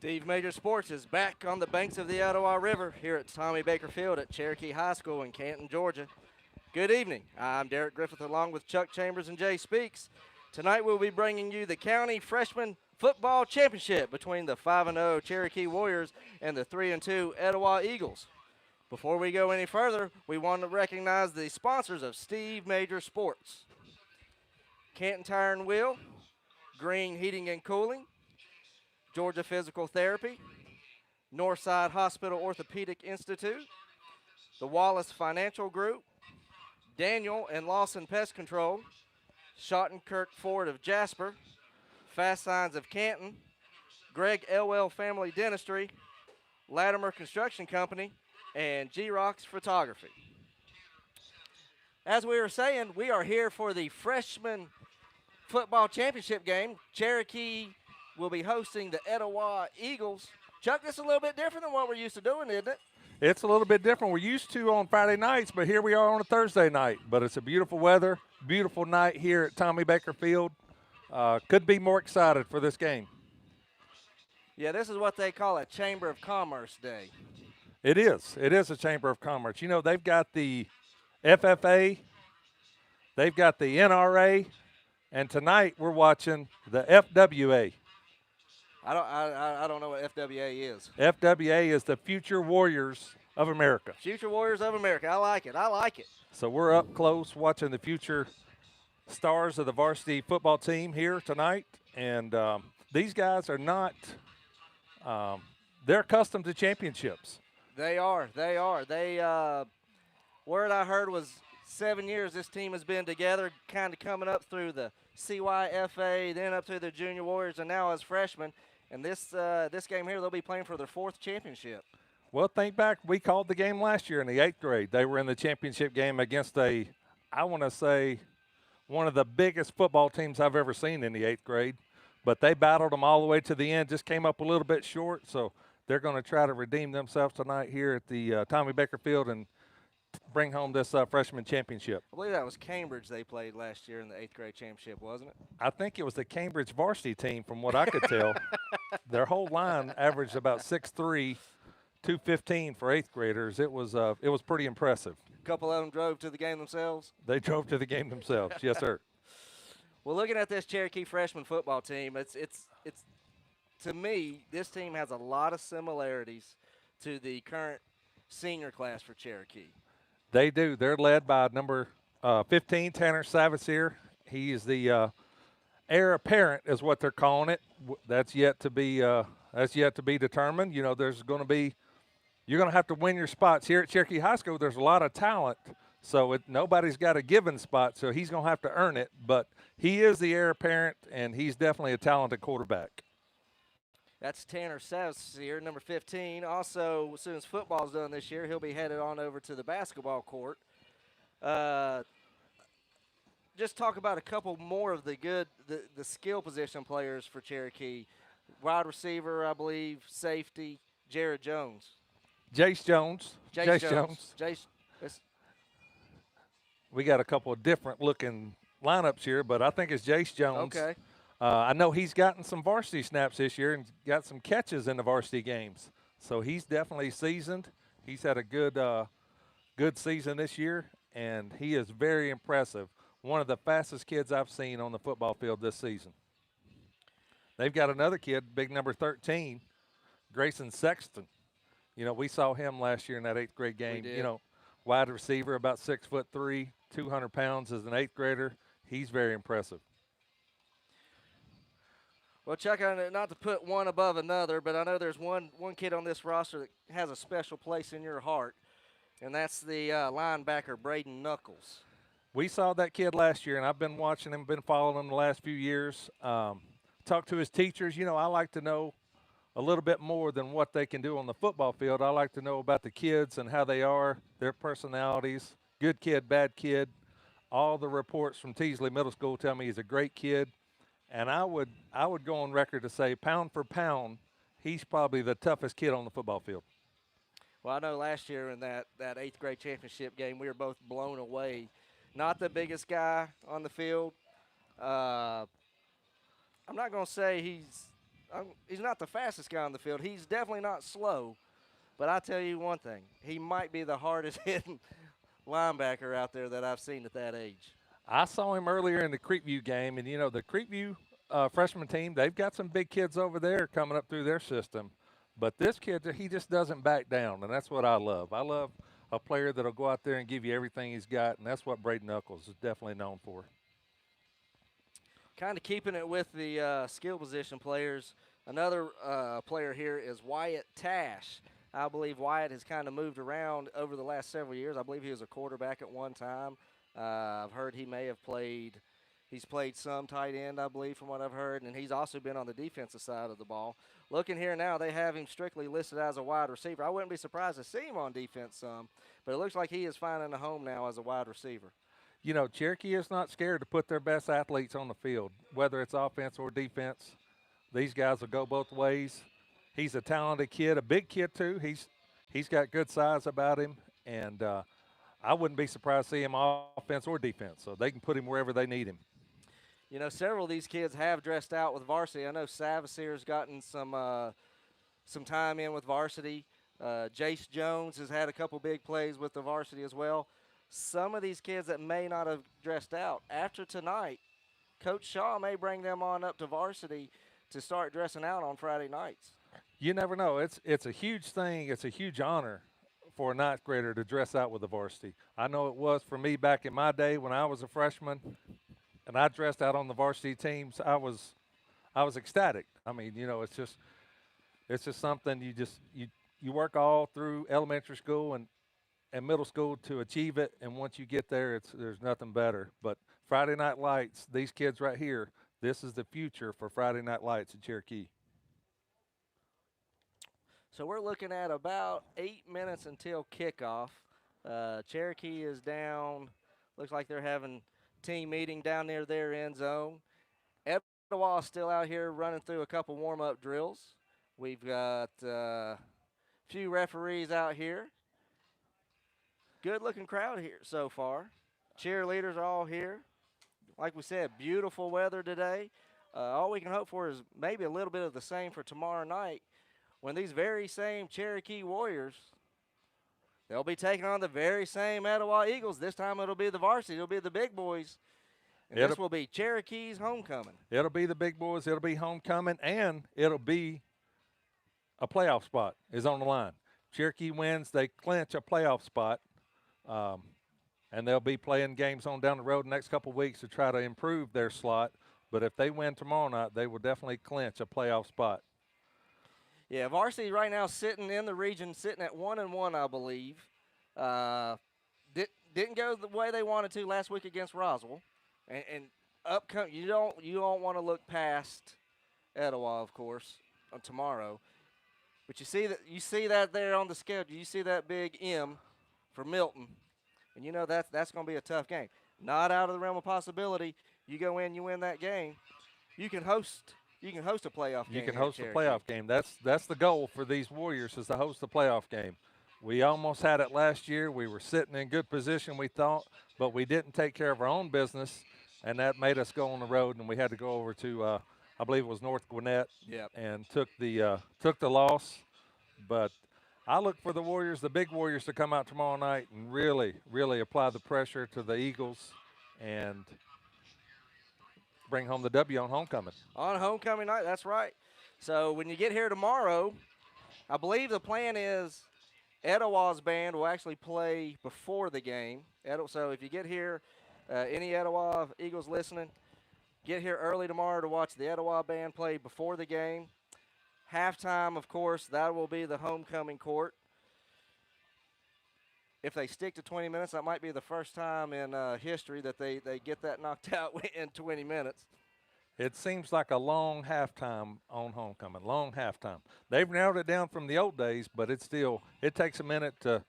Steve Major Sports is back on the banks of the Etowah River here at Tommy Baker Field at Cherokee High School in Canton, Georgia. Good evening. I'm Derek Griffith along with Chuck Chambers and Jay Speaks. Tonight we'll be bringing you the County Freshman Football Championship between the 5-0 Cherokee Warriors and the 3-2 Etowah Eagles. Before we go any further, we want to recognize the sponsors of Steve Major Sports. Canton Tire and Wheel, Green Heating and Cooling, Georgia Physical Therapy, Northside Hospital Orthopedic Institute, the Wallace Financial Group, Daniel and Lawson Pest Control, Schottenkirk Ford of Jasper, Fast Signs of Canton, Greg Elwell Family Dentistry, Latimer Construction Company, and G-Rocks Photography. As we were saying, we are here for the Freshman Football Championship game. Cherokee will be hosting the Etowah Eagles. Chuck, this is a little bit different than what we're used to doing, isn't it? It's a little bit different. We're used to on Friday nights, but here we are on a Thursday night. But it's a beautiful weather, beautiful night here at Tommy Baker Field. Could be more excited for this game. Yeah, this is what they call a Chamber of Commerce day. It is. It is a Chamber of Commerce. You know, they've got the FFA, they've got the NRA, and tonight we're watching the FWA. I don't know what FWA is. FWA is the Future Warriors of America. Future Warriors of America. I like it. I like it. So we're up close watching the future stars of the varsity football team here tonight. And these guys are not they're accustomed to championships. They are. They are. Word I heard was 7 years this team has been together, kind of coming up through the CYFA, then up through the Junior Warriors, and now as freshmen. And this game here, they'll be playing for their 4th championship. Well, think back. We called the game last year in the 8th grade. They were in the championship game against I want to say, one of the biggest football teams I've ever seen in the 8th grade. But they battled them all the way to the end, just came up a little bit short. So they're going to try to redeem themselves tonight here at the Tommy Baker Field and bring home this freshman championship. I believe that was Cambridge they played last year in the 8th grade championship, wasn't it? I think it was the Cambridge varsity team from what I could tell. Their whole line averaged about 6'3", 215 for 8th graders. It was pretty impressive. A couple of them drove to the game themselves? They drove to the game themselves, yes, sir. Well, looking at this Cherokee freshman football team, it's to me, this team has a lot of similarities to the current senior class for Cherokee. They do. They're led by number 15, Tanner Savissier. He is the heir apparent, is what they're calling it. That's yet to be determined. You know, you're going to have to win your spots here at Cherokee High School. There's a lot of talent, so nobody's got a given spot. So he's going to have to earn it. But he is the heir apparent, and he's definitely a talented quarterback. That's Tanner Savissier, number 15. Also, as soon as football's done this year, he'll be headed on over to the basketball court. Just talk about a couple more of the skill position players for Cherokee. Wide receiver, I believe, safety, Jared Jones. Jace Jones. Jace. We got a couple of different looking lineups here, but I think it's Jace Jones. Okay. I know he's gotten some varsity snaps this year and got some catches in the varsity games. So he's definitely seasoned. He's had a good season this year, and he is very impressive. One of the fastest kids I've seen on the football field this season. They've got another kid, big number 13, Grayson Sexton. You know, we saw him last year in that 8th grade game. We did. You know, wide receiver, about 6'3", 200 pounds as an 8th grader. He's very impressive. Well, Chuck, not to put one above another, but I know there's one kid on this roster that has a special place in your heart, and that's the linebacker, Braden Knuckles. We saw that kid last year, and I've been watching him, been following him the last few years. Talked to his teachers. You know, I like to know a little bit more than what they can do on the football field. I like to know about the kids and how they are, their personalities, good kid, bad kid. All the reports from Teasley Middle School tell me he's a great kid. And I would go on record to say, pound for pound, he's probably the toughest kid on the football field. Well, I know last year in that 8th grade championship game, we were both blown away. Not the biggest guy on the field. I'm not going to say he's he's not the fastest guy on the field. He's definitely not slow. But I tell you one thing, he might be the hardest hitting linebacker out there that I've seen at that age. I saw him earlier in the Creekview game, and, the Creekview freshman team, they've got some big kids over there coming up through their system. But this kid, he just doesn't back down, and that's what I love. I love a player that'll go out there and give you everything he's got, and that's what Braden Knuckles is definitely known for. Kind of keeping it with the skill position players, another player here is Wyatt Tash. I believe Wyatt has kind of moved around over the last several years. I believe he was a quarterback at one time. I've heard he may have played – he's played some tight end, I believe, from what I've heard, and he's also been on the defensive side of the ball. Looking here now, they have him strictly listed as a wide receiver. I wouldn't be surprised to see him on defense some, but it looks like he is finding a home now as a wide receiver. Cherokee is not scared to put their best athletes on the field, whether it's offense or defense. These guys will go both ways. He's a talented kid, a big kid too. He's got good size about him, and I wouldn't be surprised to see him offense or defense, so they can put him wherever they need him. Several of these kids have dressed out with varsity. I know Savasir's gotten some time in with varsity. Jace Jones has had a couple big plays with the varsity as well. Some of these kids that may not have dressed out, after tonight, Coach Shaw may bring them on up to varsity to start dressing out on Friday nights. You never know. It's a huge thing. It's a huge honor for a ninth grader to dress out with the varsity. I know it was for me back in my day when I was a freshman, and I dressed out on the varsity teams. I was ecstatic. I mean, it's just something you work all through elementary school and middle school to achieve it, and once you get there, there's nothing better. But Friday Night Lights, these kids right here, this is the future for Friday Night Lights at Cherokee. So we're looking at about 8 minutes until kickoff. Cherokee is down. Looks like they're having team meeting down near their end zone. Etowah is still out here running through a couple warm-up drills. We've got a few referees out here. Good-looking crowd here so far. Cheerleaders are all here. Like we said, beautiful weather today. All we can hope for is maybe a little bit of the same for tomorrow night when these very same Cherokee Warriors, they'll be taking on the very same Etowah Eagles. This time it'll be the varsity. It'll be the big boys. And this will be Cherokee's homecoming. It'll be the big boys. It'll be homecoming, and it'll be a playoff spot is on the line. Cherokee wins, they clinch a playoff spot. And they'll be playing games on down the road the next couple of weeks to try to improve their slot. But if they win tomorrow night, they will definitely clinch a playoff spot. Yeah, varsity right now sitting in the region, sitting at 1-1, I believe. Didn't go the way they wanted to last week against Roswell, and upcoming you don't want to look past Etowah, of course, on tomorrow. But you see that there on the schedule. You see that big M for Milton. And that's going to be a tough game. Not out of the realm of possibility. You go in, you win that game, you can host a playoff game. You can host a playoff game. That's the goal for these Warriors, is to host a playoff game. We almost had it last year. We were sitting in good position, we thought, but we didn't take care of our own business, and that made us go on the road, and we had to go over to I believe it was North Gwinnett. Yep. And took the loss. But I look for the Warriors, the big Warriors, to come out tomorrow night and really, really apply the pressure to the Eagles and bring home the W on homecoming. On homecoming night, that's right. So when you get here tomorrow, I believe the plan is Etowah's band will actually play before the game. So if you get here, any Etowah Eagles listening, get here early tomorrow to watch the Etowah band play before the game. Halftime, of course, that will be the homecoming court. If they stick to 20 minutes, that might be the first time in history that they get that knocked out in 20 minutes. It seems like a long halftime on homecoming, long halftime. They've narrowed it down from the old days, but it takes a minute to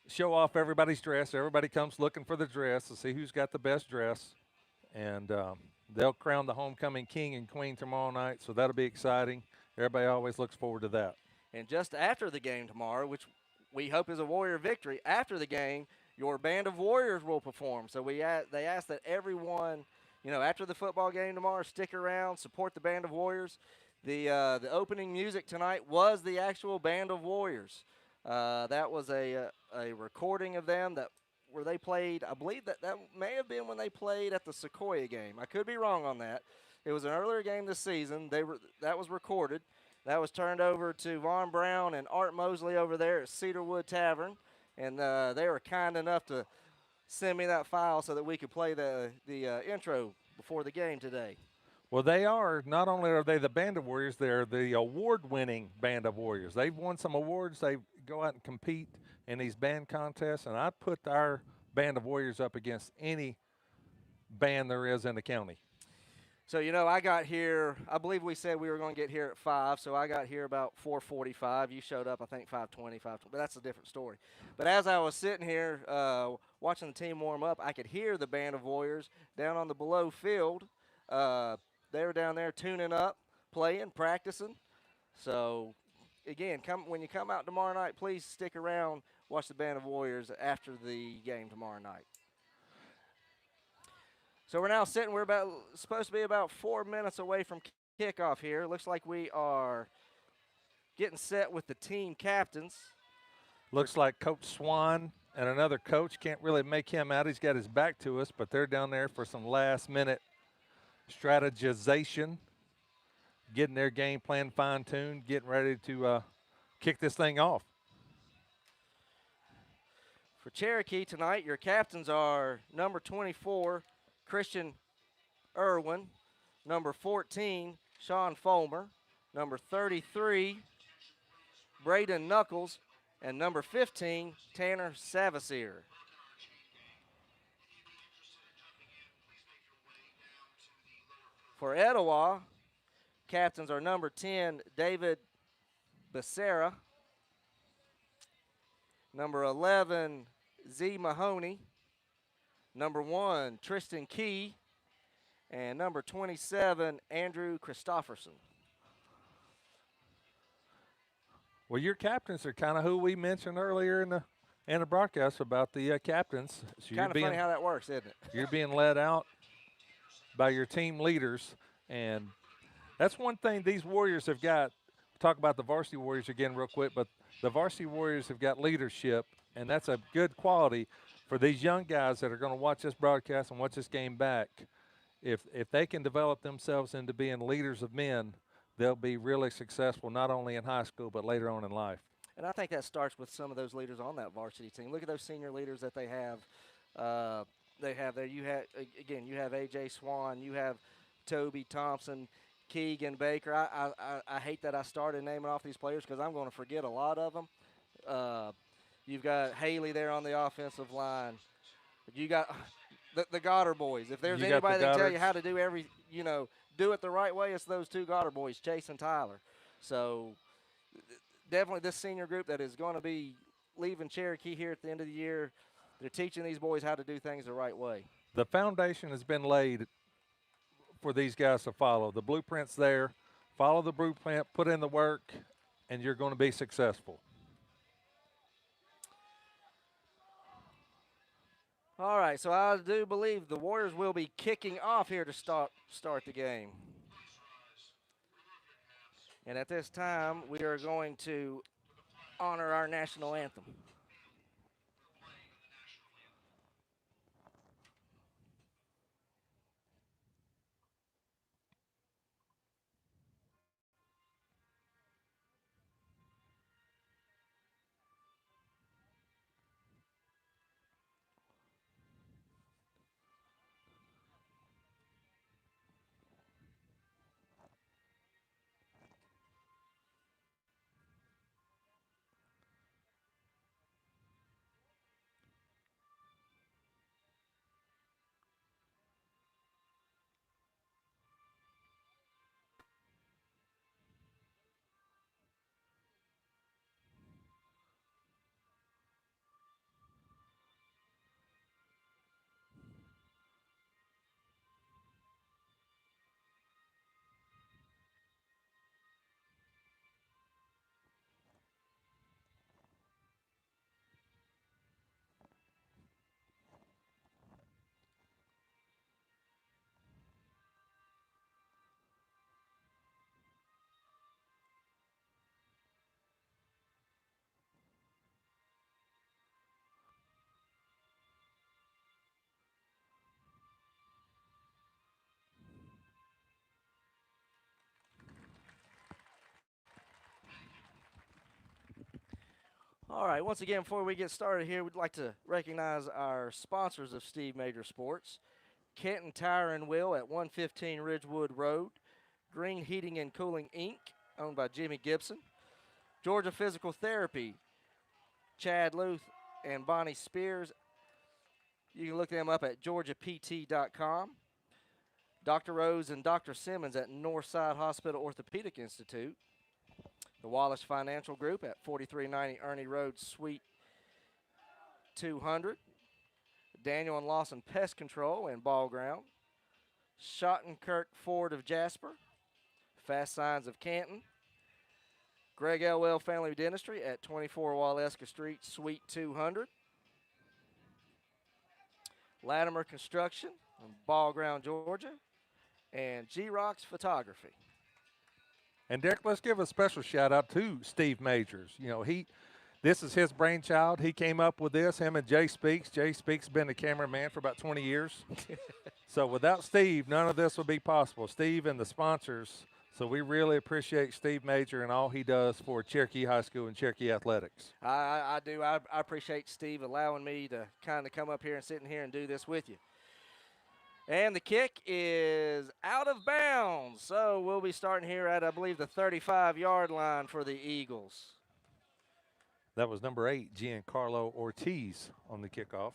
show off everybody's dress. Everybody comes looking for the dress to see who's got the best dress. And they'll crown the homecoming king and queen tomorrow night, so that'll be exciting. Everybody always looks forward to that. And just after the game tomorrow, which we hope is a Warrior victory, after the game, your band of Warriors will perform. So they ask that everyone after the football game tomorrow, stick around, support the Band of Warriors. The opening music tonight was the actual Band of Warriors. That was a recording of them where they played. I believe that may have been when they played at the Sequoia game. I could be wrong on that. It was an earlier game this season. That was recorded. That was turned over to Vaughn Brown and Art Mosley over there at Cedarwood Tavern, and they were kind enough to send me that file so that we could play the intro before the game today. Well, they are. Not only are they the Band of Warriors, they're the award-winning Band of Warriors. They've won some awards. They go out and compete in these band contests, and I'd put our Band of Warriors up against any band there is in the county. So, I got here, I believe we said we were going to get here at 5, so I got here about 4:45. You showed up, I think, 5:20, but that's a different story. But as I was sitting here watching the team warm up, I could hear the Band of Warriors down on the below field. They were down there tuning up, playing, practicing. So, again, when you come out tomorrow night, please stick around, watch the Band of Warriors after the game tomorrow night. So we're now sitting, we're supposed to be about 4 minutes away from kickoff here. Looks like we are getting set with the team captains. Looks like Coach Swan and another coach. Can't really make him out. He's got his back to us, but they're down there for some last-minute strategization, getting their game plan fine-tuned, getting ready to kick this thing off. For Cherokee tonight, your captains are number 24, Christian Irwin, number 14, Sean Fulmer, number 33, Braden Knuckles, and number 15, Tanner Savasier. For Etowah, captains are number 10, David Becerra, number 11, Z Mahoney, number 1, Tristan Key, and number 27, Andrew Christofferson. Well, your captains are kind of who we mentioned earlier in the broadcast about the captains. So kind of funny how that works, isn't it? You're being led out by your team leaders, and that's one thing these Warriors have got. Talk about the varsity Warriors again real quick, but the varsity Warriors have got leadership, and that's a good quality for these young guys that are going to watch this broadcast and watch this game back. If they can develop themselves into being leaders of men, they'll be really successful not only in high school but later on in life. And I think that starts with some of those leaders on that varsity team. Look at those senior leaders that they have. They have there. You have A.J. Swan. You have Toby Thompson, Keegan Baker. I hate that I started naming off these players because I'm going to forget a lot of them. You've got Haley there on the offensive line. You got the Goddard boys. If there's anybody that can tell you how to do it the right way, it's those two Goddard boys, Chase and Tyler. So definitely this senior group that is going to be leaving Cherokee here at the end of the year, they're teaching these boys how to do things the right way. The foundation has been laid for these guys to follow. The blueprint's there. Follow the blueprint, put in the work, and you're going to be successful. All right, so I do believe the Warriors will be kicking off here to start the game. And at this time, we are going to honor our national anthem. All right, once again, before we get started here, we'd like to recognize our sponsors of Steve Major Sports. Kenton Tire and Wheel at 115 Ridgewood Road. Green Heating and Cooling, Inc., owned by Jimmy Gibson. Georgia Physical Therapy, Chad Luth and Bonnie Spears. You can look them up at georgiapt.com. Dr. Rose and Dr. Simmons at Northside Hospital Orthopedic Institute. The Wallace Financial Group at 4390 Ernie Road, Suite 200. Daniel and Lawson Pest Control and Ball Ground. Schottenkirk Ford of Jasper. Fast Signs of Canton. Greg Elwell Family Dentistry at 24 Waleska Street, Suite 200. Latimer Construction in Ball Ground, Georgia. And G-Rocks Photography. And Derek, let's give a special shout out to Steve Majors. You know, this is his brainchild. He came up with this, him and Jay Speaks. Jay Speaks has been the cameraman for about 20 years. So without Steve, none of this would be possible. Steve and the sponsors. So we really appreciate Steve Major and all he does for Cherokee High School and Cherokee Athletics. I do. I appreciate Steve allowing me to kind of come up here and sit in here and do this with you. And the kick is out of bounds. So we'll be starting here at, I believe, the 35-yard line for the Eagles. That was number 8, Giancarlo Ortiz on the kickoff.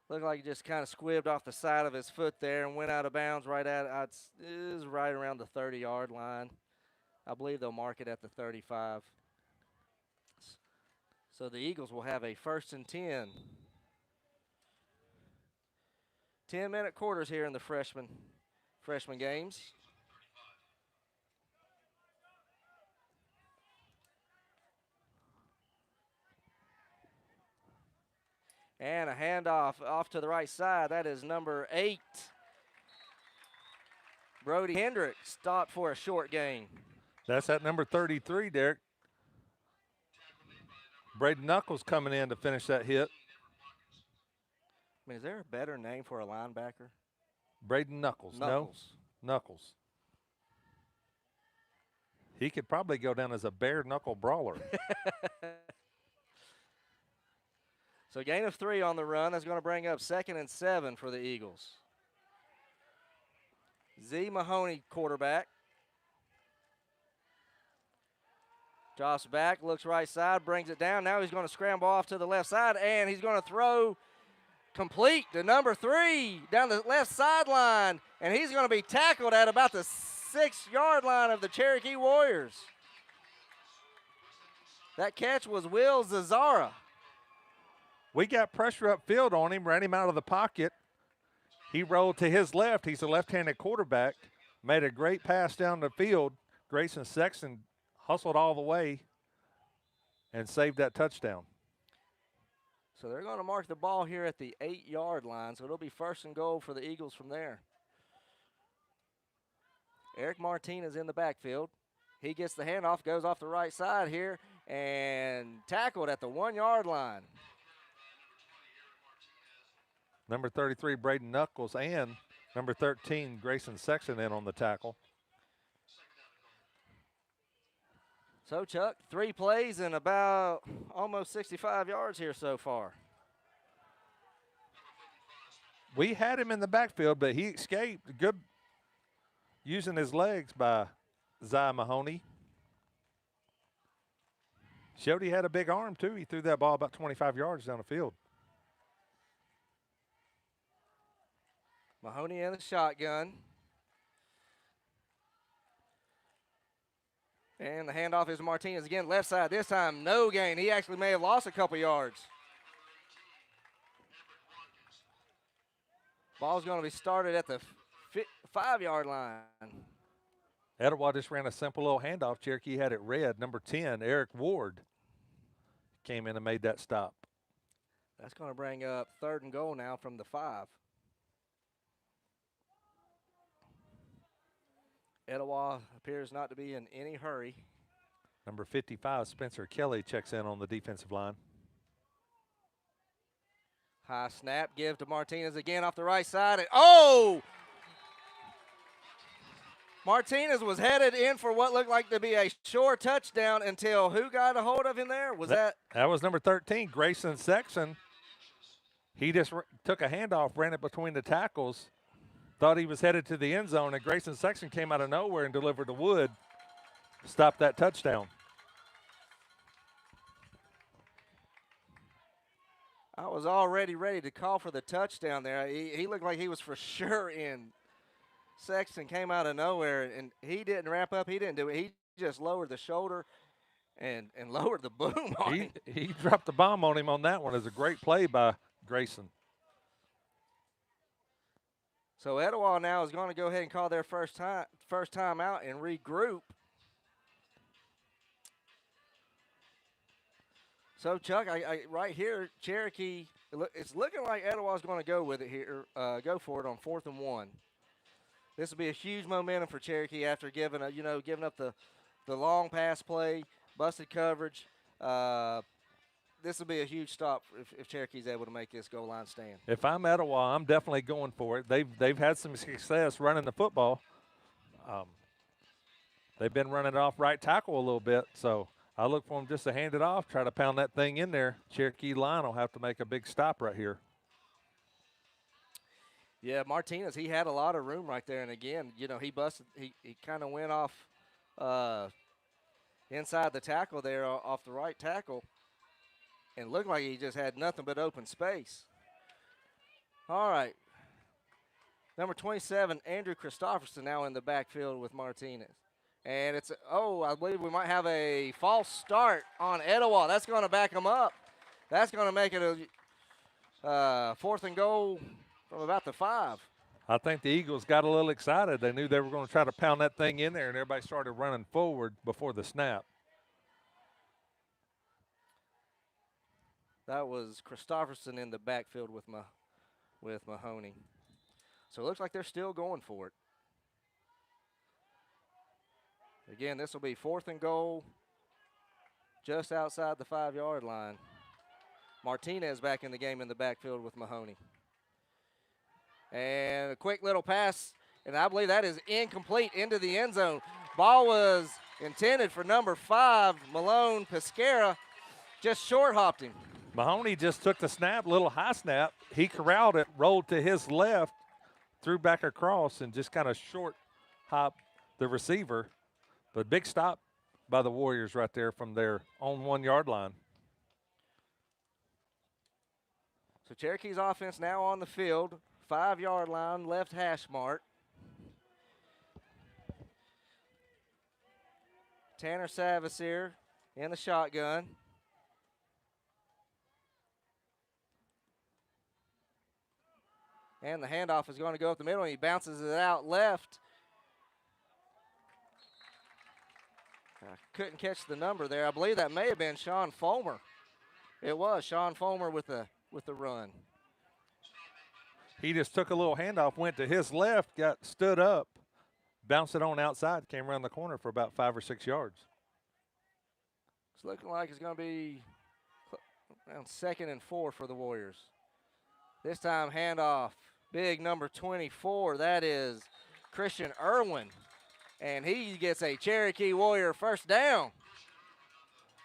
Looked like he just kind of squibbed off the side of his foot there and went out of bounds right at it is right around the 30-yard line. I believe they'll mark it at the 35. So the Eagles will have a 1st and 10. 10-minute quarters here in the freshman games. And a handoff off to the right side. That is number 8. Brody Hendricks stopped for a short gain. That's at number 33, Derek. Braden Knuckles coming in to finish that hit. I mean, is there a better name for a linebacker? Braden Knuckles. Knuckles. No? Knuckles. He could probably go down as a bare knuckle brawler. So gain of 3 on the run. That's going to bring up 2nd and 7 for the Eagles. Z. Mahoney, quarterback. Drops back, looks right side, brings it down. Now he's going to scramble off to the left side, and he's going to throw complete to number 3 down the left sideline. And he's going to be tackled at about the 6-yard line of the Cherokee Warriors. That catch was Will Zazzara. We got pressure upfield on him, ran him out of the pocket. He rolled to his left. He's a left-handed quarterback. Made a great pass down the field. Grayson Sexton hustled all the way and saved that touchdown. So they're going to mark the ball here at the 8-yard line, so it'll be 1st and goal for the Eagles from there. Eric Martinez in the backfield. He gets the handoff, goes off the right side here, and tackled at the 1-yard line. Number 33, Braden Knuckles, and number 13, Grayson Sexton in on the tackle. So, Chuck, 3 plays and about almost 65 yards here so far. We had him in the backfield, but he escaped. Good using his legs by Zai Mahoney. Showed he had a big arm, too. He threw that ball about 25 yards down the field. Mahoney in the shotgun. And the handoff is Martinez again, left side. This time, no gain. He actually may have lost a couple yards. Ball's going to be started at the 5-yard line. Etowah just ran a simple little handoff. Cherokee had it red. Number 10, Eric Ward, came in and made that stop. That's going to bring up 3rd and goal now from the 5. Etowah appears not to be in any hurry. Number 55, Spencer Kelly, checks in on the defensive line. High snap, give to Martinez again off the right side. And oh! Martinez was headed in for what looked like to be a sure touchdown until who got a hold of him there? Was that? That was number 13, Grayson Sexton. He just took a handoff, ran it between the tackles, thought he was headed to the end zone, and Grayson Sexton came out of nowhere and delivered to Wood, stopped that touchdown. I was already ready to call for the touchdown there. He looked like he was for sure in. Sexton came out of nowhere, and he didn't wrap up. He didn't do it. He just lowered the shoulder and lowered the boom on him. He dropped the bomb on him on that one. It was a great play by Grayson. So Etowah now is going to go ahead and call their first time out and regroup. So Chuck, I right here, Cherokee. It's looking like Etowah's going to go with it here. Go for it on 4th and 1. This will be a huge momentum for Cherokee after giving up the long pass play, busted coverage. This will be a huge stop if Cherokee's able to make this goal line stand. If I'm Etowah, I'm definitely going for it. They've had some success running the football. They've been running it off right tackle a little bit, so I look for them just to hand it off, try to pound that thing in there. Cherokee line will have to make a big stop right here. Yeah, Martinez, he had a lot of room right there. And, again, he busted. He kind of went off inside the tackle there, off the right tackle, and looked like he just had nothing but open space. All right. Number 27, Andrew Christopherson, now in the backfield with Martinez. And I believe we might have a false start on Etowah. That's going to back him up. That's going to make it a 4th and goal from about the 5. I think the Eagles got a little excited. They knew they were going to try to pound that thing in there, and everybody started running forward before the snap. That was Christopherson in the backfield with Mahoney. So it looks like they're still going for it. Again, this will be 4th and goal just outside the 5-yard line. Martinez back in the game in the backfield with Mahoney. And a quick little pass, and I believe that is incomplete into the end zone. Ball was intended for number 5, Malone Pescara, just short hopped him. Mahoney just took the snap, little high snap. He corralled it, rolled to his left, threw back across, and just kind of short hopped the receiver. But big stop by the Warriors right there from their own 1-yard line. So Cherokee's offense now on the field. 5-yard line, left hash mark. Tanner Savasier in the shotgun. And the handoff is going to go up the middle, and he bounces it out left. I couldn't catch the number there. I believe that may have been Sean Fulmer. It was Sean Fulmer with the run. He just took a little handoff, went to his left, stood up, bounced it on outside, came around the corner for about 5 or 6 yards. It's looking like it's going to be around 2nd and 4 for the Warriors. This time handoff, big number 24. That is Christian Irwin, and he gets a Cherokee Warrior first down.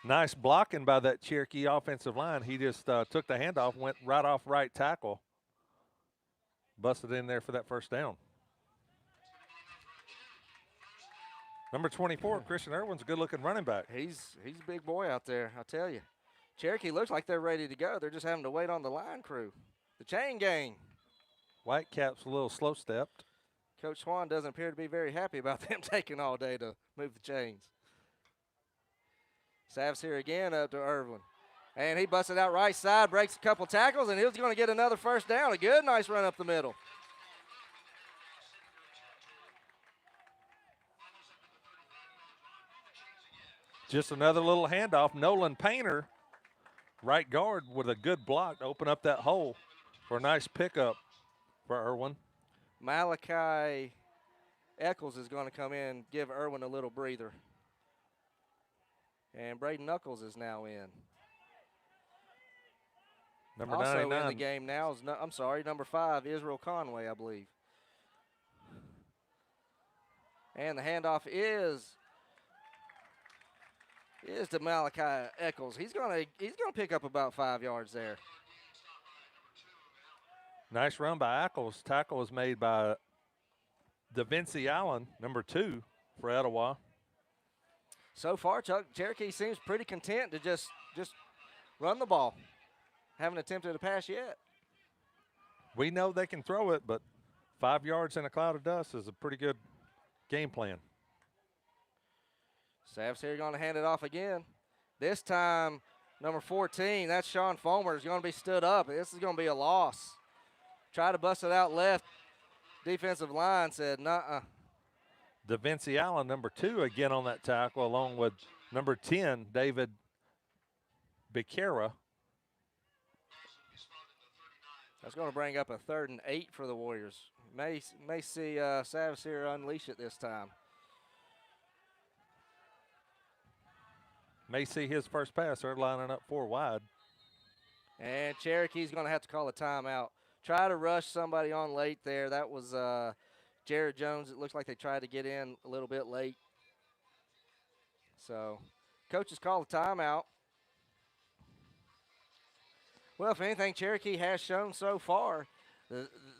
Nice blocking by that Cherokee offensive line. He just took the handoff, went right off right tackle. Busted in there for that first down. Number 24, Christian Irwin's a good-looking running back. He's a big boy out there, I tell you. Cherokee looks like they're ready to go. They're just having to wait on the line crew. The chain gang. Whitecap's a little slow-stepped. Coach Swan doesn't appear to be very happy about them taking all day to move the chains. Savs here again up to Irwin. And he busted out right side, breaks a couple tackles, and he was going to get another first down. A good, nice run up the middle. Just another little handoff. Nolan Painter, right guard, with a good block to open up that hole for a nice pickup for Irwin. Malachi Eccles is going to come in, give Irwin a little breather. And Braden Knuckles is now in. Number also 99. in the game now is, number 5, Israel Conway, I believe. And the handoff is to Malachi Eccles. He's gonna pick up about 5 yards there. Nice run by Eccles. Tackle was made by DeVinci Allen, number 2 for Etowah. So far, Chuck, Cherokee seems pretty content to just run the ball. Haven't attempted a pass yet. We know they can throw it, but 5 yards in a cloud of dust is a pretty good game plan. Savs here going to hand it off again. This time, number 14, that's Sean Fulmer, is going to be stood up. This is going to be a loss. Try to bust it out left. Defensive line said, nuh-uh. DeVinci Allen, number 2, again on that tackle, along with number 10, David Becerra. That's going to bring up a 3rd and 8 for the Warriors. May see Savs here unleash it this time. May see his first pass. They're lining up 4 wide. And Cherokee's going to have to call a timeout. Try to rush somebody on late there. That was Jared Jones. It looks like they tried to get in a little bit late. So, coaches call a timeout. Well, if anything, Cherokee has shown so far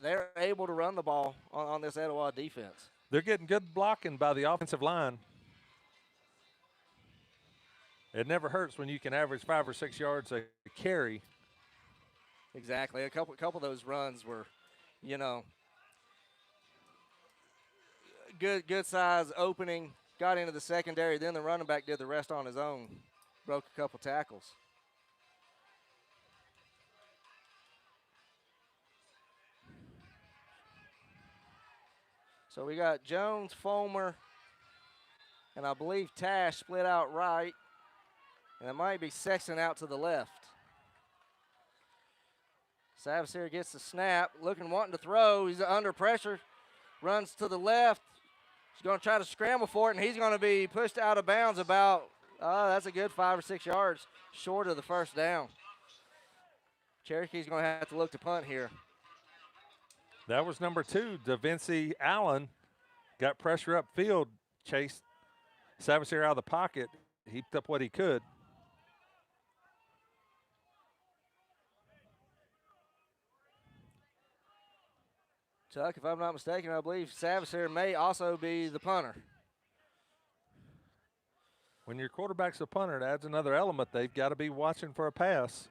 they're able to run the ball on this Etowah defense. They're getting good blocking by the offensive line. It never hurts when you can average 5 or 6 yards a carry. Exactly. A couple of those runs were, good size opening, got into the secondary, then the running back did the rest on his own. Broke a couple tackles. So we got Jones, Fulmer, and I believe Tash split out right. And it might be Sexton out to the left. Savs here gets the snap, wanting to throw. He's under pressure, runs to the left. He's going to try to scramble for it, and he's going to be pushed out of bounds about, that's a good 5 or 6 yards short of the first down. Cherokee's going to have to look to punt here. That was number 2, DeVinci Allen. Got pressure upfield, chased Savs here out of the pocket. He picked up what he could. Chuck, if I'm not mistaken, I believe Savasier may also be the punter. When your quarterback's a punter, it adds another element. They've got to be watching for a pass.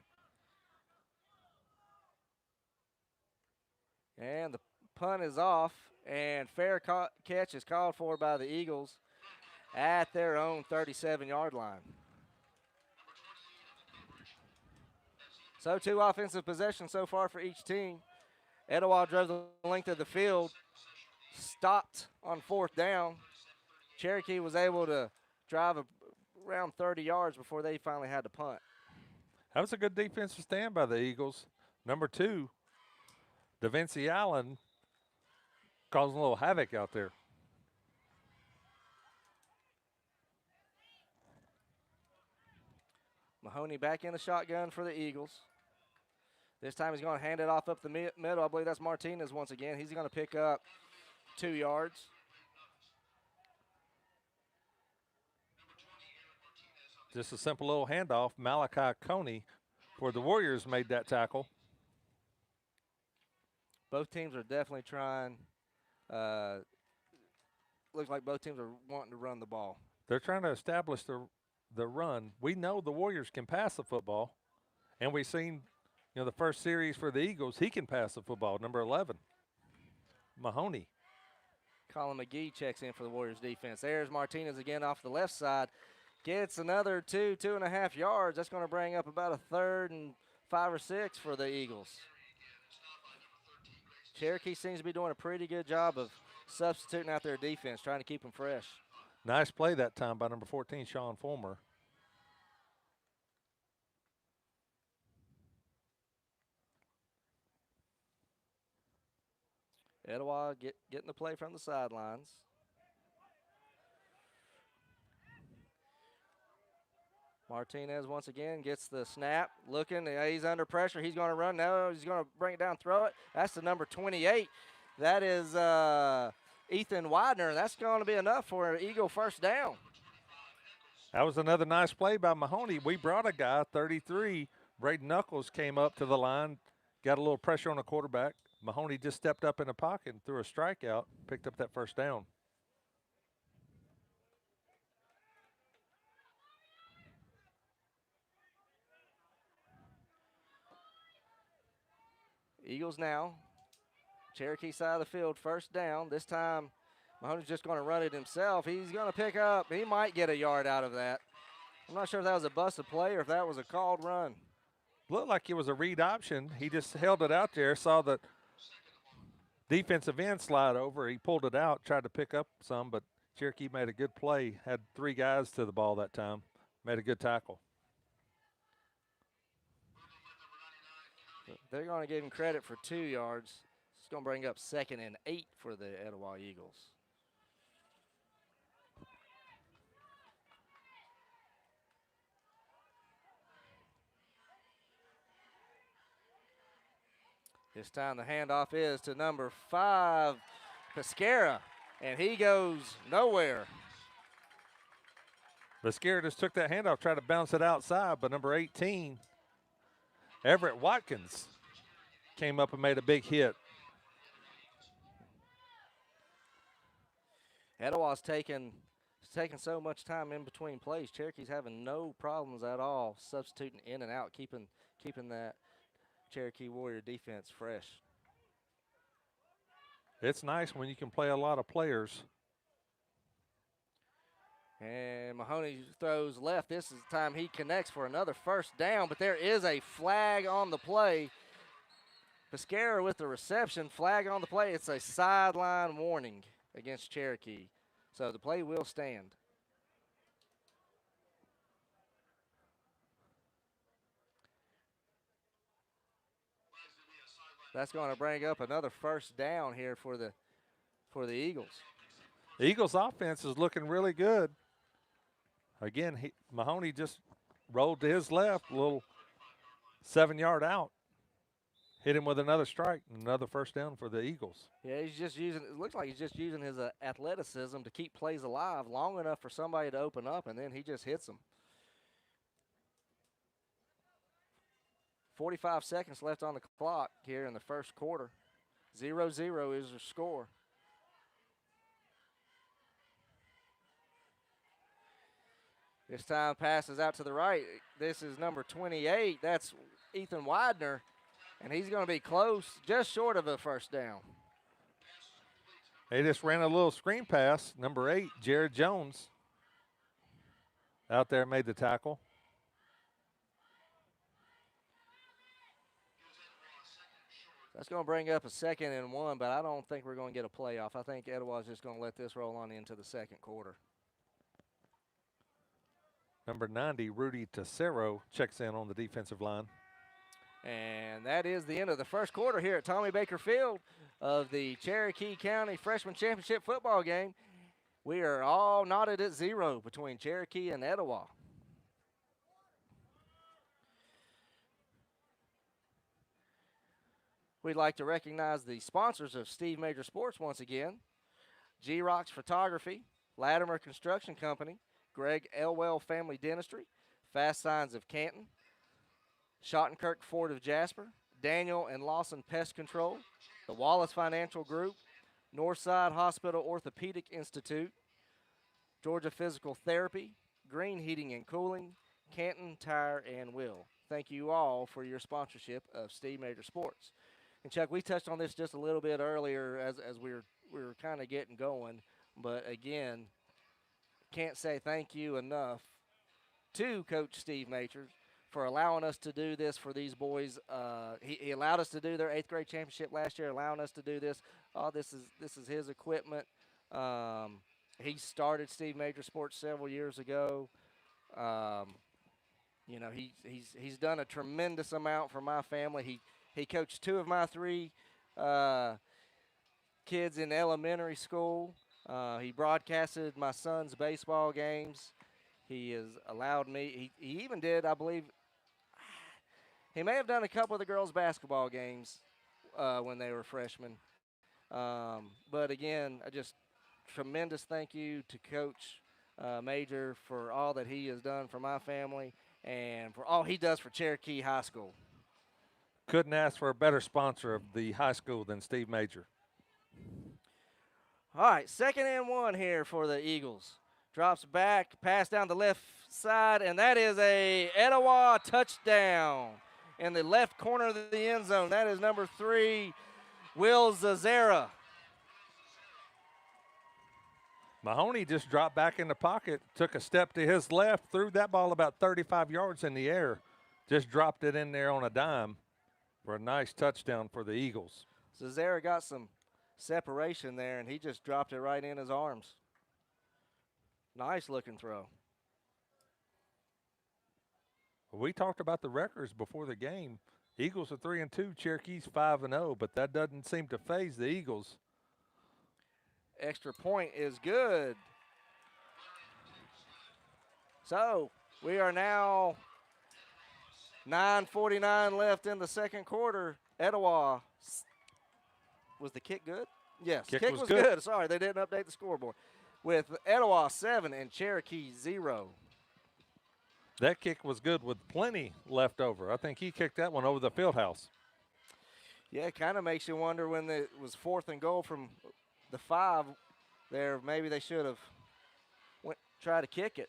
And the punt is off, and fair catch is called for by the Eagles at their own 37-yard line. So 2 offensive possessions so far for each team. Etowah drove the length of the field, stopped on 4th down. Cherokee was able to drive around 30 yards before they finally had to punt. That was a good defensive stand by the Eagles. Number 2, DeVinci Allen, causing a little havoc out there. Mahoney back in the shotgun for the Eagles. This time he's going to hand it off up the middle. I believe that's Martinez once again. He's going to pick up 2 yards. Just a simple little handoff. Malachi Coney for the Warriors made that tackle. Both teams are definitely trying. Looks like both teams are wanting to run the ball. They're trying to establish the run. We know the Warriors can pass the football, and we've seen the first series for the Eagles, he can pass the football, number 11, Mahoney. Colin McGee checks in for the Warriors defense. There's Martinez again off the left side. Gets another 2.5 yards. That's going to bring up about a 3rd and 5 or 6 for the Eagles. Cherokee seems to be doing a pretty good job of substituting out their defense, trying to keep them fresh. Nice play that time by number 14, Sean Fulmer. Etowah getting the play from the sidelines. Martinez once again gets the snap, looking. He's under pressure. He's going to run. No, he's going to bring it down, throw it. That's the number 28. That is Ethan Widener. That's going to be enough for an Eagle first down. That was another nice play by Mahoney. We brought a guy, 33. Braden Knuckles came up to the line, got a little pressure on the quarterback. Mahoney just stepped up in the pocket and threw a strikeout, picked up that first down. Eagles now. Cherokee side of the field, first down. This time, Mahoney's just going to run it himself. He's going to pick up. He might get a yard out of that. I'm not sure if that was a busted play or if that was a called run. Looked like it was a read option. He just held it out there, saw the defensive end slide over. He pulled it out, tried to pick up some, but Cherokee made a good play. Had 3 guys to the ball that time. Made a good tackle. They're going to give him credit for 2 yards. It's going to bring up 2nd and 8 for the Etowah Eagles. This time the handoff is to number 5, Pescara, and he goes nowhere. Pescara just took that handoff, tried to bounce it outside, but number 18, Everett Watkins, came up and made a big hit. Etowah's taking so much time in between plays. Cherokee's having no problems at all substituting in and out, keeping that Cherokee Warrior defense fresh. It's nice when you can play a lot of players. And Mahoney throws left. This is the time he connects for another first down, but there is a flag on the play. Pescara with the reception, flag on the play. It's a sideline warning against Cherokee. So the play will stand. That's going to bring up another first down here for the Eagles. The Eagles' offense is looking really good. Again, Mahoney just rolled to his left, a little 7-yard out. Hit him with another strike, another first down for the Eagles. Yeah, he's just using, it looks like he's just using his athleticism to keep plays alive long enough for somebody to open up, and then he just hits them. 45 seconds left on the clock here in the first quarter. 0-0 is the score. This time passes out to the right. This is number 28. That's Ethan Widener, and he's going to be close, just short of a first down. They just ran a little screen pass. Number 8, Jared Jones, out there made the tackle. That's going to bring up a 2nd and 1, but I don't think we're going to get a playoff. I think Etowah's just going to let this roll on into the second quarter. Number 90, Rudy Tessero, checks in on the defensive line. And that is the end of the first quarter here at Tommy Baker Field of the Cherokee County Freshman Championship football game. We are all knotted at 0 between Cherokee and Etowah. We'd like to recognize the sponsors of Steve Major Sports once again. G-Rocks Photography, Latimer Construction Company, Greg Elwell Family Dentistry, Fast Signs of Canton, Schottenkirk Ford of Jasper, Daniel and Lawson Pest Control, the Wallace Financial Group, Northside Hospital Orthopedic Institute, Georgia Physical Therapy, Green Heating and Cooling, Canton Tire and Wheel. Thank you all for your sponsorship of Steve Major Sports. And Chuck, we touched on this just a little bit earlier as we were kind of getting going, but again, can't say thank you enough to Coach Steve Major for allowing us to do this for these boys. He allowed us to do their 8th grade championship last year, allowing us to do this. Oh, this is his equipment. He started Steve Major Sports several years ago. You know, he's done a tremendous amount for my family. He coached 2 of my 3 kids in elementary school. He broadcasted my son's baseball games. He has allowed me, he even did, I believe, he may have done a couple of the girls' basketball games when they were freshmen. But again, I just tremendous thank you to Coach Major for all that he has done for my family and for all he does for Cherokee High School. Couldn't ask for a better sponsor of the high school than Steve Major. All right, 2nd and 1 here for the Eagles. Drops back, pass down the left side, and that is a Etowah touchdown in the left corner of the end zone. That is number 3, Will Zazera. Mahoney just dropped back in the pocket, took a step to his left, threw that ball about 35 yards in the air, just dropped it in there on a dime for a nice touchdown for the Eagles. Zazera got some separation there, and he just dropped it right in his arms. Nice looking throw. We talked about the records before the game. Eagles are 3-2, Cherokee's 5-0, but that doesn't seem to faze the Eagles. Extra point is good. So we are now 9:49 left in the second quarter. Etowah, was the kick good? Yes, Kick was good. Sorry, they didn't update the scoreboard. With Etowah 7 and Cherokee 0. That kick was good with plenty left over. I think he kicked that one over the field house. Yeah, it kind of makes you wonder when it was 4th and goal from the 5 there, maybe they should have tried to kick it.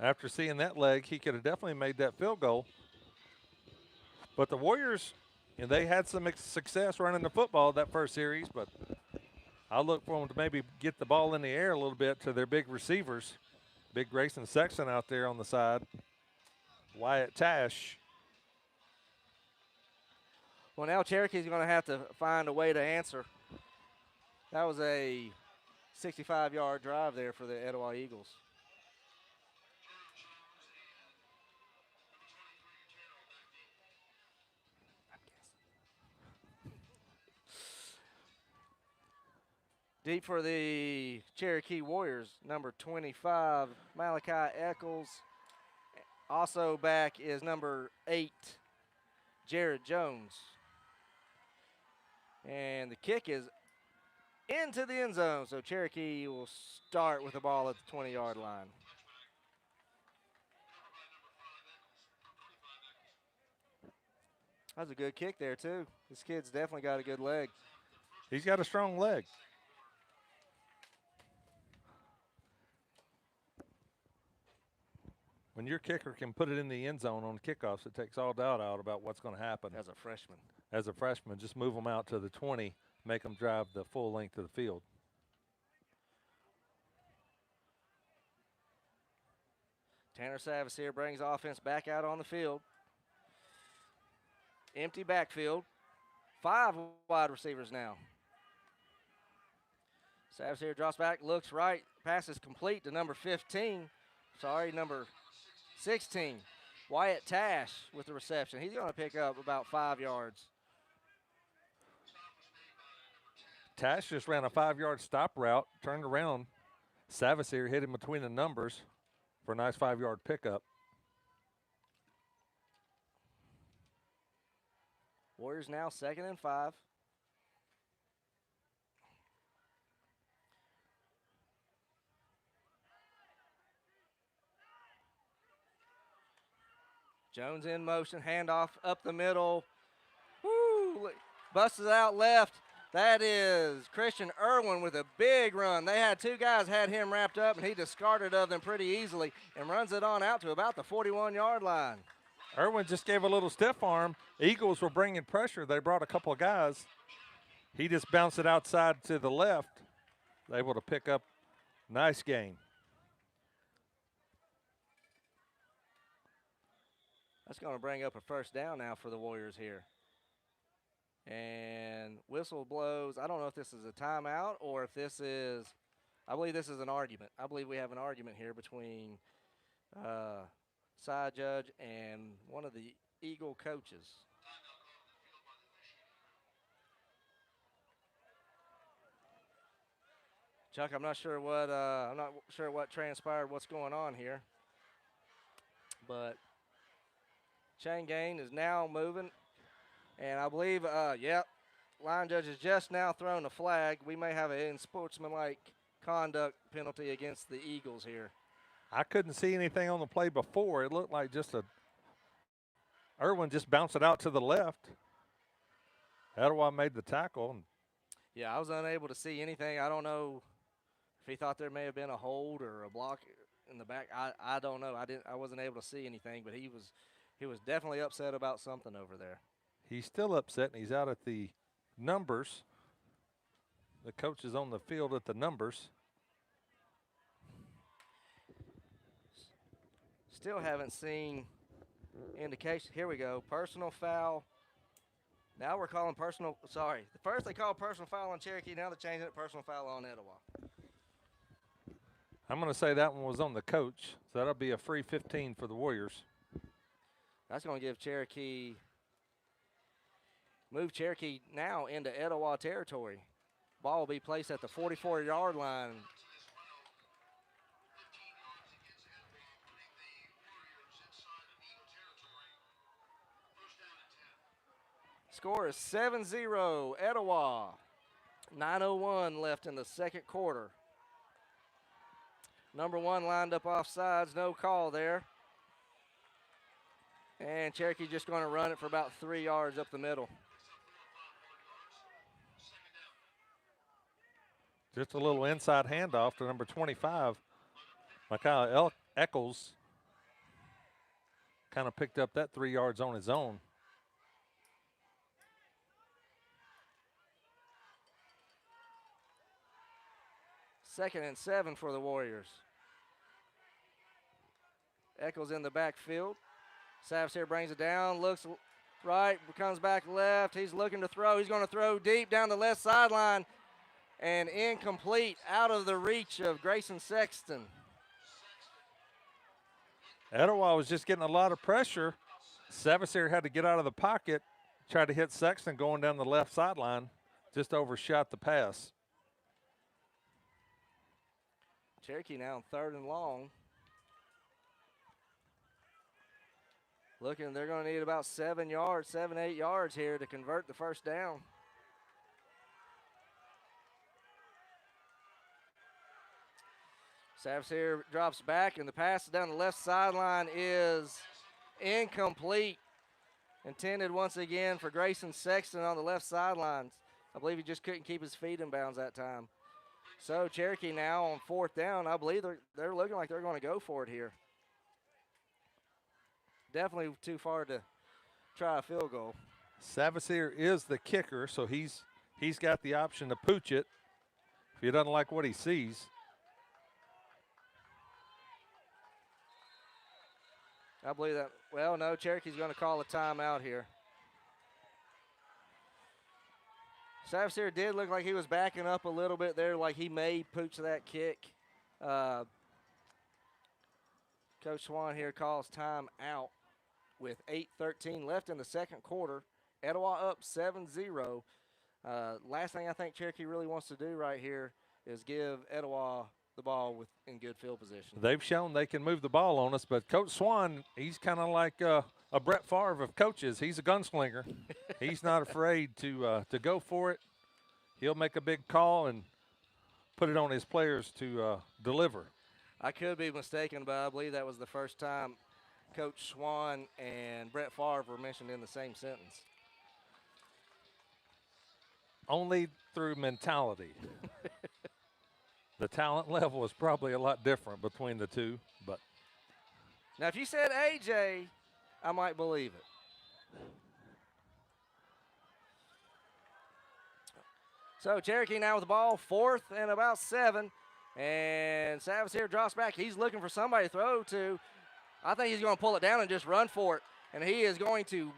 After seeing that leg, he could have definitely made that field goal. But the Warriors, they had some success running the football that first series, but I look for them to maybe get the ball in the air a little bit to their big receivers. Big Grayson Sexton out there on the side. Wyatt Tash. Well, now Cherokee's going to have to find a way to answer. That was a 65-yard drive there for the Etowah Eagles. Deep for the Cherokee Warriors, number 25, Malachi Eccles. Also back is number 8, Jared Jones. And the kick is into the end zone, so Cherokee will start with the ball at the 20-yard line. That was a good kick there, too. This kid's definitely got a good leg. He's got a strong leg. When your kicker can put it in the end zone on kickoffs, it takes all doubt out about what's going to happen. As a freshman. As a freshman, just move them out to the 20, make them drive the full length of the field. Tanner Savas here brings offense back out on the field. Empty backfield. 5 wide receivers now. Savas here drops back, looks right, passes complete to number 15. Sorry, number 16. Wyatt Tash with the reception. He's going to pick up about 5 yards. Tash just ran a 5-yard stop route, turned around. Savas here hit him between the numbers for a nice 5-yard pickup. Warriors now 2nd and 5. Jones in motion, handoff up the middle. Woo! Busts it out left. That is Christian Irwin with a big run. They had 2 guys had him wrapped up, and he discarded of them pretty easily and runs it on out to about the 41-yard line. Irwin just gave a little stiff arm. Eagles were bringing pressure. They brought a couple of guys. He just bounced it outside to the left, able to pick up nice gain. That's going to bring up a first down now for the Warriors here. And whistle blows. I don't know if this is a timeout or if this is, I believe this is an argument. I believe we have an argument here between side judge and one of the Eagle coaches. Chuck, I'm not sure what transpired, what's going on here. But chain gain is now moving. And I believe, line judge has just now thrown a flag. We may have an unsportsmanlike conduct penalty against the Eagles here. I couldn't see anything on the play before. It looked like Irwin just bounced it out to the left. Etowah made the tackle. Yeah, I was unable to see anything. I don't know if he thought there may have been a hold or a block in the back. I don't know. I wasn't able to see anything, but he was definitely upset about something over there. He's still upset, and he's out at the numbers. The coach is on the field at the numbers. Still haven't seen indication. Here we go. Personal foul. Now we're calling personal. Sorry. First they called personal foul on Cherokee. Now they're changing it personal foul on Etowah. I'm going to say that one was on the coach, so that'll be a free 15 for the Warriors. That's going to give Cherokee. Move Cherokee now into Etowah territory. Ball will be placed at the 44-yard line. Score is 7-0, Etowah. 9:01 left in the second quarter. Number 1 lined up off sides, no call there. And Cherokee just going to run it for about 3 yards up the middle. Just a little inside handoff to number 25. Micaiah Eccles kind of picked up that 3 yards on his own. Second and 7 for the Warriors. Eccles in the backfield. Savs here brings it down, looks right, comes back left. He's looking to throw. He's going to throw deep down the left sideline and incomplete, out of the reach of Grayson Sexton. Etowah was just getting a lot of pressure. Savasier had to get out of the pocket, try to hit Sexton going down the left sideline, just overshot the pass. Cherokee now 3rd and long. Looking, they're going to need about 7, 8 yards here to convert the first down. Savs here drops back, and the pass down the left sideline is incomplete. Intended once again for Grayson Sexton on the left sidelines. I believe he just couldn't keep his feet in bounds that time. So Cherokee now on 4th down. I believe they're looking like they're going to go for it here. Definitely too far to try a field goal. Savasier is the kicker, so he's got the option to pooch it if he doesn't like what he sees. I believe that. Well, no, Cherokee's going to call a timeout here. Savasier did look like he was backing up a little bit there, like he may pooch that kick. Coach Swan here calls time out with 8:13 left in the second quarter. Etowah up 7-0. Last thing I think Cherokee really wants to do right here is give Etowah the ball in good field position. They've shown they can move the ball on us, but Coach Swan, he's kind of like a Brett Favre of coaches. He's a gunslinger. He's not afraid to go for it. He'll make a big call and put it on his players to deliver. I could be mistaken, but I believe that was the first time Coach Swan and Brett Favre were mentioned in the same sentence. Only through mentality. The talent level is probably a lot different between the two, but. Now, if you said AJ, I might believe it. So Cherokee now with the ball, 4th and about 7. And Savasier drops back. He's looking for somebody to throw to. I think he's going to pull it down and just run for it. And he is going to,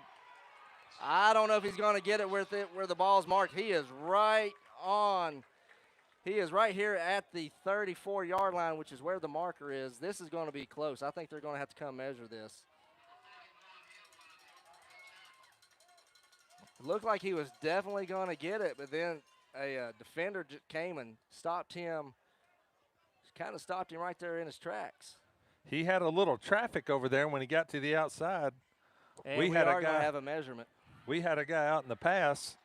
I don't know if he's going to get it where the ball's marked. He is right on. He is right here at the 34-yard line, which is where the marker is. This is going to be close. I think they're going to have to come measure this. It looked like he was definitely going to get it, but then a defender just came and stopped him. Kind of stopped him right there in his tracks. He had a little traffic over there when he got to the outside. And we are going to have a measurement. We had a guy out in the pass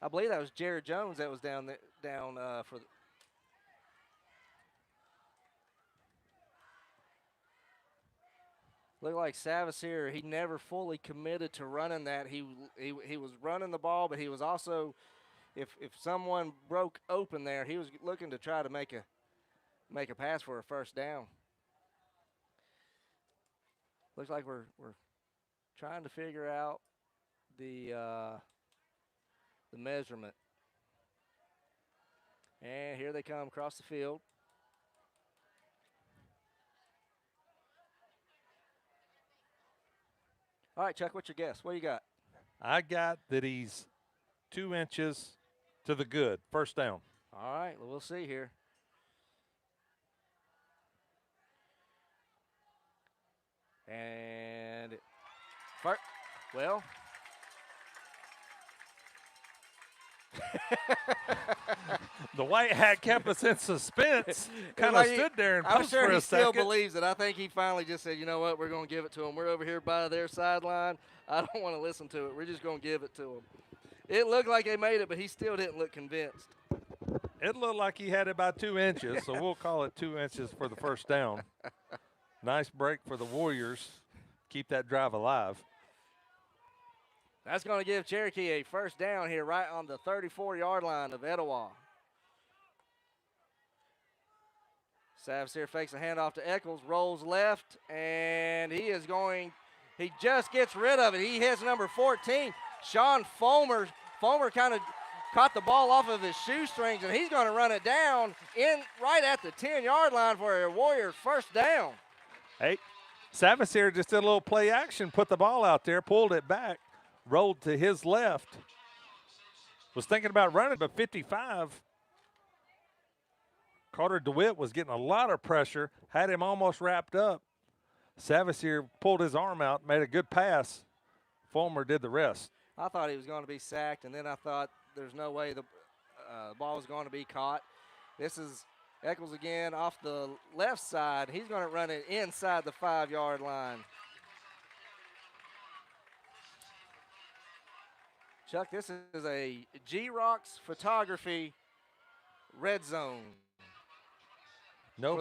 I believe that was Jared Jones that was down for the. Looked like Savasier, he never fully committed to running that. He was running the ball, but he was also, if someone broke open there, he was looking to try to make a pass for a first down. Looks like we're trying to figure out the measurement. And here they come across the field. All right, Chuck, what's your guess? What do you got? I got that he's 2 inches to the good. First down. All right, well, we'll see here. And, well. The white hat kept us in suspense. Kind of like stood there and I'm pushed sure for he a still second. believes it. I think he finally just said, you know what, we're going to give it to him. We're over here by their sideline. I don't want to listen to it. We're just going to give it to him. It looked like they made it, but he still didn't look convinced. It looked like he had about 2 inches, so we'll call it 2 inches for the first down. Nice break for the Warriors. Keep that drive alive. That's going to give Cherokee a first down here right on the 34-yard line of Etowah. Savasier fakes a handoff to Eccles, rolls left, and he just gets rid of it. He hits number 14, Sean Fulmer. Fulmer kind of caught the ball off of his shoestrings, and he's going to run it down right at the 10-yard line for a Warriors first down. Hey, Savasier just did a little play action, put the ball out there, pulled it back, rolled to his left. Was thinking about running, but 55. Carter DeWitt was getting a lot of pressure, had him almost wrapped up. Savasier pulled his arm out, made a good pass. Fulmer did the rest. I thought he was going to be sacked, and then I thought there's no way the ball was going to be caught. This is Eccles again off the left side. He's going to run it inside the 5-yard line. Chuck, this is a G-Rocks Photography red zone. No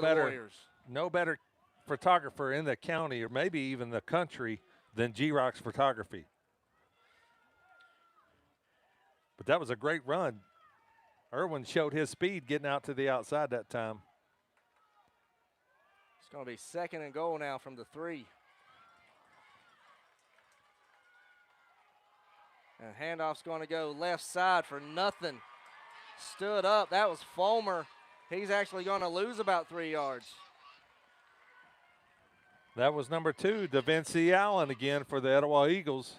better photographer in the county or maybe even the country than G-Rocks Photography. But that was a great run. Irwin showed his speed getting out to the outside that time. It's going to be 2nd and goal now from the 3. And handoff's going to go left side for nothing. Stood up. That was Fulmer. He's actually going to lose about 3 yards. That was number 2, DeVinci Allen again for the Etowah Eagles.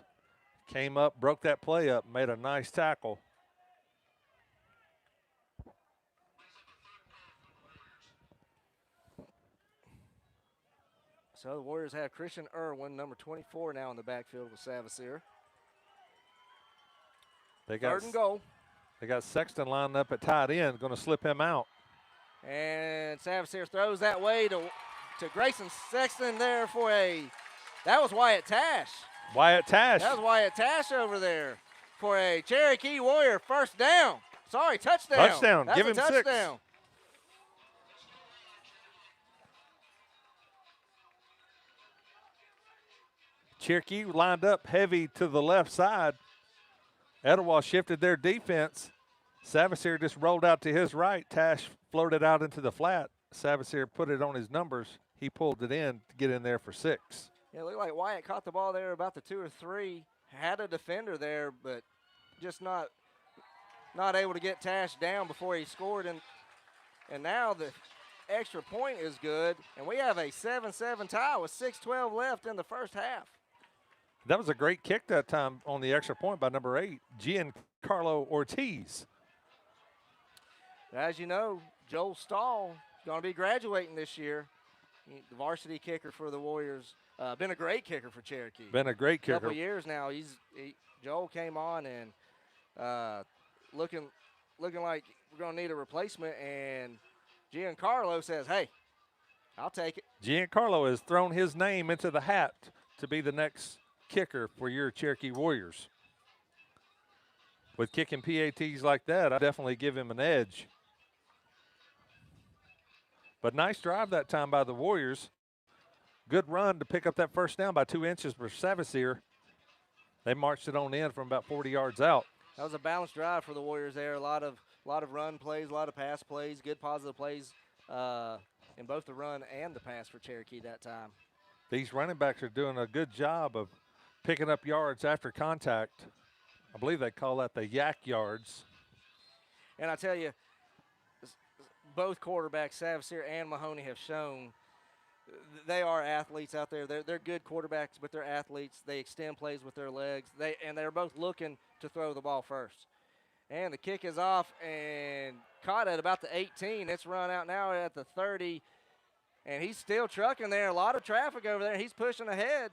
Came up, broke that play up, made a nice tackle. So the Warriors have Christian Irwin, number 24 now in the backfield with Savasier. They got 3rd and goal. They got Sexton lined up at tight end, going to slip him out. And Savasier throws that way to Grayson Sexton there for that was Wyatt Tash. Wyatt Tash. That was Wyatt Tash over there for a Cherokee Warrior first down. Sorry, touchdown. Touchdown. That's Give a him touchdown. 6. Cherokee lined up heavy to the left side. Etowah shifted their defense. Savasier just rolled out to his right. Tash floated out into the flat. Savasier put it on his numbers. He pulled it in to get in there for 6. Yeah, it looked like Wyatt caught the ball there about the 2 or 3. Had a defender there, but just not able to get Tash down before he scored. And now the extra point is good. And we have a 7-7 tie with 6:12 left in the first half. That was a great kick that time on the extra point by number 8, Giancarlo Ortiz. As you know, Joel Stahl is going to be graduating this year. The varsity kicker for the Warriors. Been a great kicker for Cherokee. Been a great kicker. Couple of years now. Joel came on and looking like we're going to need a replacement. And Giancarlo says, "Hey, I'll take it." Giancarlo has thrown his name into the hat to be the next kicker for your Cherokee Warriors. With kicking PATs like that, I definitely give him an edge. But nice drive that time by the Warriors. Good run to pick up that first down by 2 inches for Savasier. They marched it on in from about 40 yards out. That was a balanced drive for the Warriors there. A lot of run plays, a lot of pass plays, good positive plays in both the run and the pass for Cherokee that time. These running backs are doing a good job of picking up yards after contact. I believe they call that the yak yards. And I tell you, both quarterbacks, Savasier and Mahoney, have shown they are athletes out there. They're good quarterbacks, but they're athletes. They extend plays with their legs. They're both looking to throw the ball first. And the kick is off and caught at about the 18. It's run out now at the 30. And he's still trucking there. A lot of traffic over there. He's pushing ahead.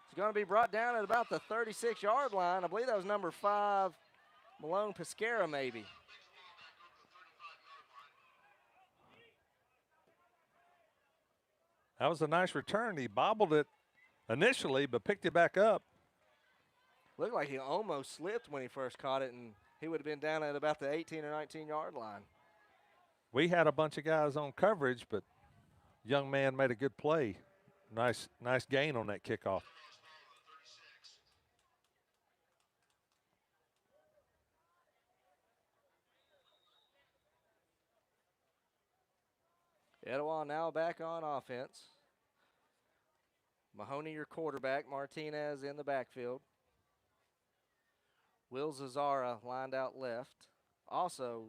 He's going to be brought down at about the 36-yard line. I believe that was number 5, Malone Pescara maybe. That was a nice return. He bobbled it initially, but picked it back up. Looked like he almost slipped when he first caught it, and he would have been down at about the 18 or 19-yard line. We had a bunch of guys on coverage, but young man made a good play. Nice gain on that kickoff. Etowah now back on offense. Mahoney, your quarterback. Martinez in the backfield. Will Zazzara lined out left. Also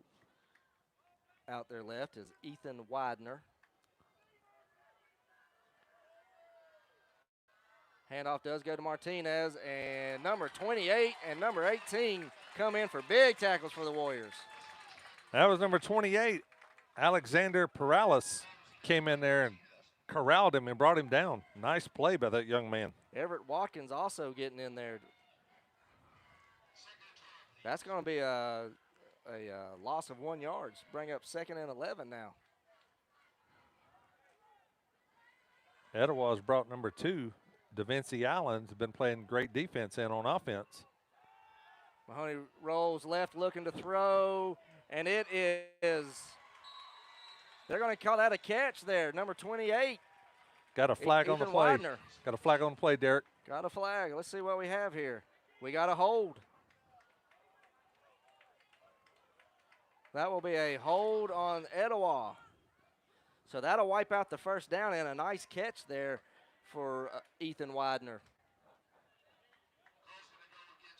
out there left is Ethan Widener. Handoff does go to Martinez, and number 28 and number 18 come in for big tackles for the Warriors. That was number 28. Alexander Perales came in there and corralled him and brought him down. Nice play by that young man. Everett Watkins also getting in there. That's going to be a loss of 1 yard. Bring up 2nd and 11 now. Etowah's brought number 2. DaVinci Allen's been playing great defense in on offense. Mahoney rolls left looking to throw, and it is, they're going to call that a catch there. Number 28. Got a flag on the play. Widener. Got a flag on the play, Derek. Got a flag. Let's see what we have here. We got a hold. That will be a hold on Etowah. So that'll wipe out the first down, and a nice catch there for Ethan Widener.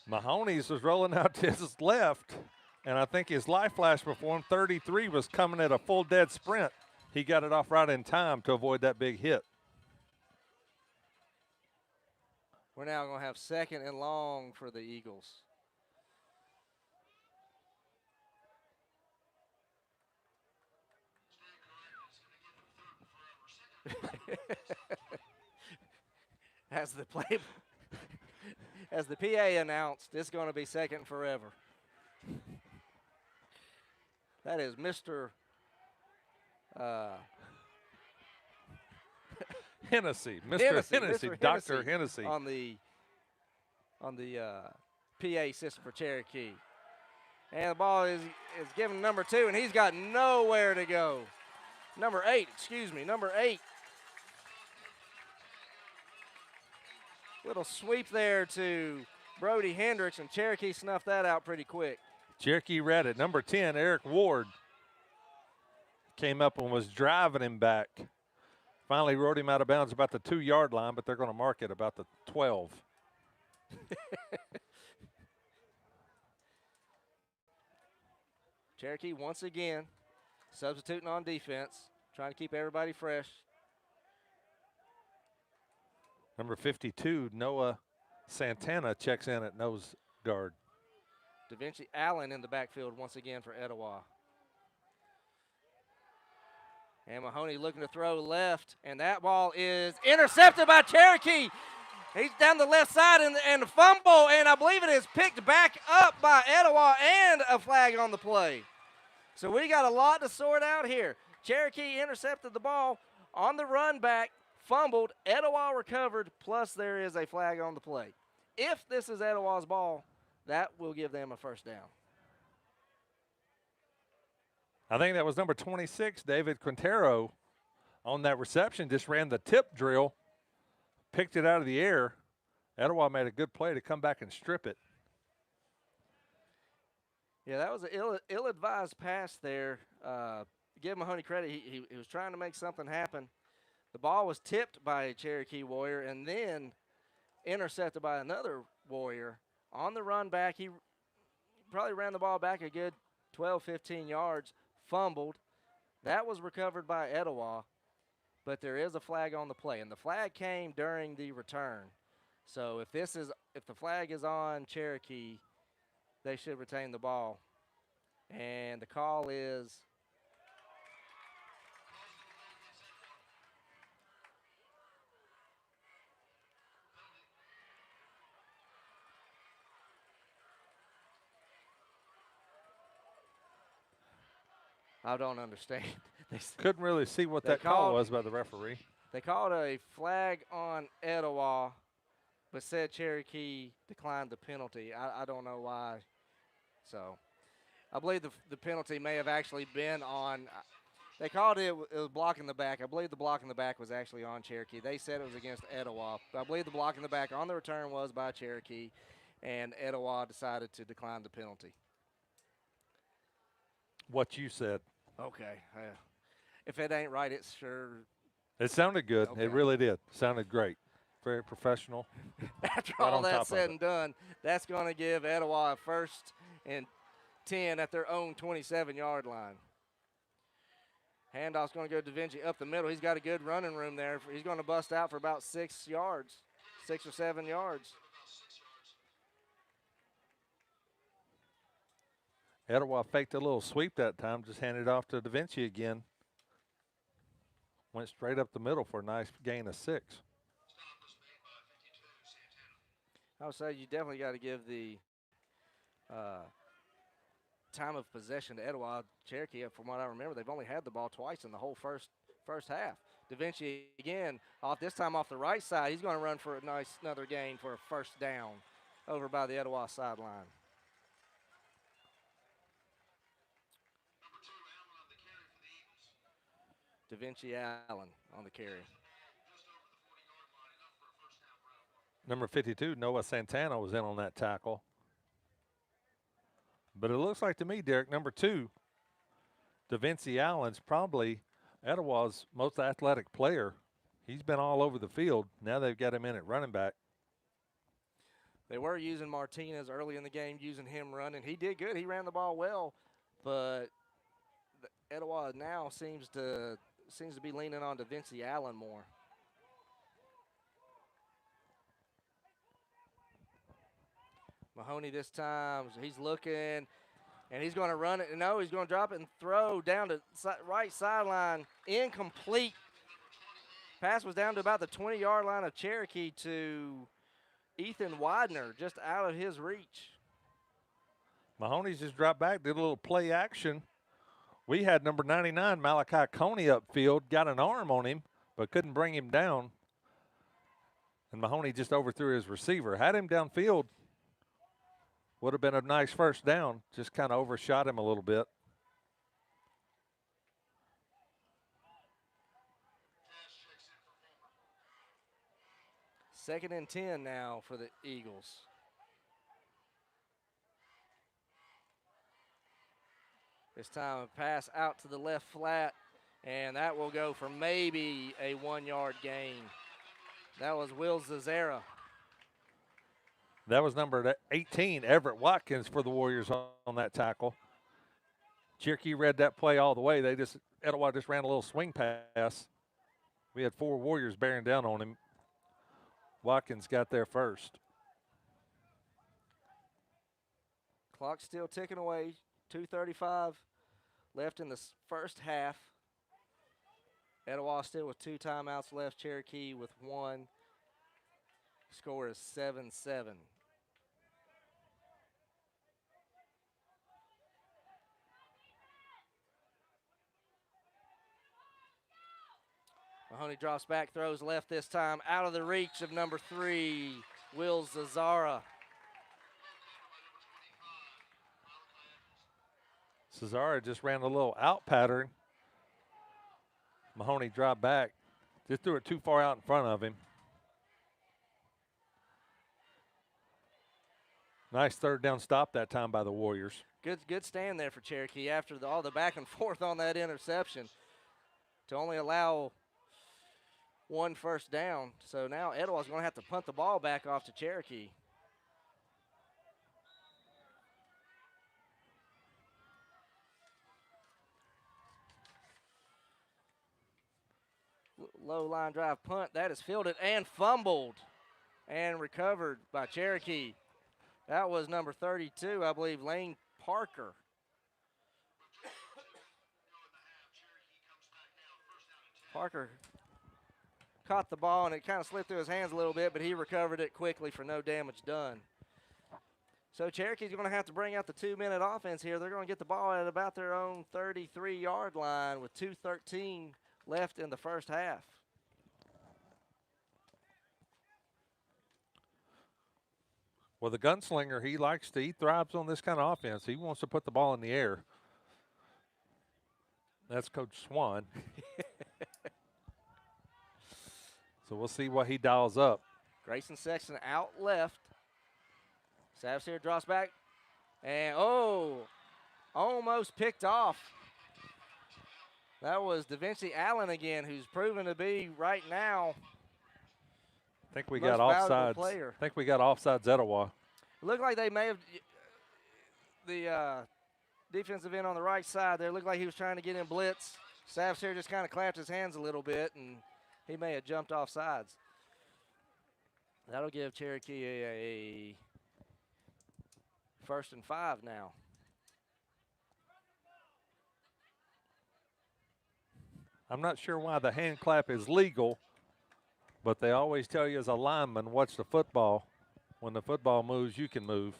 Mahoney's was rolling out to his left, and I think his life flash before him, 33, was coming at a full dead sprint. He got it off right in time to avoid that big hit. We're now going to have 2nd and long for the Eagles. As the PA announced, it's going to be 2nd forever. That is Mr. Hennessy, Mr. Hennessy, Dr. Hennessy on the PA system for Cherokee. And the ball is given number 2, and he's got nowhere to go. Number 8. Little sweep there to Brody Hendricks, and Cherokee snuffed that out pretty quick. Cherokee read it. Number 10, Eric Ward, came up and was driving him back. Finally rode him out of bounds about the 2-yard line, but they're going to mark it about the 12. Cherokee once again substituting on defense, trying to keep everybody fresh. Number 52, Noah Santana, checks in at nose guard. DaVinci Allen in the backfield once again for Etowah. And Mahoney looking to throw left, and that ball is intercepted by Cherokee. He's down the left side and a fumble, and I believe it is picked back up by Etowah and a flag on the play. So we got a lot to sort out here. Cherokee intercepted the ball on the run back, fumbled, Etowah recovered, plus there is a flag on the play. If this is Etowah's ball, That will give them a first down. I think that was number 26, David Quintero, on that reception, just ran the tip drill, picked it out of the air. Etowah made a good play to come back and strip it. Yeah, that was an ill-advised pass there. Give Mahoney credit. He was trying to make something happen. The ball was tipped by a Cherokee Warrior and then intercepted by another Warrior. On the run back, he probably ran the ball back a good 12, 15 yards, fumbled. That was recovered by Etowah, but there is a flag on the play, and the flag came during the return. So if the flag is on Cherokee, they should retain the ball. And the call is I don't understand. Couldn't really see what that call was by the referee. They called a flag on Etowah, but said Cherokee declined the penalty. I don't know why. So I believe the penalty may have actually been on. They called it was blocking the back. I believe the block in the back was actually on Cherokee. They said it was against Etowah. But I believe the block in the back on the return was by Cherokee, and Etowah decided to decline the penalty. What you said. Okay. If it ain't right, it's sure. It sounded good. Okay. It really did. Sounded great. Very professional. After all that's said and done, that's going to give Etowah a 1st and 10 at their own 27-yard line. Handoff's going to go to Da Vinci up the middle. He's got a good running room there. He's going to bust out for about 6 yards, 6 or 7 yards. Etowah faked a little sweep that time, just handed it off to Da Vinci again. Went straight up the middle for a nice gain of 6. I would say you definitely got to give the time of possession to Etowah. Cherokee, from what I remember, they've only had the ball twice in the whole first half. Da Vinci again, this time off the right side. He's going to run for another gain for a first down over by the Etowah sideline. Da Vinci Allen on the carry. Number 52, Noah Santana, was in on that tackle. But it looks like to me, Derek, number 2, Da Vinci Allen's probably Etowah's most athletic player. He's been all over the field. Now they've got him in at running back. They were using Martinez early in the game, using him running. He did good. He ran the ball well, but Etowah now seems to be leaning on Da Vinci Allen more. Mahoney this time, he's looking, and he's going to run it. No, he's going to drop it and throw down to right sideline. Incomplete. Pass was down to about the 20-yard line of Cherokee to Ethan Widener, just out of his reach. Mahoney's just dropped back, did a little play action. We had number 99, Malachi Coney, upfield, got an arm on him, but couldn't bring him down. And Mahoney just overthrew his receiver. Had him downfield. Would have been a nice first down. Just kind of overshot him a little bit. Second and 10 now for the Eagles. This time a pass out to the left flat, and that will go for maybe a 1-yard gain. That was Will Zazera. That was number 18, Everett Watkins, for the Warriors on that tackle. Cherokee read that play all the way. Etowah just ran a little swing pass. We had 4 Warriors bearing down on him. Watkins got there first. Clock still ticking away. 2:35 left in the first half. Etowah still with 2 timeouts left. Cherokee with 1. Score is 7-7. Mahoney drops back, throws left this time, out of the reach of number 3, Will Zazara. Cesaro just ran a little out pattern. Mahoney dropped back. Just threw it too far out in front of him. Nice third down stop that time by the Warriors. Good stand there for Cherokee after all the back and forth on that interception to only allow one first down. So now Etowah's going to have to punt the ball back off to Cherokee. Low line drive punt. That is fielded and fumbled and recovered by Cherokee. That was number 32, I believe, Lane Parker. Parker caught the ball and it kind of slipped through his hands a little bit, but he recovered it quickly for no damage done. So Cherokee's going to have to bring out the 2-minute offense here. They're going to get the ball at about their own 33-yard line with 2:13 left in the first half. Well, the gunslinger, he thrives on this kind of offense. He wants to put the ball in the air. That's Coach Swan. So we'll see what he dials up. Grayson Sexton out left. Savs here drops back. And, almost picked off. That was DaVinci Allen again, who's proven to be right now I think we got offsides. Player. I think we got offsides Etowah. It looked like they may have the defensive end on the right side there. Looked like he was trying to get in blitz. Savs here just kind of clapped his hands a little bit, and he may have jumped off sides. That'll give Cherokee a 1st and 5 now. I'm not sure why the hand clap is legal, but they always tell you as a lineman, watch the football. When the football moves, you can move.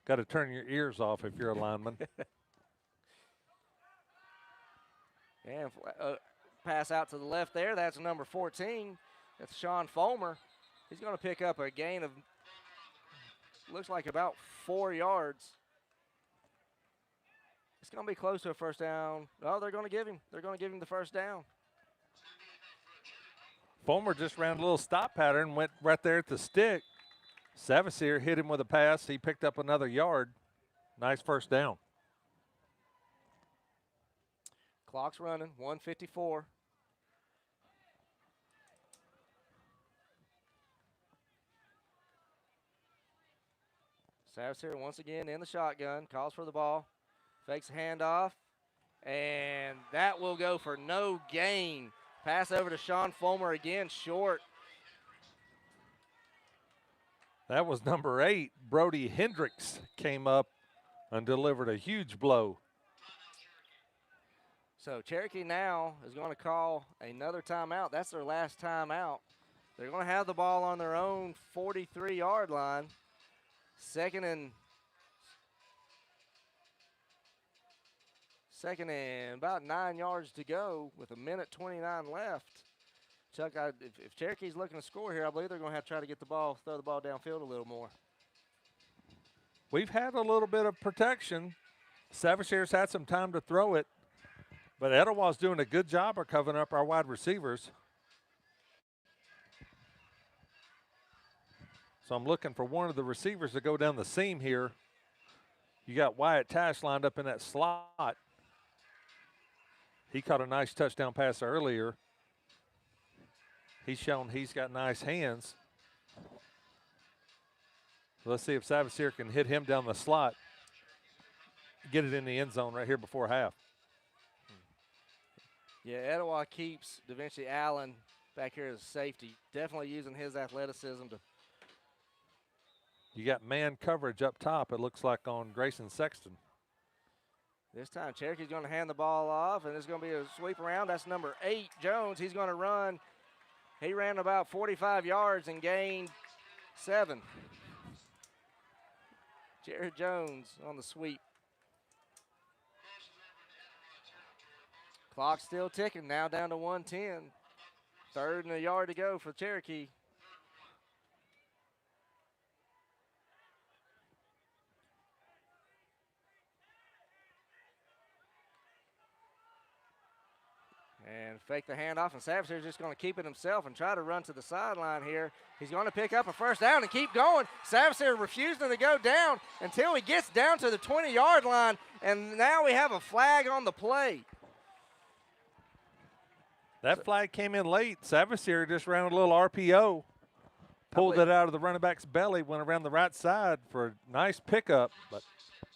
Got to turn your ears off if you're a lineman. And pass out to the left there. That's number 14. That's Sean Fulmer. He's going to pick up a gain of, looks like about 4 yards. It's going to be close to a first down. Oh, they're going to give him the first down. Fulmer just ran a little stop pattern, went right there at the stick. Savasier hit him with a pass. He picked up another yard. Nice first down. Clock's running, 1:54. Savasier once again in the shotgun, calls for the ball, fakes a handoff, and that will go for no gain. Pass over to Sean Fulmer again, short. That was number 8. Brody Hendricks came up and delivered a huge blow. So Cherokee now is going to call another timeout. That's their last timeout. They're going to have the ball on their own 43-yard line. Second and about 9 yards to go with 1:29 left. Chuck, if Cherokee's looking to score here, I believe they're going to have to try to get the ball, throw the ball downfield a little more. We've had a little bit of protection. Savasier's had some time to throw it, but Etowah's doing a good job of covering up our wide receivers. So I'm looking for one of the receivers to go down the seam here. You got Wyatt Tash lined up in that slot. He caught a nice touchdown pass earlier. He's shown he's got nice hands. Let's see if Savasier can hit him down the slot. Get it in the end zone right here before half. Yeah, Etowah keeps DaVinci Allen back here as safety. Definitely using his athleticism to. You got man coverage up top, it looks like, on Grayson Sexton. This time Cherokee's going to hand the ball off, and it's going to be a sweep around. That's number 8, Jones. He's going to run. He ran about 45 yards and gained 7. Jared Jones on the sweep. Clock still ticking, now down to 1:10. 3rd and a yard to go for Cherokee. And fake the handoff, and Savage is just going to keep it himself and try to run to the sideline here. He's going to pick up a first down and keep going. Savage refusing to go down until he gets down to the 20-yard line, and now we have a flag on the play. That flag came in late. Savasier just ran a little RPO, pulled it out of the running back's belly, went around the right side for a nice pickup. But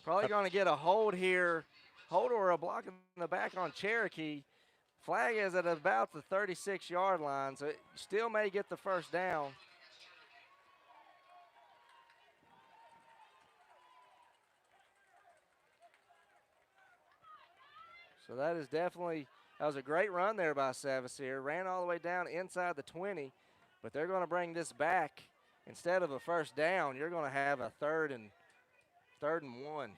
probably going to get a hold here, hold or a block in the back on Cherokee. Flag is at about the 36-yard line, so it still may get the first down. So that is definitely, that was a great run there by Savasier. Ran all the way down inside the 20, but they're going to bring this back. Instead of a first down, you're going to have a third and 1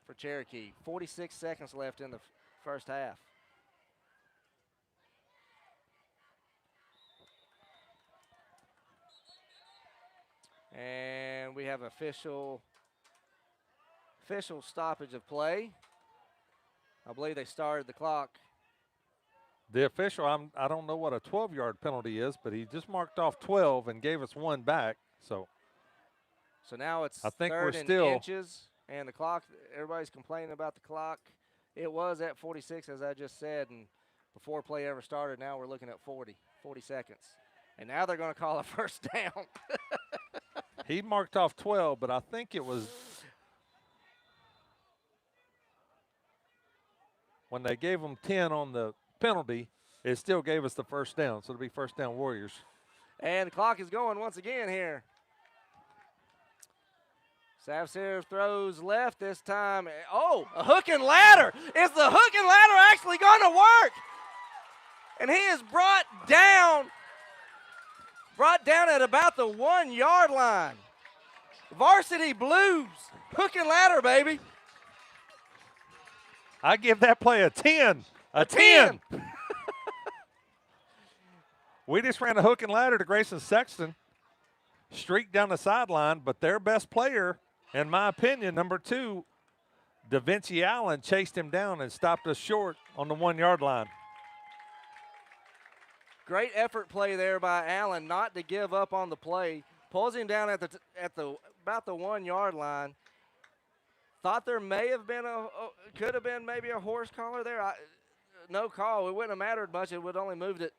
for Cherokee. 46 seconds left in the first half. And we have official stoppage of play. I believe they started the clock. The official, I don't know what a 12-yard penalty is, but he just marked off 12 and gave us one back. So now it's I think third we're and still inches, and the clock, everybody's complaining about the clock. It was at 46, as I just said, and before play ever started, now we're looking at 40 seconds. And now they're going to call a first down. He marked off 12, but I think it was when they gave him 10 on the penalty, it still gave us the first down. So it'll be first down Warriors. And the clock is going once again here. Savasier throws left this time. Oh, a hook and ladder. Is the hook and ladder actually going to work? And he is brought down at about the 1-yard line. Varsity Blues, hook and ladder, baby. I give that play a 10. A 10. We just ran a hook and ladder to Grayson Sexton. Streaked down the sideline, but their best player, in my opinion, number 2, Da Vinci Allen, chased him down and stopped us short on the 1-yard line. Great effort play there by Allen not to give up on the play. Pulls him down at the about the 1-yard line. Thought there may have been could have been maybe a horse collar there. No call. It wouldn't have mattered much. It would only moved it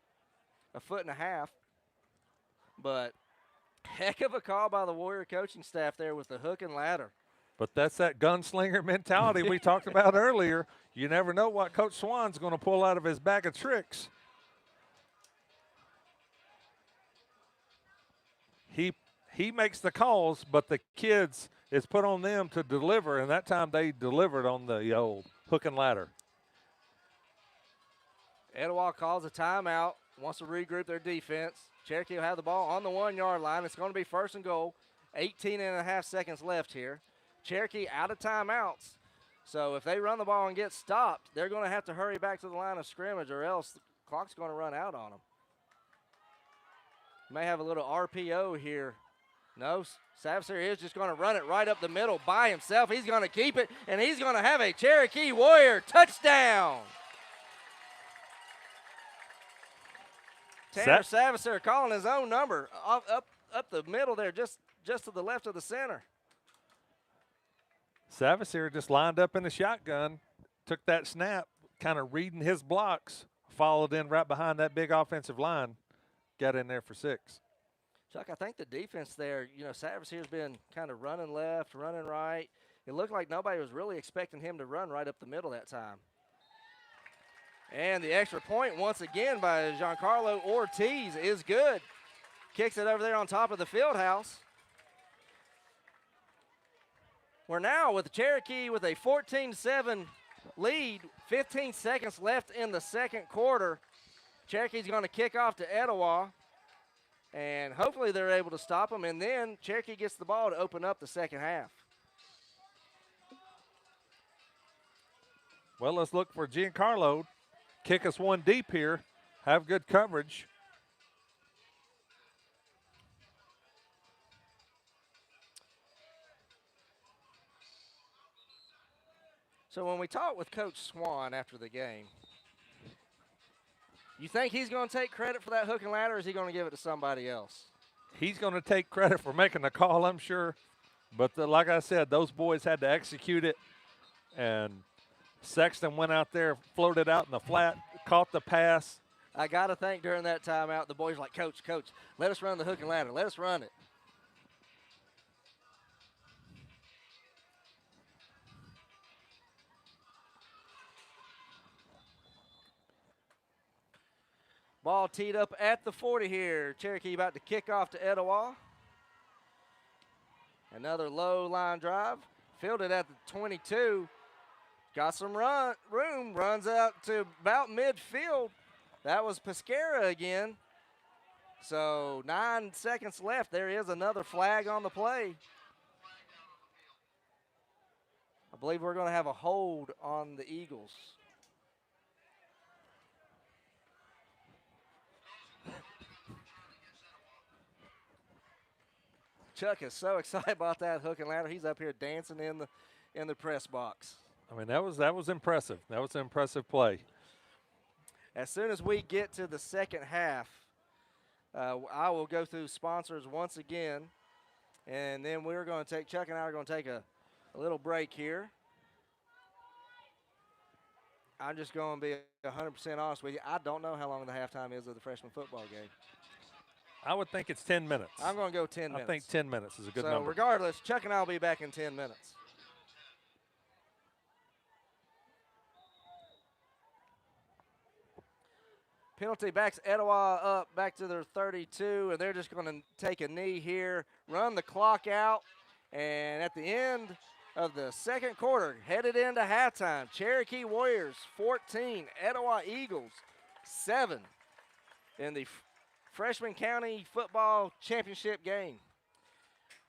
a foot and a half. But heck of a call by the Warrior coaching staff there with the hook and ladder. But that's that gunslinger mentality we talked about earlier. You never know what Coach Swan's going to pull out of his bag of tricks. He makes the calls, but the kids, it's put on them to deliver, and that time they delivered on the old hook and ladder. Etowah calls a timeout, wants to regroup their defense. Cherokee will have the ball on the 1-yard line. It's going to be first and goal. 18 and a half seconds left here. Cherokee out of timeouts. So if they run the ball and get stopped, they're going to have to hurry back to the line of scrimmage, or else the clock's going to run out on them. May have a little RPO here. No, Savasier is just going to run it right up the middle by himself. He's going to keep it, and he's going to have a Cherokee Warrior touchdown. Tanner Savasier calling his own number up the middle there, just to the left of the center. Savasier just lined up in the shotgun, took that snap, kind of reading his blocks, followed in right behind that big offensive line, got in there for 6. Chuck, I think the defense there, Savasier's been kind of running left, running right. It looked like nobody was really expecting him to run right up the middle that time. And the extra point once again by Giancarlo Ortiz is good. Kicks it over there on top of the field house. We're now with Cherokee with a 14-7 lead, 15 seconds left in the second quarter. Cherokee's going to kick off to Etowah, and hopefully they're able to stop them, and then Cherokee gets the ball to open up the second half. Well, let's look for Giancarlo. Kick us one deep here, have good coverage. So when we talked with Coach Swan after the game, You think he's going to take credit for that hook and ladder, or is he going to give it to somebody else? He's going to take credit for making the call, I'm sure. But like I said, those boys had to execute it. And Sexton went out there, floated out in the flat, caught the pass. I got to think during that timeout, the boys were like, Coach, let us run the hook and ladder. Let us run it. Ball teed up at the 40 here. Cherokee about to kick off to Etowah. Another low line drive. Fielded at the 22. Got some room. Runs out to about midfield. That was Pescara again. So 9 seconds left. There is another flag on the play. I believe we're going to have a hold on the Eagles. Chuck is so excited about that hook and ladder. He's up here dancing in the press box. I mean, that was impressive. That was an impressive play. As soon as we get to the second half, I will go through sponsors once again, and then Chuck and I are going to take a little break here. I'm just going to be 100% honest with you. I don't know how long the halftime is of the freshman football game. I would think it's 10 minutes. I'm going to go 10 minutes. I think 10 minutes is a good so number. Regardless, Chuck and I will be back in 10 minutes. Penalty backs Etowah up back to their 32, and they're just going to take a knee here, run the clock out, and at the end of the second quarter, headed into halftime, Cherokee Warriors 14, Etowah Eagles 7 in the Freshman County Football Championship game.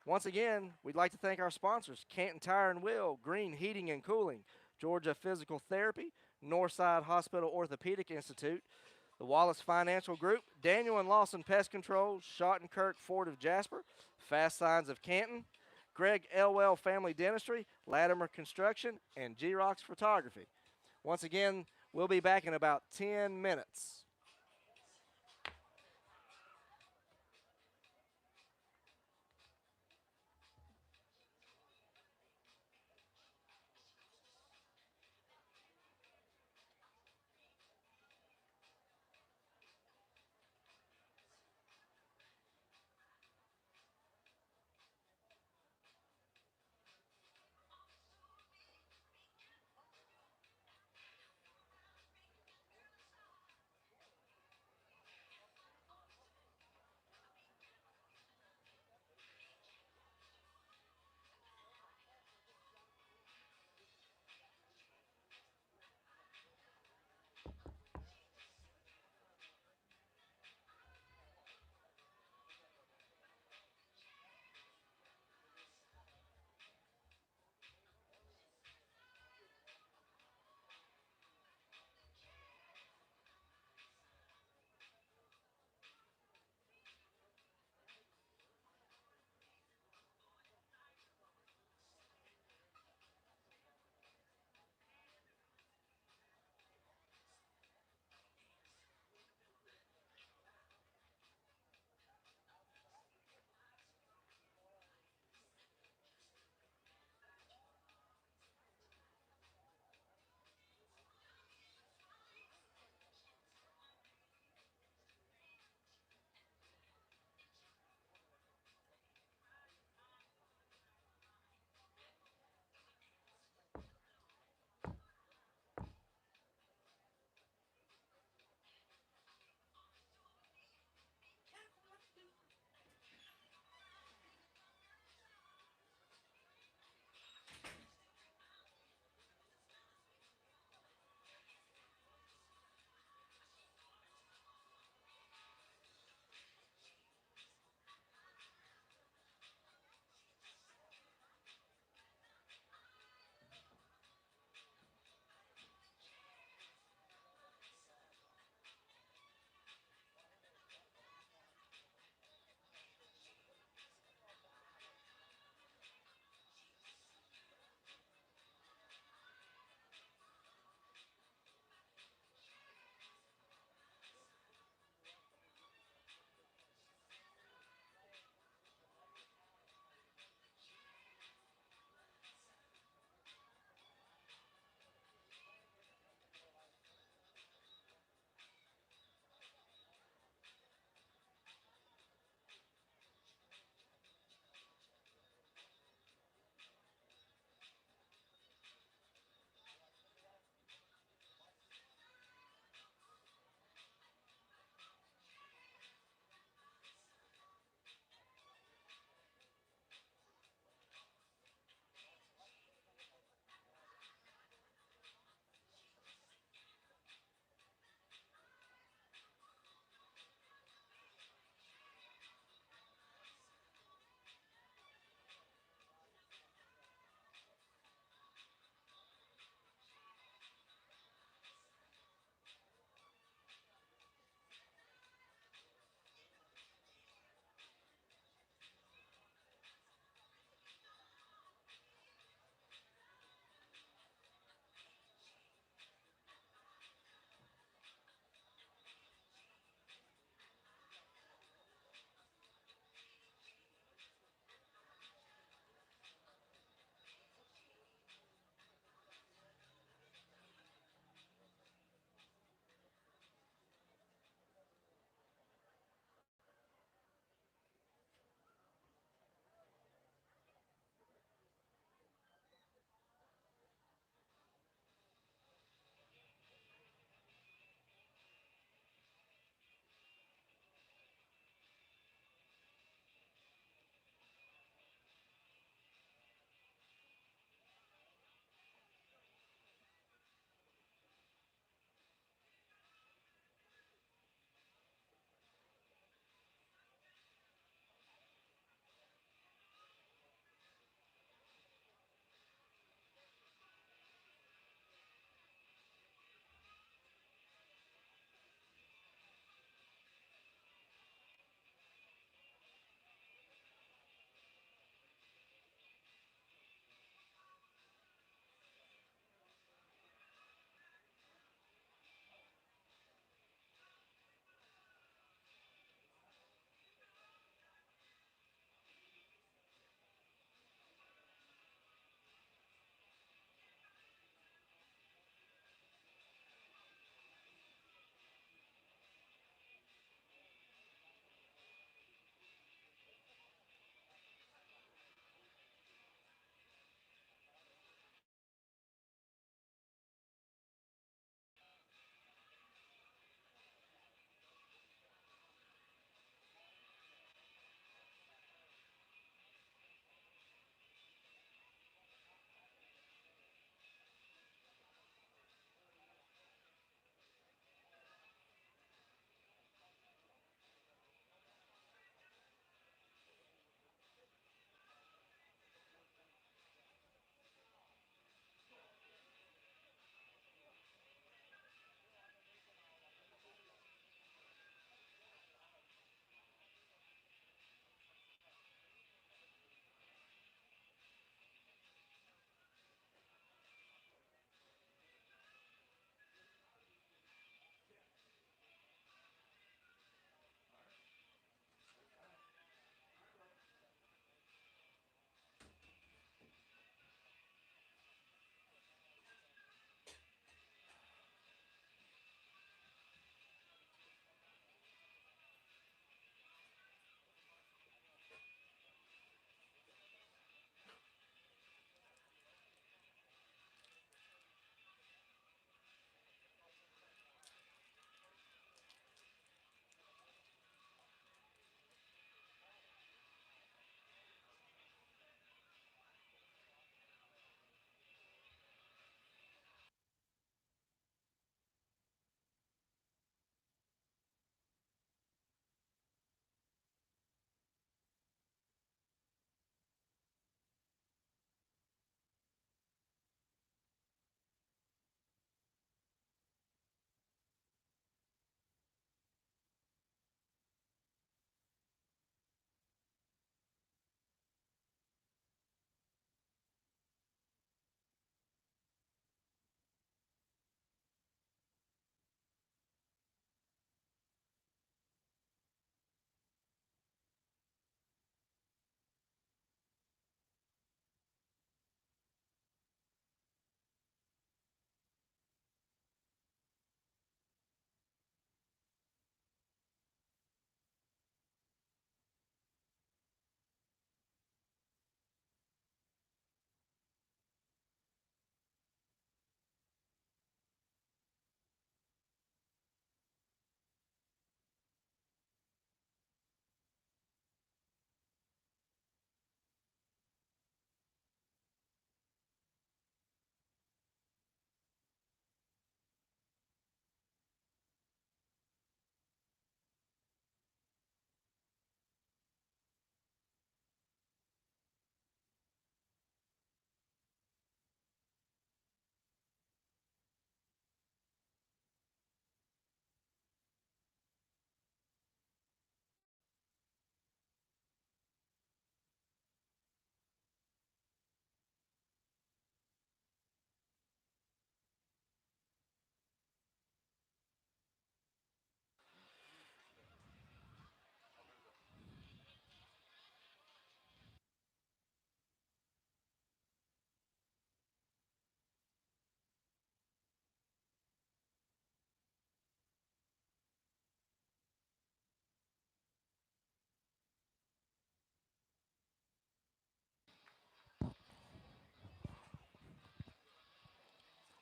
Once again, we'd like to thank our sponsors, Canton Tire and Wheel, Green Heating and Cooling, Georgia Physical Therapy, Northside Hospital Orthopedic Institute, the Wallace Financial Group, Daniel and Lawson Pest Control, Schottenkirk Ford of Jasper, Fast Signs of Canton, Greg Elwell Family Dentistry, Latimer Construction, and G-Rocks Photography. Once again, we'll be back in about 10 minutes.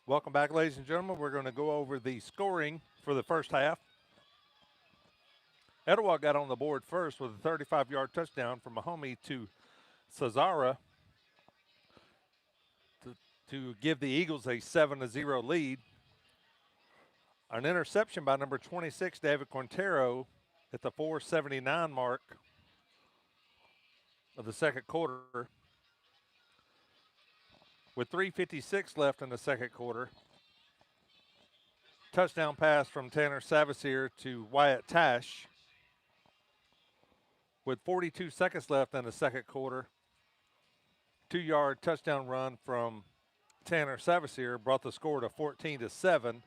Welcome back, ladies and gentlemen. We're going to go over the scoring for the first half. Etowah got on the board first with a 35-yard touchdown from Mahomie to Cesara to give the Eagles a 7-0 lead. An interception by number 26, David Quintero, at the 4:79 mark of the second quarter. With 3:56 left in the second quarter, touchdown pass from Tanner Savasier to Wyatt Tash. With 42 seconds left in the second quarter, 2-yard touchdown run from Tanner Savasier brought the score to 14-7,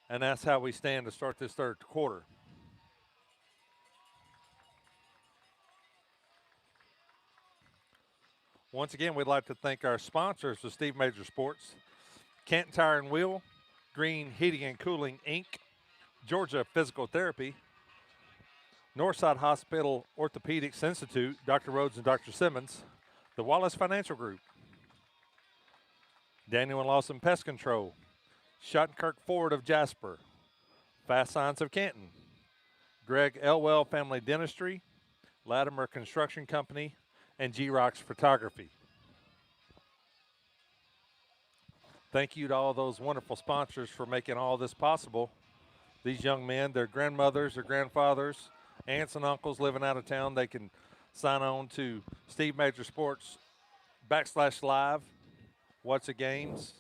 and that's how we stand to start this third quarter. Once again, we'd like to thank our sponsors of Steve Major Sports: Canton Tire and Wheel, Green Heating and Cooling, Inc., Georgia Physical Therapy, Northside Hospital Orthopedics Institute, Dr. Rhodes and Dr. Simmons, the Wallace Financial Group, Daniel and Lawson Pest Control, Schottenkirk Ford of Jasper, Fast Science of Canton, Greg Elwell Family Dentistry, Latimer Construction Company, and G-Rocks Photography. Thank you to all those wonderful sponsors for making all this possible. These young men, their grandmothers, their grandfathers, aunts and uncles living out of town, they can sign on to Steve Major Sports /live, watch the games.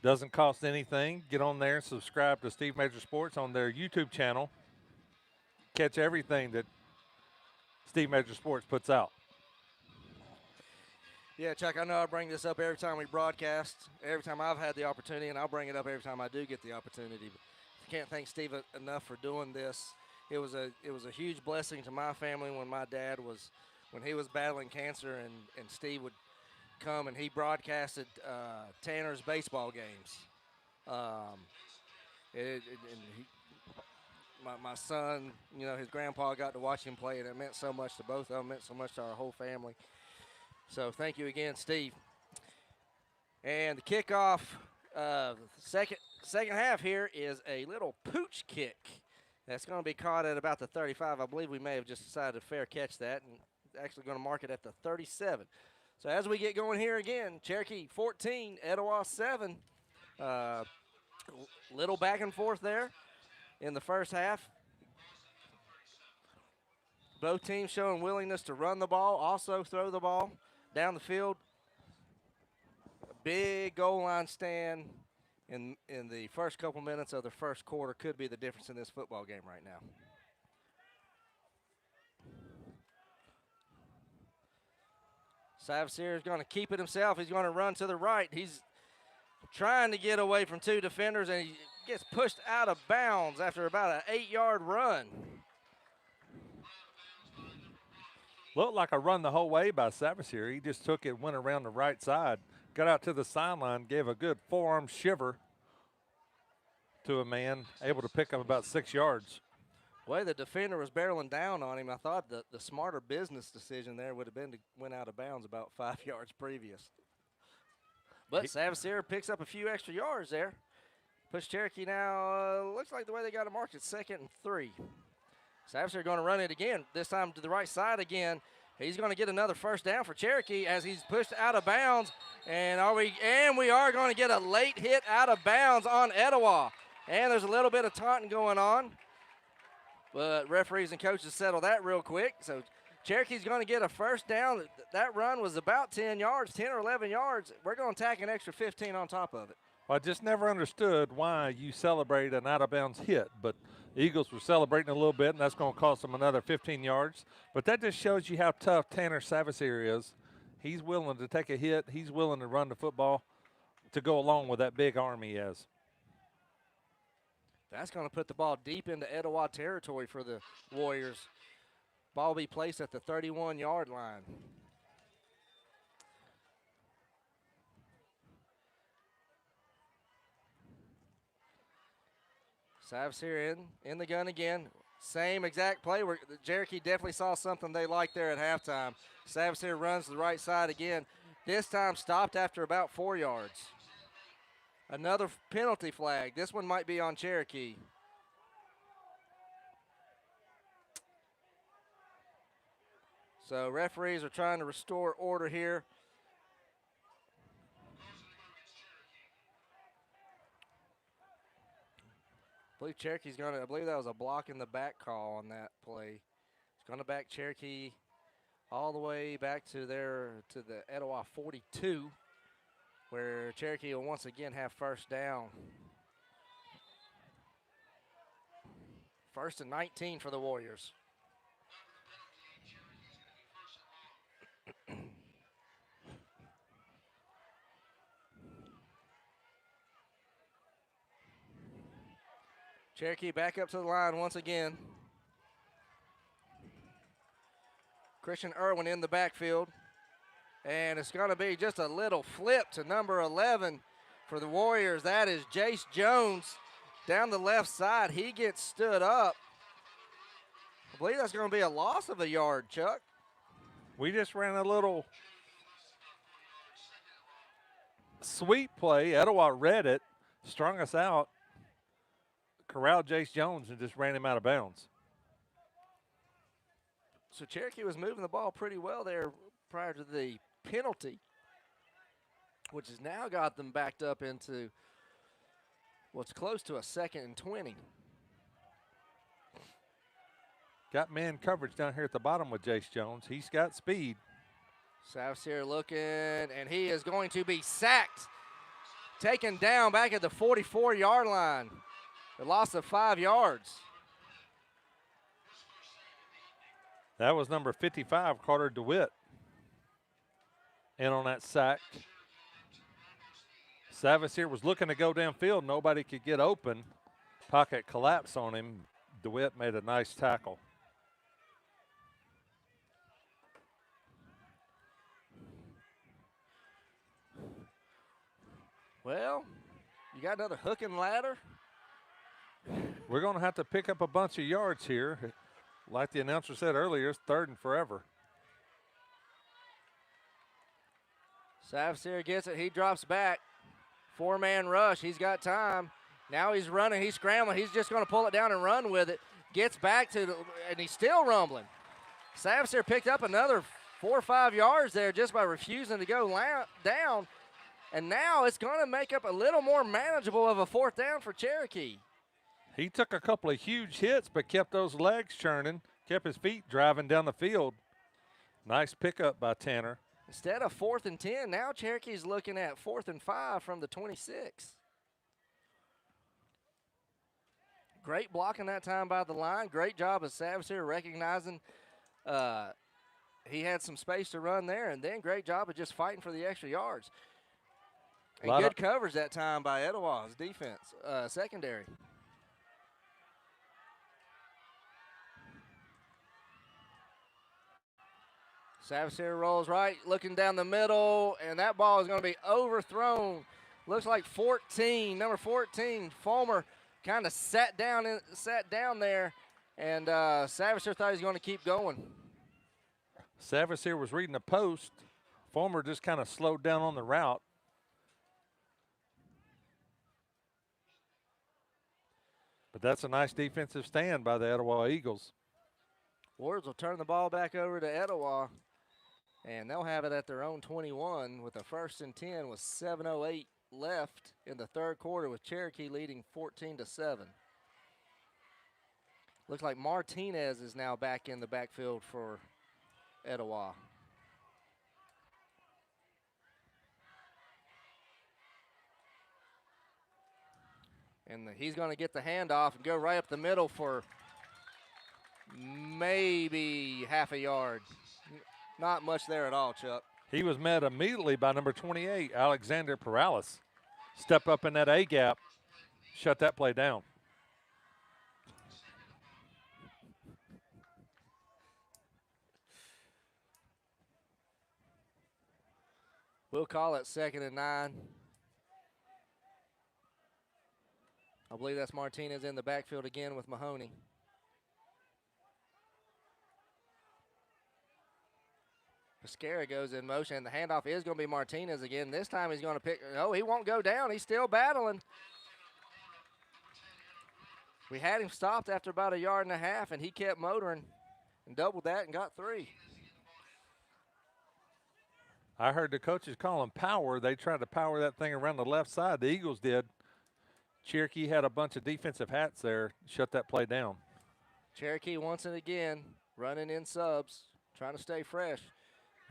Doesn't cost anything. Get on there and subscribe to Steve Major Sports on their YouTube channel. Catch everything that Steve Major Sports puts out. Yeah, Chuck, I know I bring this up every time we broadcast, every time I've had the opportunity, and I'll bring it up every time I do get the opportunity. But I can't thank Steve enough for doing this. It was a huge blessing to my family when he was battling cancer, and Steve would come and he broadcasted Tanner's baseball games. My son, his grandpa got to watch him play, and it meant so much to both of them, meant so much to our whole family. So thank you again, Steve. And the kickoff, second half here is a little pooch kick. That's going to be caught at about the 35. I believe we may have just decided to fair catch that, and actually going to mark it at the 37. So as we get going here again, Cherokee 14, Etowah 7. Little back and forth there in the first half. Both teams showing willingness to run the ball, also throw the ball down the field. A big goal line stand in the first couple minutes of the first quarter could be the difference in this football game right now. Savasier is going to keep it himself. He's going to run to the right. He's trying to get away from two defenders, and he gets pushed out of bounds after about an 8-yard run. Looked like a run the whole way by Savasier. He just took it, went around the right side, got out to the sideline, gave a good forearm shiver to a man, able to pick up about 6 yards. The way the defender was barreling down on him, I thought the smarter business decision there would have been to went out of bounds about 5 yards previous. But Savasier picks up a few extra yards there. Push Cherokee now, looks like the way they got it marked, it's 2nd and 3. Savasier going to run it again, this time to the right side again. He's going to get another first down for Cherokee as he's pushed out of bounds. And we are going to get a late hit out of bounds on Etowah. And there's a little bit of taunting going on. But referees and coaches settle that real quick. So Cherokee's going to get a first down. That run was about 10 yards, 10 or 11 yards. We're going to tack an extra 15 on top of it. Well, I just never understood why you celebrate an out-of-bounds hit, but Eagles were celebrating a little bit, and that's going to cost them another 15 yards. But that just shows you how tough Tanner Savasier is. He's willing to take a hit. He's willing to run the football to go along with that big arm he has. That's going to put the ball deep into Etowah territory for the Warriors. Ball will be placed at the 31-yard line. Savasier in the gun again. Same exact play. Cherokee definitely saw something they liked there at halftime. Savasier runs to the right side again. This time stopped after about 4 yards. Another penalty flag. This one might be on Cherokee. So referees are trying to restore order here. I believe Cherokee's going to, I believe that was a block in the back call on that play. It's going to back Cherokee all the way back to the Etowah 42, where Cherokee will once again have first down. 1st and 19 for the Warriors. Cherokee back up to the line once again. Christian Irwin in the backfield. And it's going to be just a little flip to number 11 for the Warriors. That is Jace Jones down the left side. He gets stood up. I believe that's going to be a loss of a yard, Chuck. We just ran a little sweep play. Etowah read it, strung us out, corralled Jace Jones, and just ran him out of bounds. So Cherokee was moving the ball pretty well there prior to the penalty, which has now got them backed up into what's close to a 2nd and 20. Got man coverage down here at the bottom with Jace Jones. He's got speed. Savsier looking, and he is going to be sacked. Taken down back at the 44-yard line. A loss of 5 yards. That was number 55, Carter DeWitt, in on that sack. Savasier was looking to go downfield. Nobody could get open. Pocket collapsed on him. DeWitt made a nice tackle. Well, you got another hook and ladder. We're going to have to pick up a bunch of yards here. Like the announcer said earlier, it's 3rd and forever. Savsier gets it. He drops back. 4-man rush. He's got time. Now he's running. He's scrambling. He's just going to pull it down and run with it. Gets back to and he's still rumbling. Savsier picked up another 4 or 5 yards there just by refusing to go down. And now it's going to make up a little more manageable of a 4th down for Cherokee. He took a couple of huge hits, but kept those legs churning, kept his feet driving down the field. Nice pickup by Tanner. Instead of 4th and 10, now Cherokee's looking at 4th and 5 from the 26. Great blocking that time by the line. Great job of Savsier recognizing he had some space to run there, and then great job of just fighting for the extra yards. And good coverage that time by Etowah's defense, secondary. Savsier rolls right, looking down the middle, and that ball is going to be overthrown. Looks like 14, number 14, Fulmer, kind of sat down there, and Savsier thought he was going to keep going. Savsier was reading the post. Fulmer just kind of slowed down on the route. But that's a nice defensive stand by the Etowah Eagles. Warriors will turn the ball back over to Etowah, and they'll have it at their own 21 with a 1st and 10 with 7:08 left in the 3rd quarter, with Cherokee leading 14-7. Looks like Martinez is now back in the backfield for Etowah. And he's going to get the handoff and go right up the middle for maybe half a yard. Not much there at all, Chuck. He was met immediately by number 28, Alexander Perales. Step up in that A gap, shut that play down. We'll call it 2nd and 9. I believe that's Martinez in the backfield again with Mahoney. Pescara goes in motion, and the handoff is going to be Martinez again. This time he's going to pick. No, he won't go down. He's still battling. We had him stopped after about 1.5 yards, and he kept motoring and doubled that and got 3. I heard the coaches call him power. They tried to power that thing around the left side. The Eagles did. Cherokee had a bunch of defensive hats there, shut that play down. Cherokee once and again running in subs, trying to stay fresh.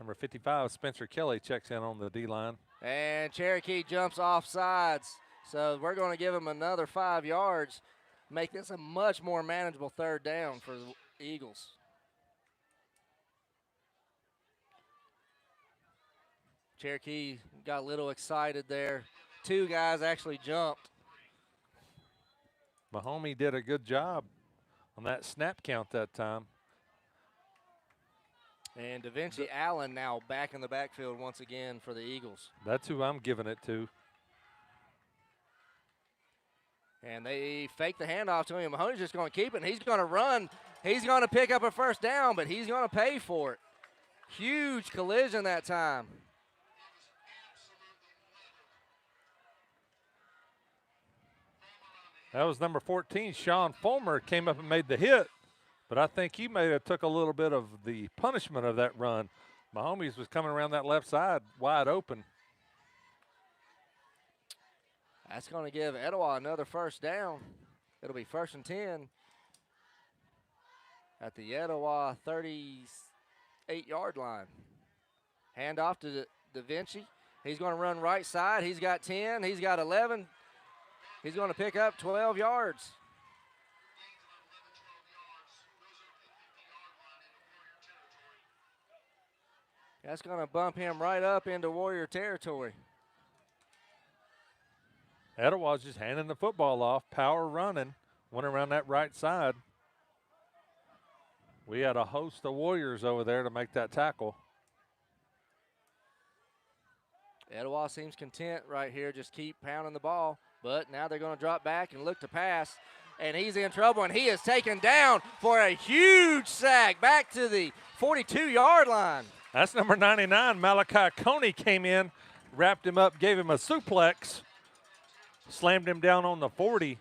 Number 55, Spencer Kelly, checks in on the D-line. And Cherokee jumps off sides. So we're going to give him another 5 yards, make this a much more manageable 3rd down for the Eagles. Cherokee got a little excited there. 2 guys actually jumped. Mahomie did a good job on that snap count that time. And DaVinci Allen now back in the backfield once again for the Eagles. That's who I'm giving it to. And they fake the handoff to him. Mahoney's just going to keep it, and he's going to run. He's going to pick up a 1st down, but he's going to pay for it. Huge collision that time. That was number 14, Sean Fulmer, came up and made the hit, but I think he may have took a little bit of the punishment of that run. Mahomes was coming around that left side wide open. That's going to give Etowah another 1st down. It'll be 1st and 10 at the Etowah 38-yard line. Hand off to DaVinci. He's going to run right side. He's got 10. He's got 11. He's going to pick up 12 yards. That's going to bump him right up into Warrior territory. Etowah's just handing the football off, power running, went around that right side. We had a host of Warriors over there to make that tackle. Etowah seems content right here, just keep pounding the ball. But now they're going to drop back and look to pass. And he's in trouble, and he is taken down for a huge sack back to the 42-yard line. That's number 99, Malachi Coney came in, wrapped him up, gave him a suplex, slammed him down on the 40.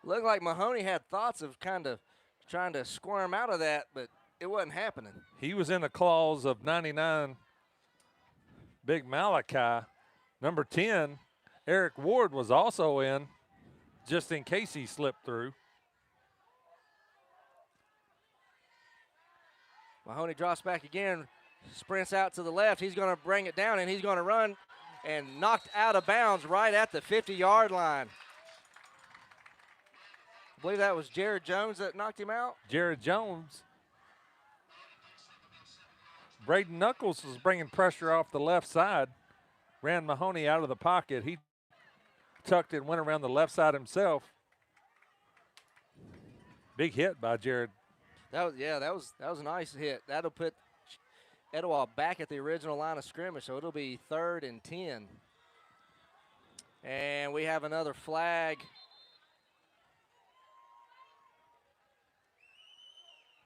Looked like Mahoney had thoughts of kind of trying to squirm out of that, but it wasn't happening. He was in the claws of 99, Big Malachi. Number 10, Eric Ward was also in, just in case he slipped through. Mahoney drops back again, sprints out to the left. He's going to bring it down, and he's going to run and knocked out of bounds right at the 50-yard line. I believe that was Jared Jones that knocked him out. Jared Jones. Braden Knuckles was bringing pressure off the left side. Ran Mahoney out of the pocket. He tucked it, went around the left side himself. Big hit by Jared. That was a nice hit. That'll put Etowah back at the original line of scrimmage, so it'll be 3rd and 10. And we have another flag.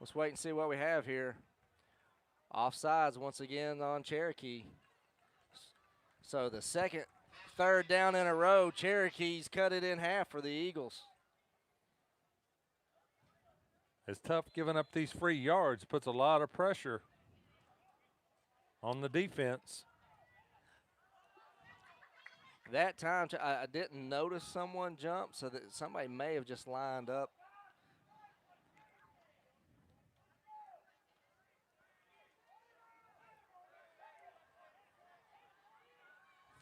Let's wait and see what we have here. Offsides once again on Cherokee. So the 3rd down in a row, Cherokee's cut it in half for the Eagles. It's tough giving up these free yards. Puts a lot of pressure on the defense. That time, I didn't notice someone jump, so that somebody may have just lined up.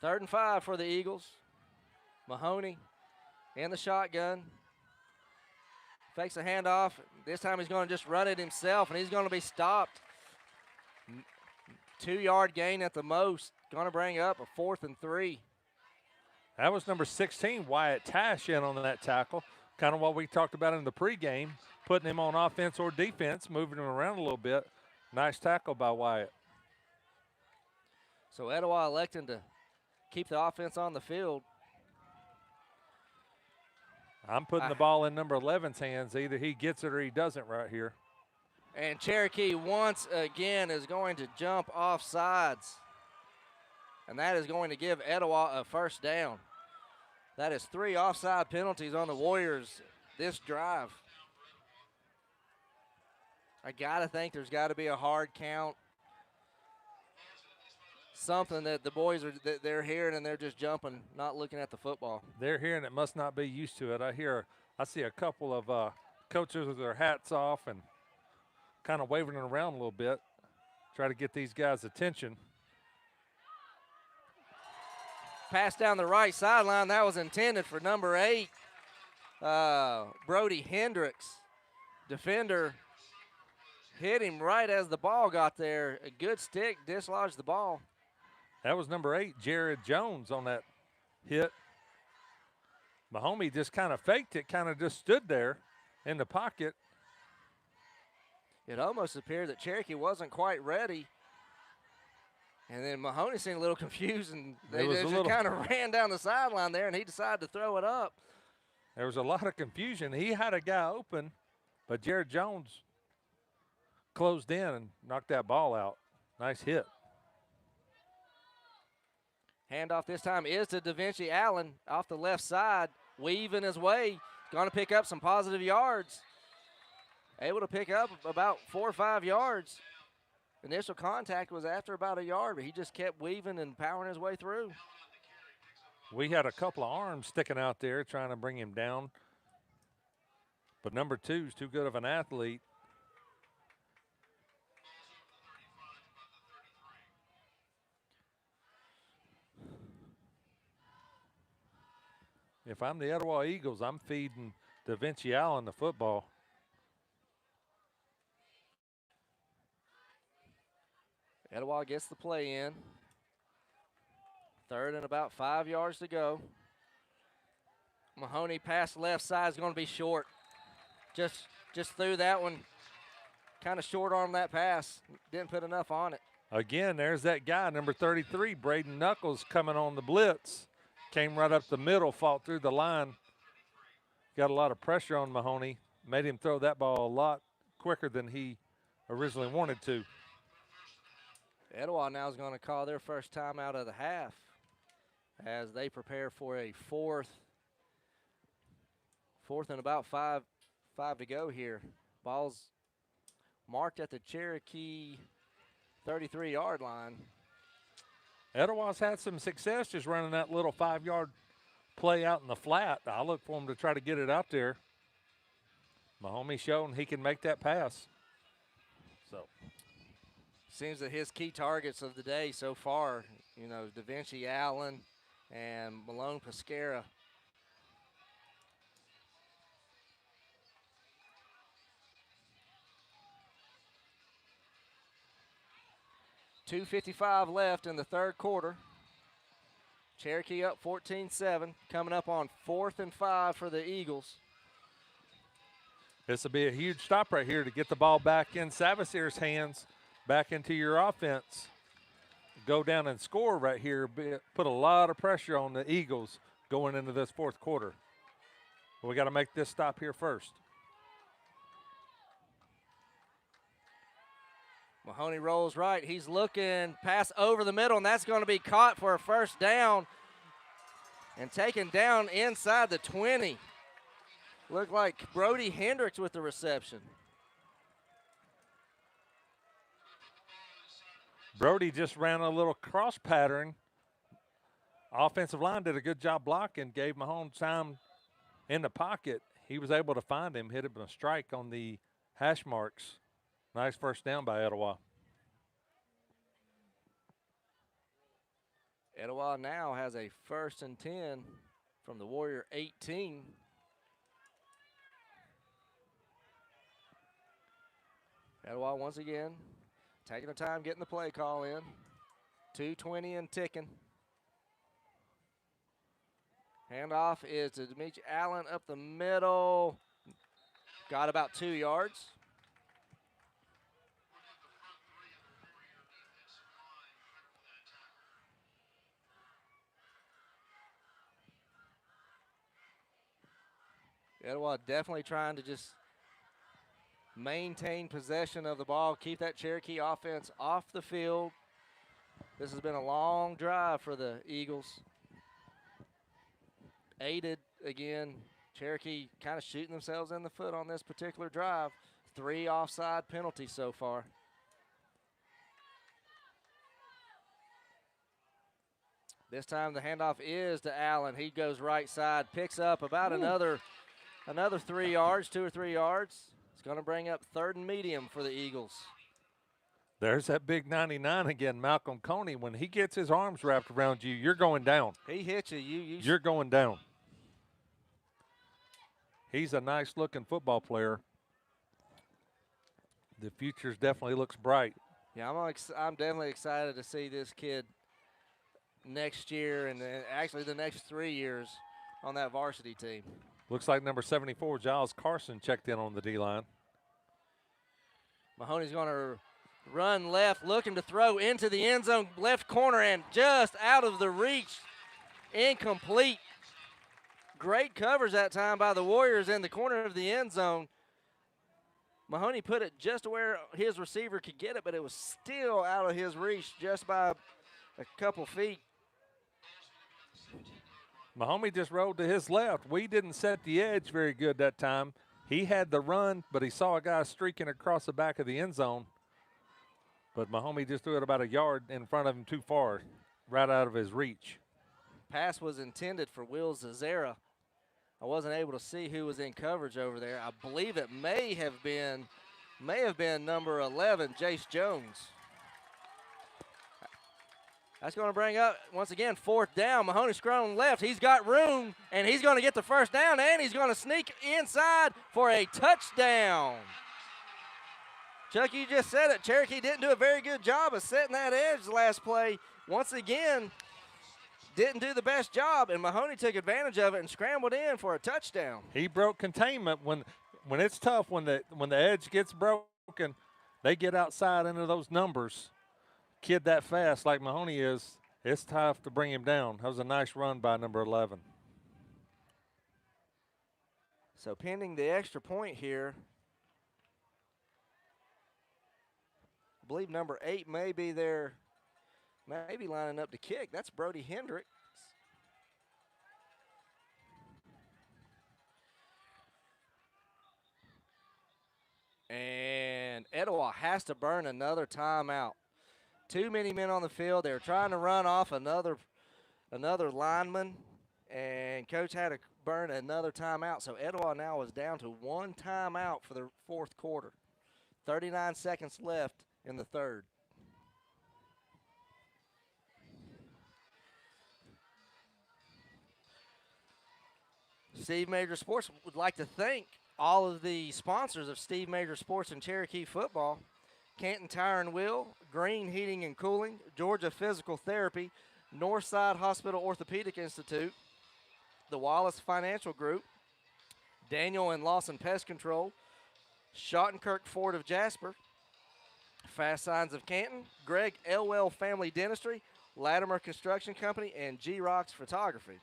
Third and 5 for the Eagles. Mahoney in the shotgun. Fakes a handoff. This time he's going to just run it himself, and he's going to be stopped. 2-yard gain at the most. Going to bring up a 4th and 3. That was number 16, Wyatt Tash, in on that tackle. Kind of what we talked about in the pregame, putting him on offense or defense, moving him around a little bit. Nice tackle by Wyatt. So Etowah electing to keep the offense on the field. I'm putting the ball in number 11's hands. Either he gets it or he doesn't right here. And Cherokee once again is going to jump off sides. And that is going to give Etowah a first down. That is 3 offside penalties on the Warriors this drive. I got to think there's got to be a hard count. Something that the boys they're hearing and they're just jumping, not looking at the football. They're hearing it, must not be used to it. I see a couple of coaches with their hats off and kind of waving it around a little bit, try to get these guys' attention. Pass down the right sideline. That was intended for number 8, Brody Hendricks. Defender hit him right as the ball got there. A good stick, dislodged the ball. That was number 8, Jared Jones, on that hit. Mahomie just kind of faked it, kind of just stood there in the pocket. It almost appeared that Cherokee wasn't quite ready. And then Mahoney seemed a little confused, and they just kind of ran down the sideline there, and he decided to throw it up. There was a lot of confusion. He had a guy open, but Jared Jones closed in and knocked that ball out. Nice hit. Handoff this time is to DaVinci Allen off the left side, weaving his way. Going to pick up some positive yards. Able to pick up about 4 or 5 yards. Initial contact was after about a yard, but he just kept weaving and powering his way through. We had a couple of arms sticking out there trying to bring him down. But number 2 is too good of an athlete. If I'm the Etowah Eagles, I'm feeding DaVinci Allen the football. Etowah gets the play in. 3rd and about 5 yards to go. Mahoney pass left side is going to be short. Just threw that one. Kind of short arm that pass. Didn't put enough on it. Again, there's that guy, number 33, Braden Knuckles, coming on the blitz. Came right up the middle, fought through the line. Got a lot of pressure on Mahoney. Made him throw that ball a lot quicker than he originally wanted to. Etowah now is going to call their first time out of the half as they prepare for a fourth and about five to go here. Ball's marked at the Cherokee 33-yard line. Etowah's had some success just running that little 5-yard play out in the flat. I look for him to try to get it out there. Mahomie showing he can make that pass. So seems that his key targets of the day so far, you know, DaVinci Allen and Malone Pescara. .255 left in the 3rd quarter. Cherokee up 14-7, coming up on 4th and 5 for the Eagles. This will be a huge stop right here to get the ball back in Savasir's hands, back into your offense. Go down and score right here, put a lot of pressure on the Eagles going into this 4th quarter. But we got to make this stop here first. Mahoney rolls right. He's looking, pass over the middle, and that's going to be caught for a first down and taken down inside the 20. Looked like Brody Hendricks with the reception. Brody just ran a little cross pattern. Offensive line did a good job blocking, gave Mahone time in the pocket. He was able to find him, hit him a strike on the hash marks. Nice first down by Etowah. Etowah now has a 1st and 10 from the Warrior 18. Etowah once again taking the time getting the play call in. 2:20 and ticking. Handoff is to Demetri Allen up the middle. Got about 2 yards. Etowah definitely trying to just maintain possession of the ball, keep that Cherokee offense off the field. This has been a long drive for the Eagles. Aided again, Cherokee kind of shooting themselves in the foot on this particular drive. 3 offside penalties so far. This time the handoff is to Allen. He goes right side, picks up about another 3 yards, 2 or 3 yards. It's going to bring up 3rd and medium for the Eagles. There's that big 99 again, Malcolm Coney. When he gets his arms wrapped around you, you're going down. He hits you. You're going down. He's a nice-looking football player. The future definitely looks bright. Yeah, I'm definitely excited to see this kid next year and actually the next 3 years on that varsity team. Looks like number 74, Giles Carson, checked in on the D-line. Mahoney's going to run left, looking to throw into the end zone, left corner, and just out of the reach. Incomplete. Great coverage that time by the Warriors in the corner of the end zone. Mahoney put it just where his receiver could get it, but it was still out of his reach just by a couple feet. Mahoney just rolled to his left. We didn't set the edge very good that time. He had the run, but he saw a guy streaking across the back of the end zone. But Mahoney just threw it about a yard in front of him too far, right out of his reach. Pass was intended for Will Zazera. I wasn't able to see who was in coverage over there. I believe it may have been number 11, Jace Jones. That's going to bring up, once again, 4th down. Mahoney scrolling left. He's got room, and he's going to get the 1st down, and he's going to sneak inside for a touchdown. Chuck, you just said it. Cherokee didn't do a very good job of setting that edge last play. Once again, didn't do the best job, and Mahoney took advantage of it and scrambled in for a touchdown. He broke containment. When it's tough, when the edge gets broken, they get outside into those numbers. Kid that fast like Mahoney is, it's tough to bring him down. That was a nice run by number 11. So pending the extra point here, I believe number 8 may be there, maybe lining up to kick. That's Brody Hendricks. And Etowah has to burn another timeout. Too many men on the field. They were trying to run off another lineman, and coach had to burn another timeout. So Etowah now is down to 1 timeout for the 4th quarter. 39 seconds left in the 3rd. Steve Major Sports would like to thank all of the sponsors of Steve Major Sports and Cherokee football: Canton Tire and Wheel, Green Heating and Cooling, Georgia Physical Therapy, Northside Hospital Orthopedic Institute, the Wallace Financial Group, Daniel and Lawson Pest Control, Schottenkirk Ford of Jasper, Fast Signs of Canton, Greg Elwell Family Dentistry, Latimer Construction Company, and G-Rocks Photography.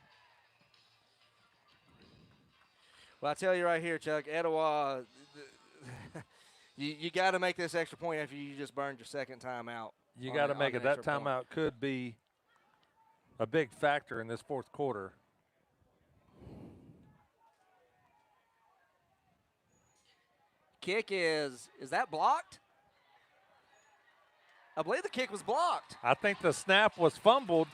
Well, I tell you right here, Chuck, Etowah, you got to make this extra point after you just burned your 2nd time out. You got to make it. That timeout could be a big factor in this 4th quarter. Kick is that blocked? I believe the kick was blocked. I think the snap was fumbled.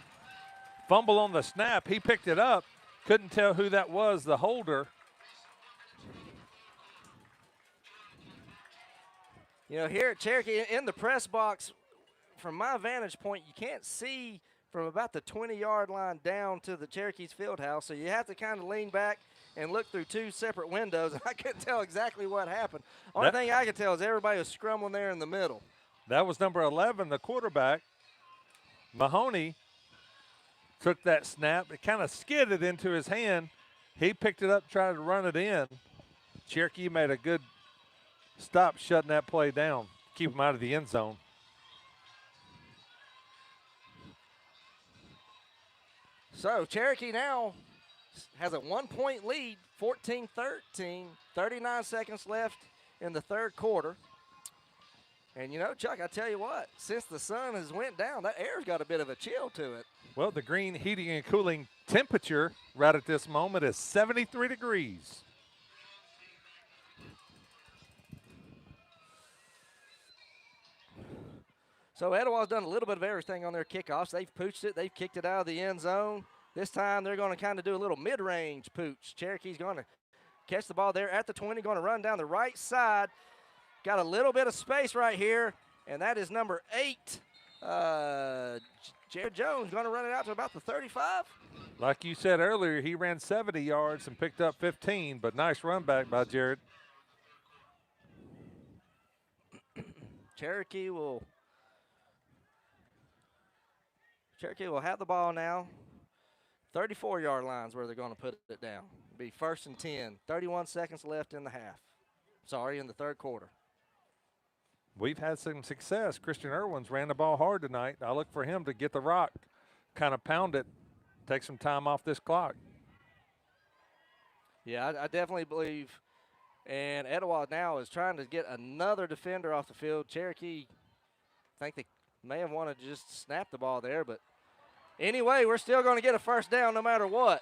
Fumble on the snap. He picked it up. Couldn't tell who that was, the holder. You know, here at Cherokee, in the press box, from my vantage point, you can't see from about the 20-yard line down to the Cherokee's field house, so you have to kind of lean back and look through 2 separate windows. I couldn't tell exactly what happened. Only thing I could tell is everybody was scrambling there in the middle. That was number 11, the quarterback. Mahoney took that snap. It kind of skidded into his hand. He picked it up, tried to run it in. Cherokee made a good stop shutting that play down, keep him out of the end zone. So Cherokee now has a 1-point lead, 14-13, 39 seconds left in the third quarter. And, you know, Chuck, I tell you what, since the sun has went down, that air's got a bit of a chill to it. Well, the green heating and cooling temperature right at this moment is 73 degrees. So Etowah's done a little bit of everything on their kickoffs. They've pooched it. They've kicked it out of the end zone. This time they're going to kind of do a little mid-range pooch. Cherokee's going to catch the ball there at the 20, going to run down the right side. Got a little bit of space right here, and that is number 8. Jared Jones going to run it out to about the 35. Like you said earlier, he ran 70 yards and picked up 15, but nice run back by Jared. Cherokee will have the ball now. 34-yard lines where they're going to put it down. It'll be 1st and 10. 31 seconds left in the half. Sorry, in the third quarter. We've had some success. Christian Irwin's ran the ball hard tonight. I look for him to get the rock, kind of pound it, take some time off this clock. Yeah, I definitely believe. And Etowah now is trying to get another defender off the field. Cherokee, I think they may have wanted to just snap the ball there, but anyway, we're still going to get a first down no matter what.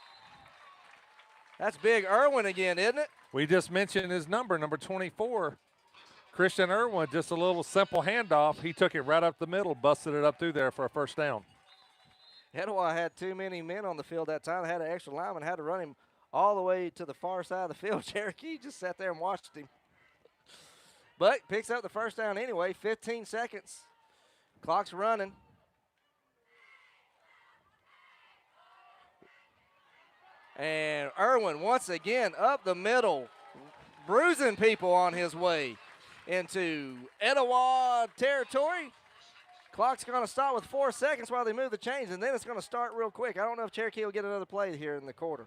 That's big Irwin again, isn't it? We just mentioned his number 24. Christian Irwin, just a little simple handoff. He took it right up the middle, busted it up through there for a first down. Etowah had too many men on the field that time. They had an extra lineman, had to run him all the way to the far side of the field. Cherokee just sat there and watched him. But picks up the first down anyway, 15 seconds. Clock's running. And Irwin once again up the middle, bruising people on his way into Etowah territory. Clock's going to stop with 4 seconds while they move the chains, and then it's going to start real quick. I don't know if Cherokee will get another play here in the quarter.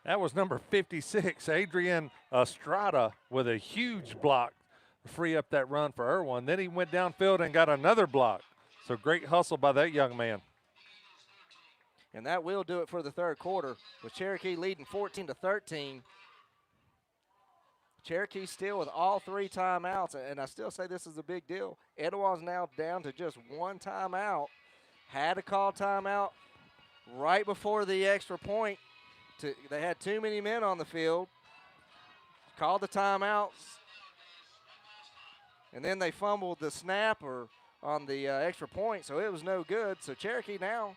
That was number 56, Adrian Estrada, with a huge block to free up that run for Irwin. Then he went downfield and got another block. So great hustle by that young man. And that will do it for the third quarter, with Cherokee leading 14-13. Cherokee still with all 3 timeouts, and I still say this is a big deal. Etowah's now down to just 1 timeout. Had to call timeout right before the extra point. They had too many men on the field. Called the timeouts. And then they fumbled the snap on the extra point, so it was no good. So Cherokee now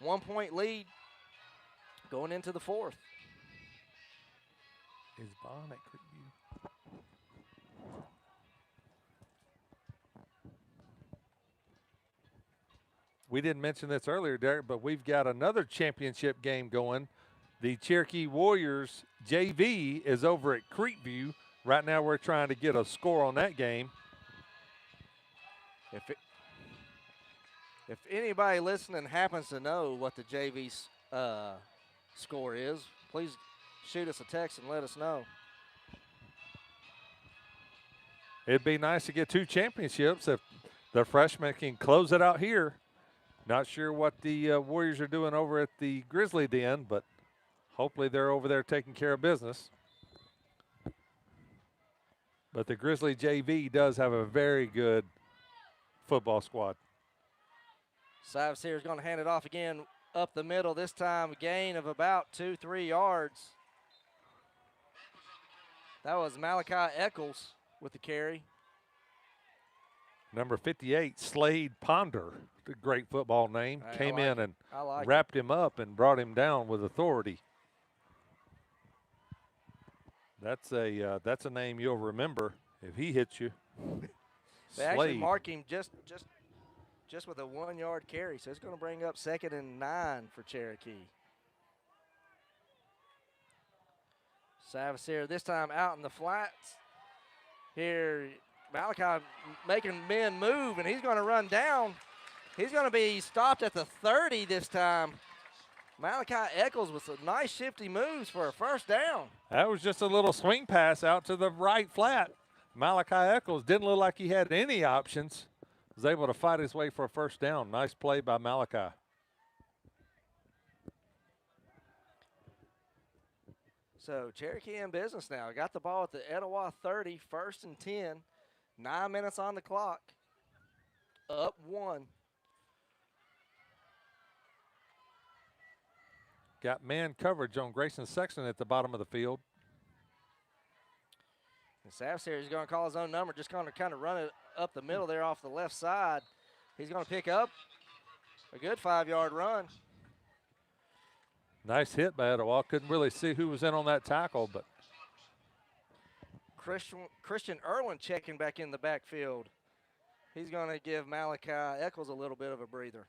1-point lead going into the fourth. Is Vaughn at Creekview? We didn't mention this earlier, Derek, but we've got another championship game going. The Cherokee Warriors JV is over at Creekview. Right now we're trying to get a score on that game. If anybody listening happens to know what the JV score is, please shoot us a text and let us know. It'd be nice to get 2 championships if the freshmen can close it out here. Not sure what the Warriors are doing over at the Grizzly Den, but hopefully they're over there taking care of business. But the Grizzly JV does have a very good football squad. Cyrus here is going to hand it off again up the middle. This time a gain of about 2-3 yards. That was Malachi Eccles with the carry. Number 58, Slade Ponder, a great football name, came in and wrapped him up and brought him down with authority. That's a name you'll remember if he hits you. They actually mark him just with a 1-yard carry, so it's going to bring up 2nd and 9 for Cherokee. Savas here this time out in the flats. Here, Malachi making men move, and he's going to run down. He's going to be stopped at the 30 this time. Malachi Eccles with some nice shifty moves for a first down. That was just a little swing pass out to the right flat. Malachi Eccles didn't look like he had any options. Was able to fight his way for a first down. Nice play by Malachi. So Cherokee in business now. Got the ball at the Etowah 30, 1st and 10. 9 minutes on the clock. Up 1. Got man coverage on Grayson Sexton at the bottom of the field. And Savs here is going to call his own number, just going to kind of run it up the middle there off the left side. He's going to pick up a good 5-yard run. Nice hit by Etowah. Couldn't really see who was in on that tackle, but Christian Irwin checking back in the backfield. He's going to give Malachi Eccles a little bit of a breather.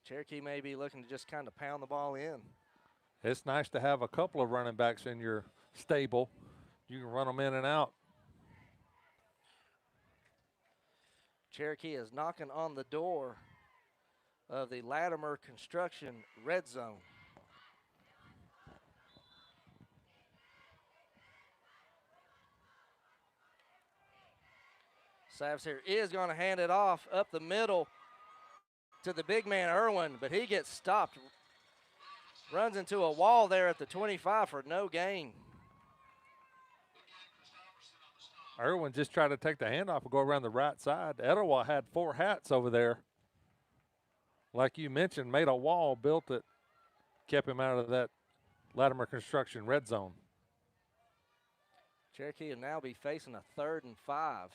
Cherokee may be looking to just kind of pound the ball in. it's nice to have a couple of running backs in your stable. You can run them in and out. Cherokee is knocking on the door of the Latimer Construction red zone. Savs here is going to hand it off up the middle to the big man Irwin, but he gets stopped. Runs into a wall there at the 25 for no gain. Irwin just tried to take the handoff and go around the right side. Etowah had 4 hats over there. Like you mentioned, made a wall, built it, kept him out of that Latimer Construction red zone. Cherokee will now be facing a 3rd and 5.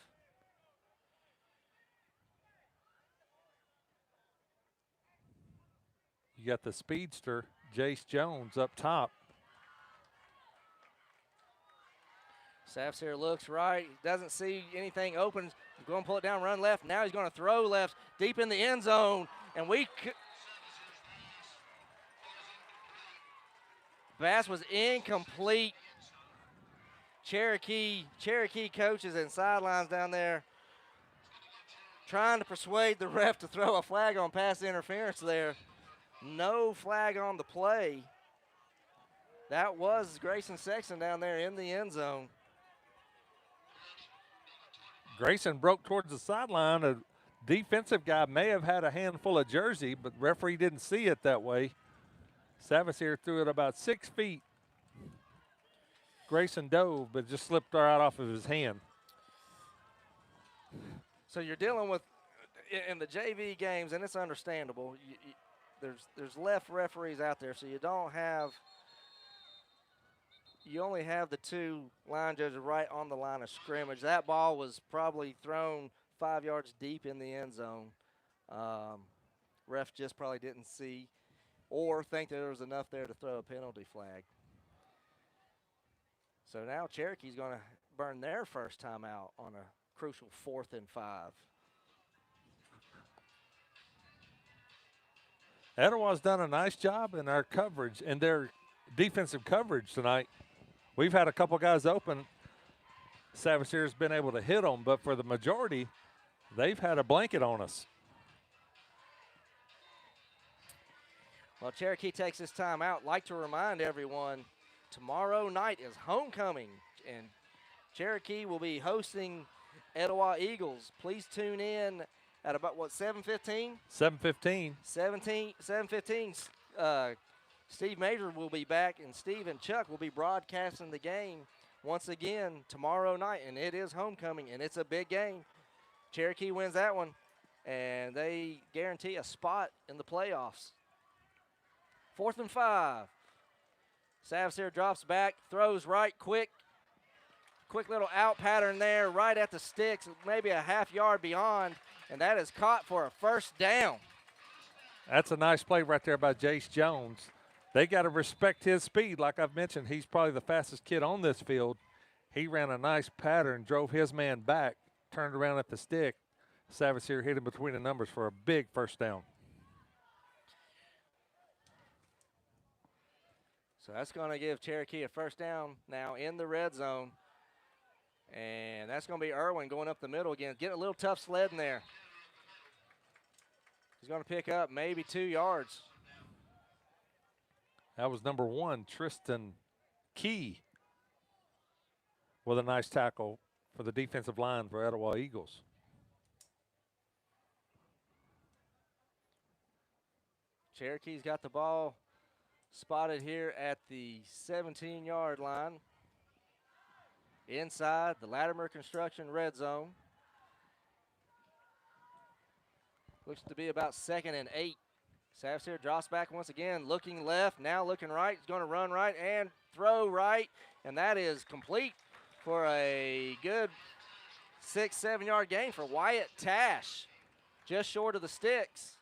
You got the speedster, Jace Jones, up top. Savs here looks right, doesn't see anything open. He's going to pull it down, run left. Now he's going to throw left deep in the end zone. And pass was incomplete. Cherokee coaches and sidelines down there trying to persuade the ref to throw a flag on pass interference there. No flag on the play. That was Grayson Sexton down there in the end zone. Grayson broke towards the sideline. A defensive guy may have had a handful of jersey, but referee didn't see it that way. Savas here threw it about 6 feet. Grayson dove, but just slipped right off of his hand. So you're dealing with, in the JV games, and it's understandable, there's left referees out there, so you only have the 2 line judges right on the line of scrimmage. That ball was probably thrown 5 yards deep in the end zone. Ref just probably didn't see or think that there was enough there to throw a penalty flag. So now Cherokee's going to burn their first time out on a crucial 4th and 5. Etowah's done a nice job in our coverage, in their defensive coverage tonight. We've had a couple guys open. Savas here's been able to hit them, but for the majority, they've had a blanket on us. Well, Cherokee takes this time out. Like to remind everyone, tomorrow night is homecoming, and Cherokee will be hosting Etowah Eagles. Please tune in at about, 7:15? 7:15. 7:15. Steve Major will be back, and Steve and Chuck will be broadcasting the game once again tomorrow night, and it is homecoming, and it's a big game. Cherokee wins that one, and they guarantee a spot in the playoffs. 4th and 5. Savs here drops back, throws right, quick little out pattern there, right at the sticks, maybe a half yard beyond, and that is caught for a 1st down. That's a nice play right there by Jace Jones. They got to respect his speed. Like I've mentioned, he's probably the fastest kid on this field. He ran a nice pattern, drove his man back, turned around at the stick. Savas here hit him between the numbers for a big 1st down. So that's going to give Cherokee a 1st down now in the red zone. And that's going to be Irwin going up the middle again. Getting a little tough sledding there. He's going to pick up maybe 2 yards. That was number 1, Tristan Key, with a nice tackle for the defensive line for Etowah Eagles. Cherokee's got the ball spotted here at the 17-yard line inside the Latimer Construction red zone. Looks to be about 2nd and 8. Savasier drops back once again, looking left, now looking right. He's going to run right and throw right, and that is complete for a good 6-7 yard gain for Wyatt Tash, just short of the sticks.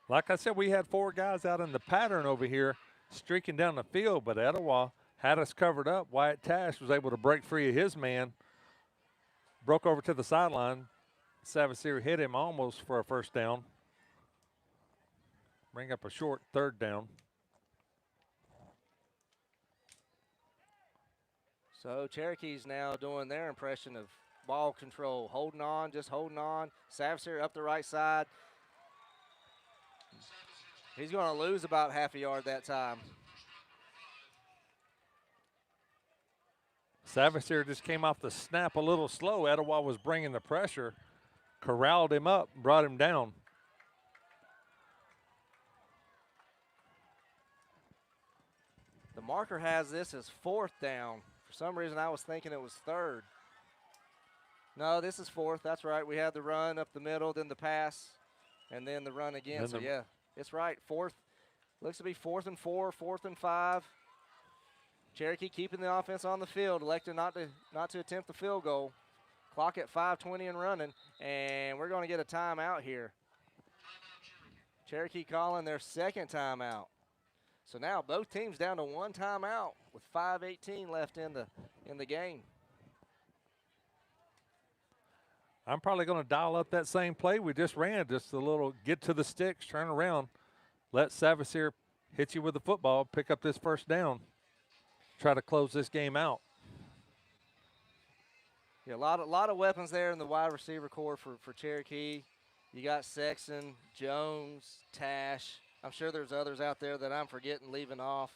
Like I said, we had 4 guys out in the pattern over here streaking down the field, but Etowah had us covered up. Wyatt Tash was able to break free of his man, broke over to the sideline. Savasier hit him almost for a first down. Bring up a short 3rd down. So Cherokee's now doing their impression of ball control, holding on, just holding on. Savasier up the right side. He's going to lose about half a yard that time. Savasier just came off the snap a little slow. Etowah was bringing the pressure, corralled him up, brought him down. The marker has this as 4th down. For some reason, I was thinking it was 3rd. No, this is 4th. That's right. We had the run up the middle, then the pass, and then the run again. So, yeah, it's right. 4th. Looks to be 4th and 4, 4th and 5. Cherokee keeping the offense on the field, elected not to attempt the field goal. Clock at 5:20 and running, and we're going to get a timeout here. Cherokee calling their 2nd timeout. So now both teams down to 1 timeout with 5:18 left in the game. I'm probably going to dial up that same play we just ran, just a little get to the sticks, turn around, let Savasier hit you with the football, pick up this 1st down, try to close this game out. Yeah, a lot of weapons there in the wide receiver core for Cherokee. You got Sexton, Jones, Tash. I'm sure there's others out there that I'm forgetting, leaving off.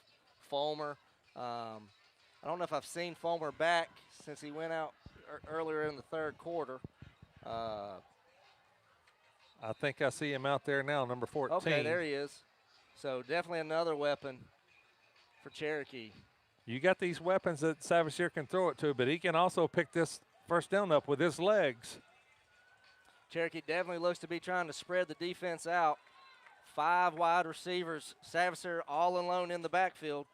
Fulmer. I don't know if I've seen Fulmer back since he went out earlier in the 3rd quarter. I think I see him out there now, number 14. Okay, there he is. So definitely another weapon for Cherokee. You got these weapons that Savasier can throw it to, but he can also pick this 1st down up with his legs. Cherokee definitely looks to be trying to spread the defense out. 5 wide receivers. Savasier all alone in the backfield.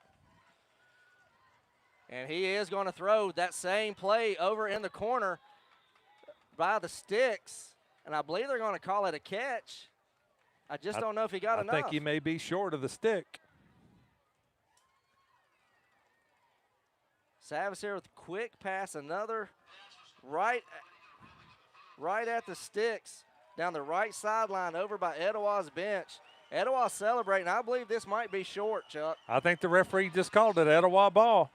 And he is going to throw that same play over in the corner by the sticks. And I believe they're going to call it a catch. I just don't know if he got enough. I think he may be short of the stick. Savasier with a quick pass, another right at the sticks, down the right sideline over by Etowah's bench. Etowah celebrating. I believe this might be short, Chuck. I think the referee just called it Etowah ball.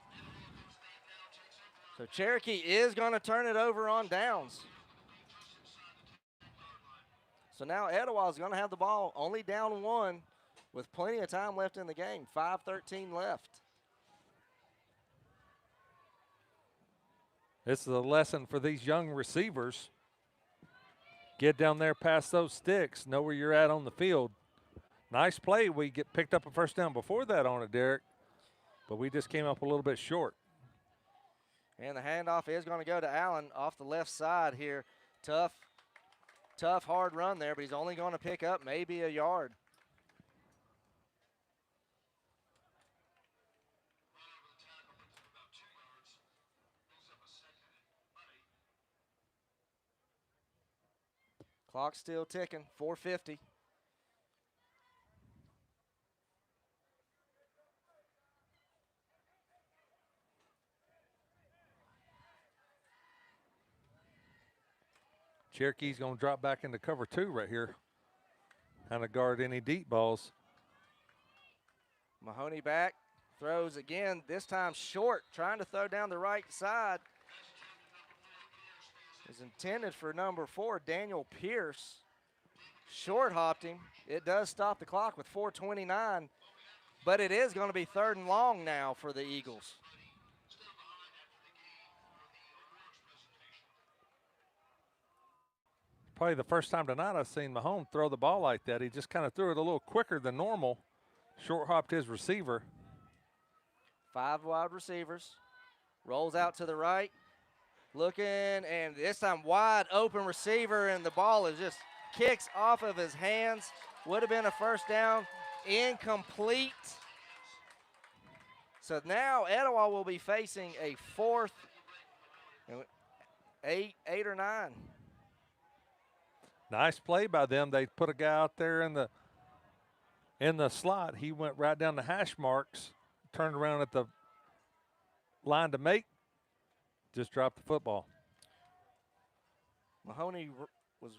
So Cherokee is going to turn it over on downs. So now Etowah is going to have the ball, only down 1 with plenty of time left in the game. 5:13 left. This is a lesson for these young receivers. Get down there past those sticks, know where you're at on the field. Nice play. We picked up a 1st down before that on it, Derek, but we just came up a little bit short. And the handoff is going to go to Allen off the left side here. Tough, hard run there, but he's only going to pick up maybe a yard. Clock still ticking, 4:50. Cherokee's going to drop back into cover 2 right here. Kind of guard any deep balls. Mahoney back, throws again, this time short, trying to throw down the right side. Is intended for number 4, Daniel Pierce. Short hopped him. It does stop the clock with 4:29, but it is going to be 3rd and long now for the Eagles. Probably the first time tonight I've seen Mahone throw the ball like that. He just kind of threw it a little quicker than normal. short hopped his receiver. 5 wide receivers. Rolls out to the right. Looking, and this time wide open receiver, and the ball is just kicks off of his hands. Would have been a first down. Incomplete. So now Etowah will be facing a 4th, 8 or 9. Nice play by them. They put a guy out there in the slot. He went right down the hash marks, turned around at the line to make, just dropped the football. Mahoney was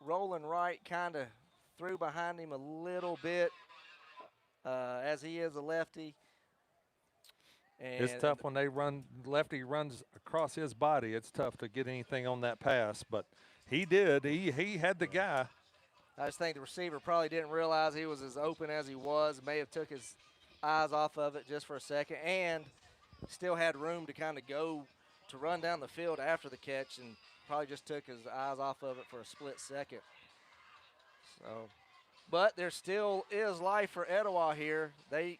rolling right, kind of threw behind him a little bit as he is a lefty. And it's tough when they run, lefty runs across his body. It's tough to get anything on that pass, but he did. He had the guy. I just think the receiver probably didn't realize he was as open as he was, may have took his eyes off of it just for a second, and still had room to kind of go to run down the field after the catch, and probably just took his eyes off of it for a split second. So, but there still is life for Etowah here. They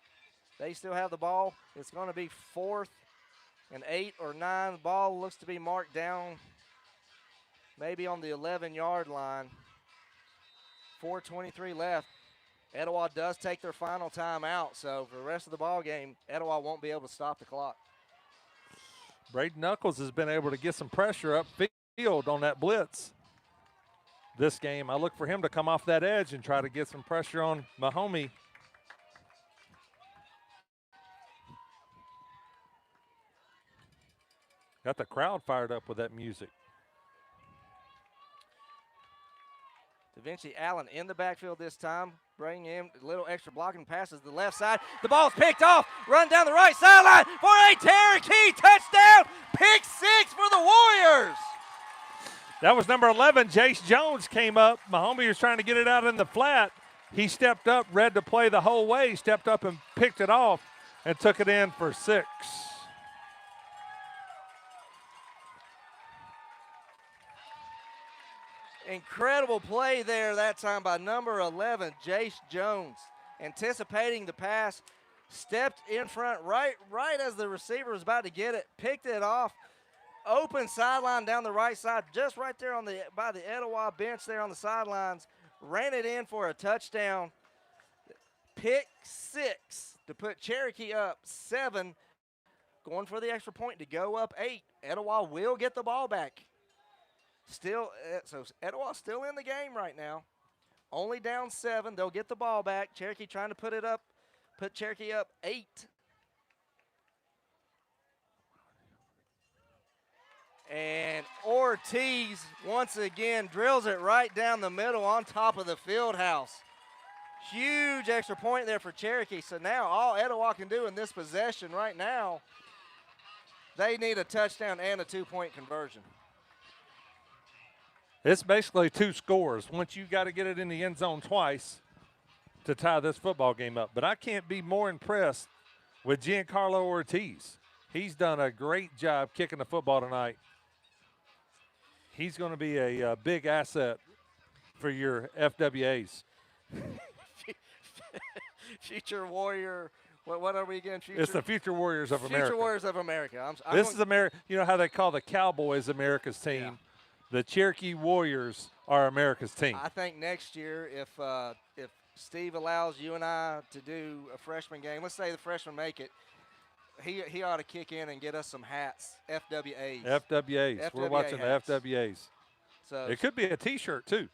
still have the ball. It's going to be 4th and 8 or 9. The ball looks to be marked down maybe on the 11-yard line. 4:23 left. Etowah does take their final timeout, so for the rest of the ball game, Etowah won't be able to stop the clock. Braden Knuckles has been able to get some pressure up field on that blitz this game. I look for him to come off that edge and try to get some pressure on Mahoney. Got the crowd fired up with that music. DaVinci Allen in the backfield this time, bringing in a little extra blocking passes to the left side. The ball's picked off, run down the right sideline for a Cherokee touchdown. Pick 6 for the Warriors. That was number 11, Jace Jones came up. Mahoney was trying to get it out in the flat. He stepped up, read the play the whole way, stepped up and picked it off and took it in for 6. Incredible play there that time by number 11, Jace Jones. Anticipating the pass, stepped in front right as the receiver was about to get it, picked it off. Open sideline down the right side, just right there by the Etowah bench there on the sidelines. Ran it in for a touchdown. Pick 6 to put Cherokee up 7. Going for the extra point to go up 8. Etowah will get the ball back. So Etowah still in the game right now. Only down 7. They'll get the ball back. Cherokee trying to put Cherokee up 8. And Ortiz once again drills it right down the middle on top of the field house. Huge extra point there for Cherokee. So now all Etowah can do in this possession right now, they need a touchdown and a 2-point conversion. It's basically 2 scores. Once you got to get it in the end zone twice to tie this football game up. But I can't be more impressed with Giancarlo Ortiz. He's done a great job kicking the football tonight. He's going to be a big asset for your FWAs. Future Warrior. What are we again? It's the Future Warriors of America. Future Warriors of America. This is America. You know how they call the Cowboys America's team? Yeah. The Cherokee Warriors are America's team. I think next year, if Steve allows you and I to do a freshman game, let's say the freshmen make it, he ought to kick in and get us some hats, FWAs. FWAs. We're watching hats. The FWAs. So it could be a T-shirt too.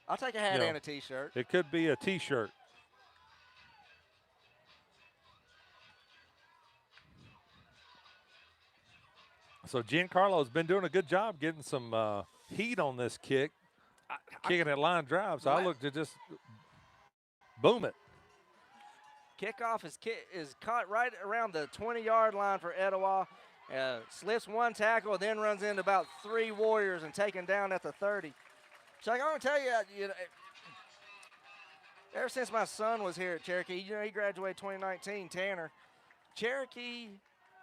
I'll take a hat and a T-shirt. It could be a T-shirt. So Giancarlo's been doing a good job getting some heat on this kick, kicking at line drive. So I look to just boom it. Kickoff is caught right around the 20-yard line for Etowah. Slips one tackle, then runs into about 3 Warriors and taken down at the 30. Chuck, I'm going to tell you, ever since my son was here at Cherokee, he graduated 2019, Tanner, Cherokee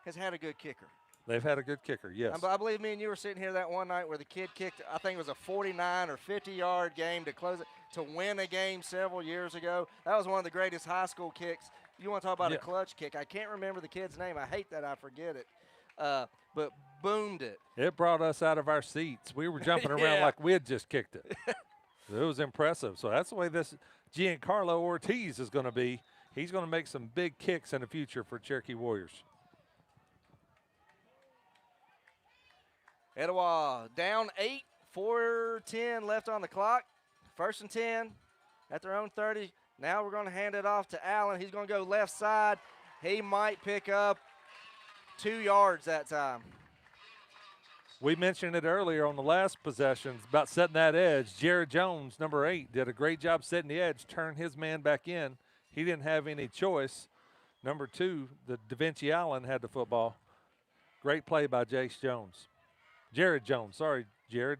has had a good kicker. They've had a good kicker, yes. I believe me and you were sitting here that one night where the kid kicked, I think it was a 49 or 50-yard game to close it, to win a game several years ago. That was one of the greatest high school kicks You want to talk about Yeah. a clutch kick? I can't remember the kid's name. I hate that I forget it. But boomed it. It brought us out of our seats. We were jumping around Yeah. like we had just kicked it. It was impressive. So that's the way this Giancarlo Ortiz is going to be. He's going to make some big kicks in the future for Cherokee Warriors. Etowah down 8, 4:10 left on the clock. 1st and 10 at their own 30. Now we're going to hand it off to Allen. He's going to go left side. He might pick up 2 yards that time. We mentioned it earlier on the last possessions about setting that edge. Jared Jones, number 8, did a great job setting the edge, turned his man back in. He didn't have any choice. Number 2, the Da Vinci Allen had the football. Great play by Jace Jones. Jared Jones, sorry, Jared.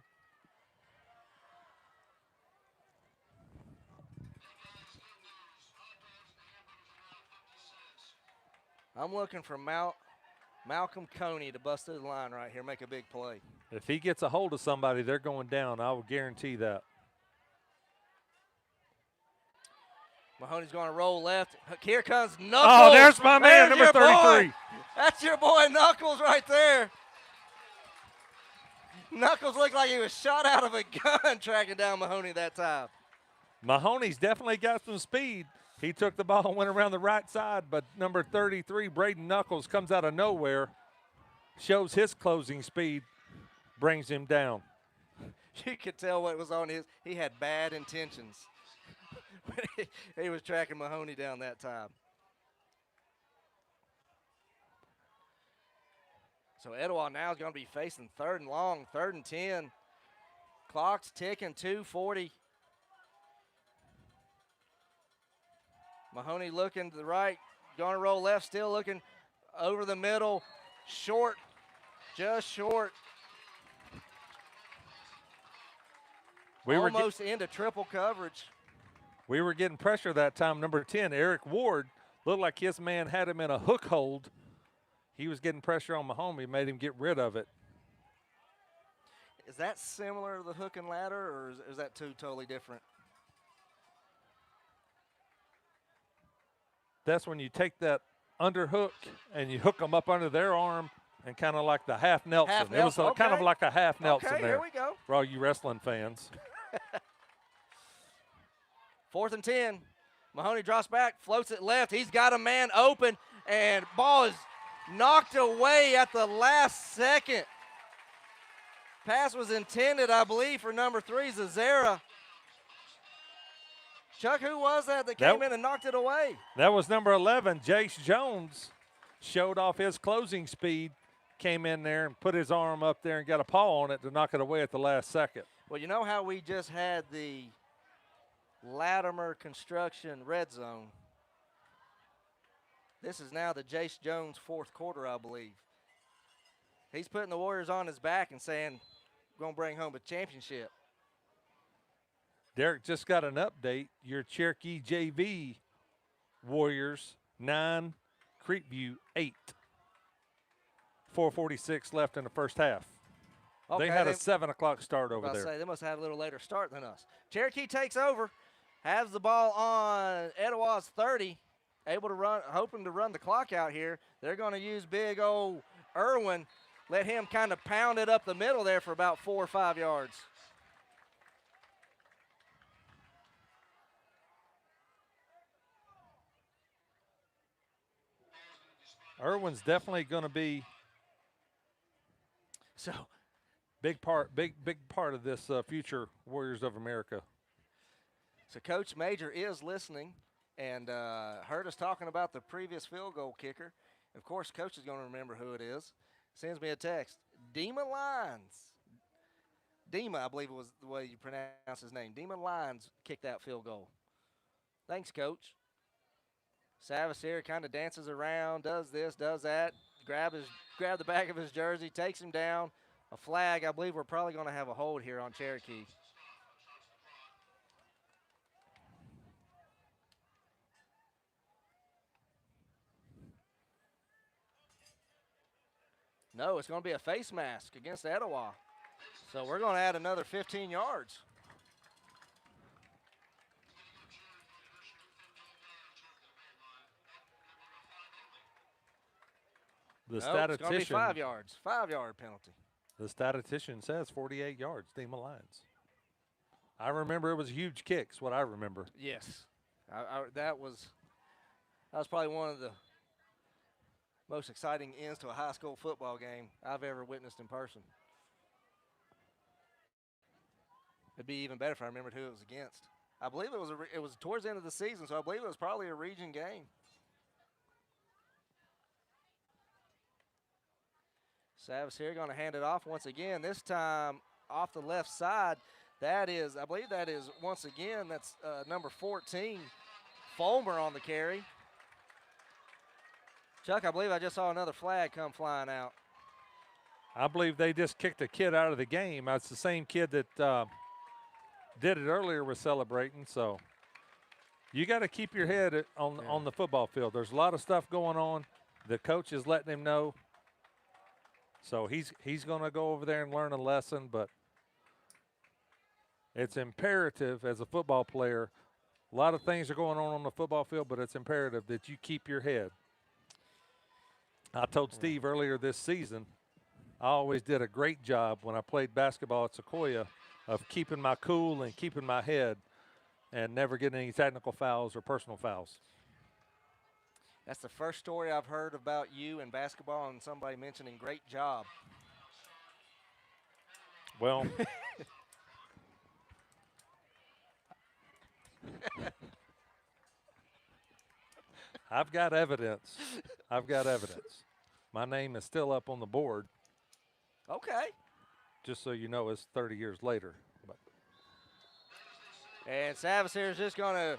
I'm looking for Malcolm Coney to bust through the line right here, make a big play. If he gets a hold of somebody, they're going down. I will guarantee that. Mahoney's going to roll left. Here comes Knuckles. Oh, there's my man, There's number your 33. boy. That's your boy Knuckles right there. Knuckles looked like he was shot out of a gun tracking down Mahoney that time. Mahoney's definitely got some speed. He took the ball and went around the right side, but number 33, Braden Knuckles, comes out of nowhere, shows his closing speed, brings him down. You could tell what was on his. He had bad intentions. He was tracking Mahoney down that time. So Etowah now is going to be facing 3rd and long, 3rd and 10. Clock's ticking, 2:40. Mahoney looking to the right, going to roll left, still looking over the middle. Short, just short. Almost into triple coverage. We were getting pressure that time. Number 10, Eric Ward, looked like his man had him in a hook hold. He was getting pressure on Mahoney, made him get rid of it. Is that similar to the hook and ladder, or is that two totally different? That's when you take that underhook and you hook them up under their arm and kind of like the half Nelson. Half It was Nelson, kind of okay. like a half Nelson Okay, there. here we go. For all you wrestling fans. 4th and 10. Mahoney drops back, floats it left. He's got a man open, and ball is knocked away at the last second. Pass was intended, I believe, for number 3, Zazera. Chuck, who was that came in and knocked it away? That was number 11, Jace Jones. Showed off his closing speed, came in there and put his arm up there and got a paw on it to knock it away at the last second. Well, you know how we just had the Latimer Construction red zone? This is now the Jace Jones 4th quarter, I believe. He's putting the Warriors on his back and saying, we're going to bring home a championship. Derek just got an update. Your Cherokee JV Warriors 9, Creekview 8. 4:46 left in the first half. Okay, they had a 7 o'clock start over there. They must have had a little later start than us. Cherokee takes over, has the ball on Etowah's 30, able to run, hoping to run the clock out here. They're going to use big old Irwin, let him kind of pound it up the middle there for about 4 or 5 yards. Irwin's definitely going to be So big part of this future Warriors of America. So Coach Major is listening and heard us talking about the previous field goal kicker. Of course, Coach is going to remember who it is. Sends me a text. Dima Lyons. Dima, I believe it was the way you pronounce his name. Dima Lyons kicked that field goal. Thanks, Coach. Savis here kind of dances around, does this, does that, grab the back of his jersey, takes him down. A flag. I believe we're probably going to have a hold here on Cherokee. No, it's going to be a face mask against Etowah. So we're going to add another 15 yards. The Nope, it's going to be statistician, 5 yards. 5-yard penalty. the statistician says 48 yards, Steamer Lions. I remember it was huge kicks, what I remember. Yes. That was probably one of the most exciting ends to a high school football game I've ever witnessed in person. It'd be even better if I remembered who it was against. I believe it was towards the end of the season, so I believe it was probably a region game. Savas here going to hand it off once again. This time off the left side. I believe that is once again, that's number 14, Fulmer on the carry. Chuck, I believe I just saw another flag come flying out. I believe they just kicked a kid out of the game. That's the same kid that did it earlier was celebrating. So you got to keep your head on the football field. There's a lot of stuff going on. The coach is letting him know. So he's going to go over there and learn a lesson, but it's imperative as a football player. A lot of things are going on the football field, but it's imperative that you keep your head. I told Steve earlier this season, I always did a great job when I played basketball at Sequoia of keeping my cool and keeping my head and never getting any technical fouls or personal fouls. That's the first story I've heard about you in basketball and somebody mentioning great job. Well, I've got evidence. My name is still up on the board. Okay. Just so you know, it's 30 years later. But. And Savas here is just going to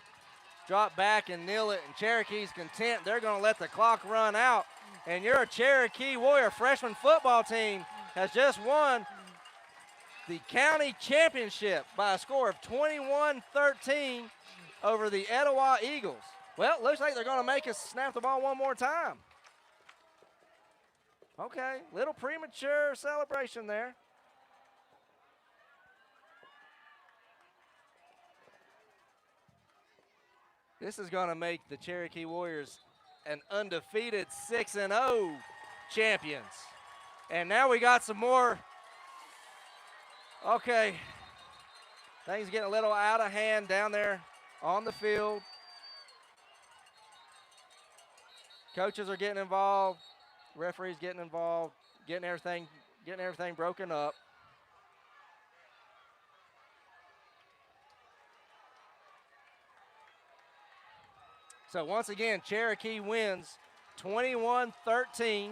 drop back and kneel it, and Cherokee's content. They're going to let the clock run out. And your Cherokee Warrior freshman football team has just won the county championship by a score of 21-13 over the Etowah Eagles. Well, it looks like they're going to make us snap the ball one more time. Okay, little premature celebration there. This is going to make the Cherokee Warriors an undefeated 6-0 champions. And now we got some more. Okay, things getting a little out of hand down there on the field. Coaches are getting involved. Referees getting involved, getting everything broken up. So once again, Cherokee wins 21-13.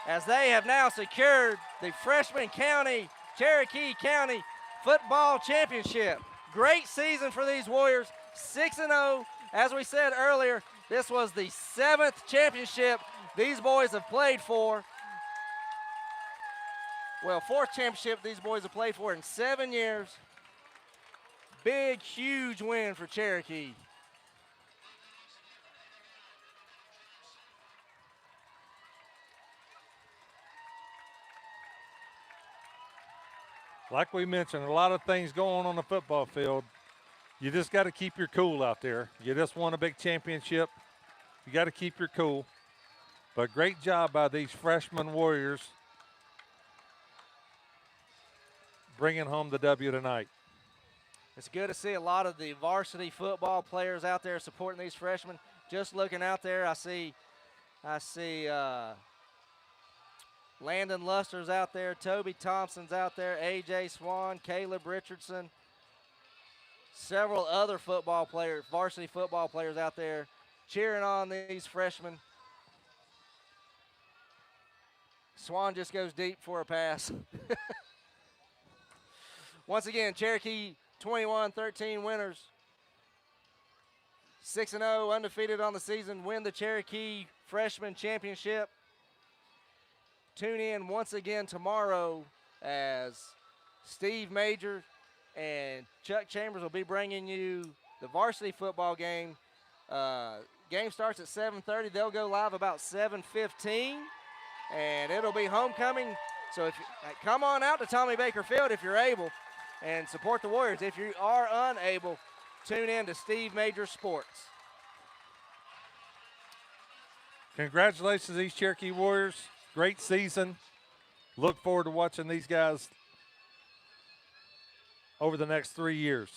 As they have now secured the freshman Cherokee County football championship. Great season for these Warriors, 6-0. As we said earlier, this was the 7th championship these boys have played for. Well, 4th championship these boys have played for in 7 years. Big, huge win for Cherokee. Like we mentioned, a lot of things going on the football field. You just got to keep your cool out there. You just won a big championship. You got to keep your cool. But great job by these freshman Warriors bringing home the W tonight. It's good to see a lot of the varsity football players out there supporting these freshmen. Just looking out there, I see Landon Luster's out there, Toby Thompson's out there, A.J. Swan, Caleb Richardson, several other football players, varsity football players out there cheering on these freshmen. Swan just goes deep for a pass. Once again, Cherokee 21-13 winners. 6-0, undefeated on the season, win the Cherokee Freshman Championship. Tune in once again tomorrow as Steve Major and Chuck Chambers will be bringing you the varsity football game. Game starts at 7:30. They'll go live about 7:15, and it'll be homecoming. So come on out to Tommy Baker Field if you're able and support the Warriors. If you are unable, tune in to Steve Major Sports. Congratulations to these Cherokee Warriors. Great season. Look forward to watching these guys over the next 3 years.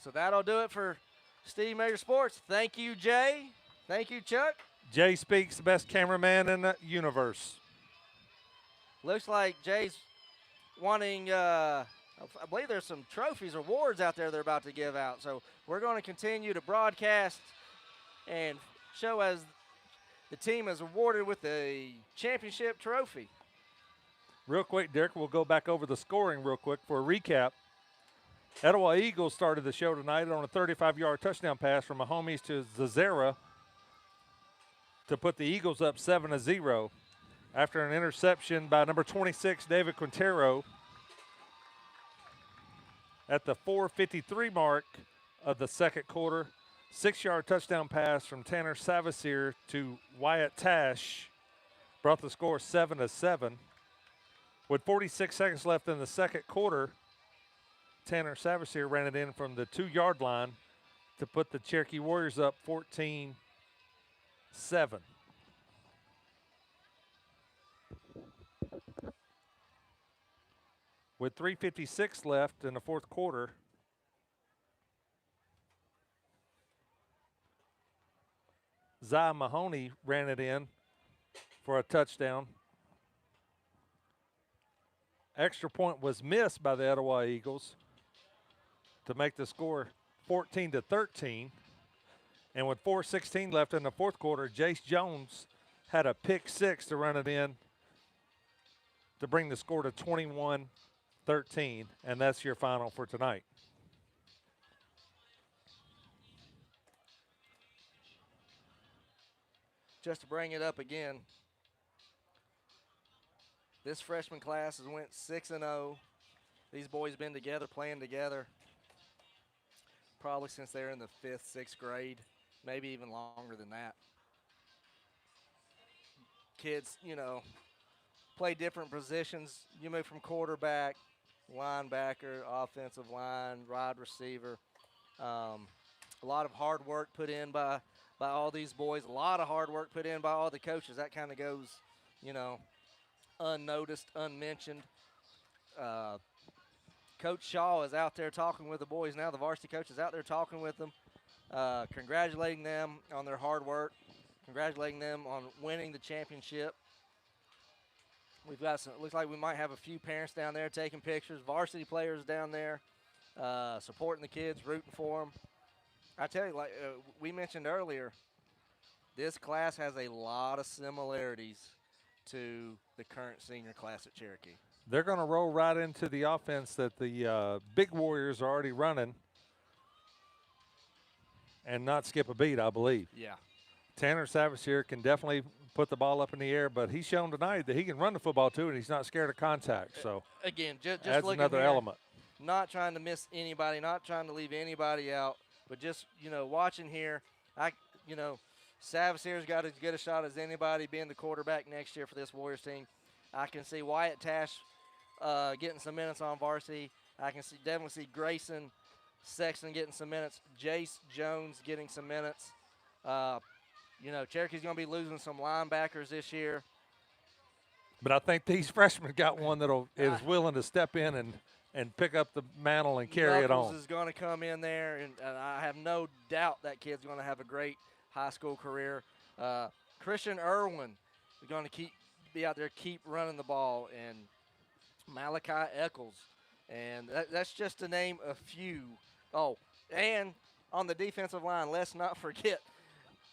So that'll do it for Steve Major Sports. Thank you, Jay. Thank you, Chuck. Jay Speaks, the best cameraman in the universe. Looks like Jay's wanting, I believe there's some trophies or awards out there they're about to give out. So we're going to continue to broadcast and show as the team is awarded with a championship trophy. Real quick, Derek, we'll go back over the scoring real quick for a recap. Etowah Eagles started the show tonight on a 35-yard touchdown pass from Mahomes to Zazera to put the Eagles up 7-0 after an interception by number 26, David Quintero, at the 4:53 mark of the second quarter. 6-yard touchdown pass from Tanner Savasier to Wyatt Tash brought the score 7-7. With 46 seconds left in the second quarter, Tanner Savasier ran it in from the 2-yard line to put the Cherokee Warriors up 14-7. With 3:56 left in the fourth quarter, Zai Mahoney ran it in for a touchdown. Extra point was missed by the Etowah Eagles to make the score 14-13. And with 4:16 left in the fourth quarter, Jace Jones had a pick six to run it in to bring the score to 21-13. And that's your final for tonight. Just to bring it up again, this freshman class has went 6-0. These boys been together, playing together, probably since they're in the 5th, 6th grade, maybe even longer than that. Kids, you know, play different positions. You move from quarterback, linebacker, offensive line, wide receiver. A lot of hard work put in by all these boys. A lot of hard work put in by all the coaches. That kind of goes, you know, unnoticed, unmentioned. Coach Shaw is out there talking with the boys now. The varsity coach is out there talking with them, congratulating them on their hard work, congratulating them on winning the championship. We've got some, looks like we might have a few parents down there taking pictures, varsity players down there, supporting the kids, rooting for them. I tell you, like we mentioned earlier, this class has a lot of similarities to the current senior class at Cherokee. They're going to roll right into the offense that the big Warriors are already running and not skip a beat, I believe. Yeah. Tanner Savasier can definitely put the ball up in the air, but he's shown tonight that he can run the football too, and he's not scared of contact. So again, just that's looking another here, element. Not trying to miss anybody, not trying to leave anybody out, but just, you know, watching here, Savasier's got as good a shot as anybody being the quarterback next year for this Warriors team. I can see Wyatt Tash getting some minutes on varsity. I can definitely see Grayson Sexton getting some minutes. Jace Jones getting some minutes. Cherokee's going to be losing some linebackers this year. But I think these freshmen got one that is willing to step in and pick up the mantle and carry it on. Knuckles is going to come in there, and I have no doubt that kid's going to have a great high school career. Christian Irwin is going to be out there, keep running the ball, and Malachi Eccles. And that's just to name a few. Oh, and on the defensive line, let's not forget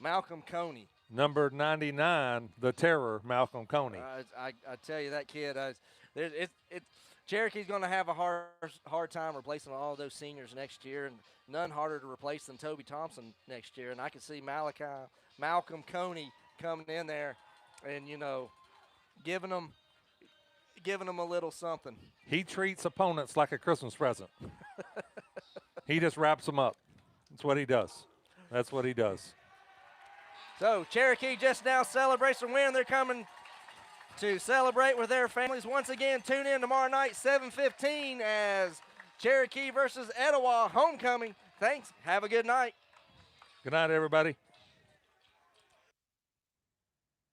Malcolm Coney. Number 99, the terror, Malcolm Coney. I tell you, that kid, Cherokee's going to have a hard time replacing all those seniors next year, and none harder to replace than Toby Thompson next year. And I can see Malcolm Coney coming in there and, giving them a little something. He treats opponents like a Christmas present. He just wraps them up. That's what he does. That's what he does. So Cherokee just now celebrates a win. They're coming to celebrate with their families. Once again, tune in tomorrow night, 7:15, as Cherokee versus Etowah homecoming. Thanks. Have a good night. Good night, everybody.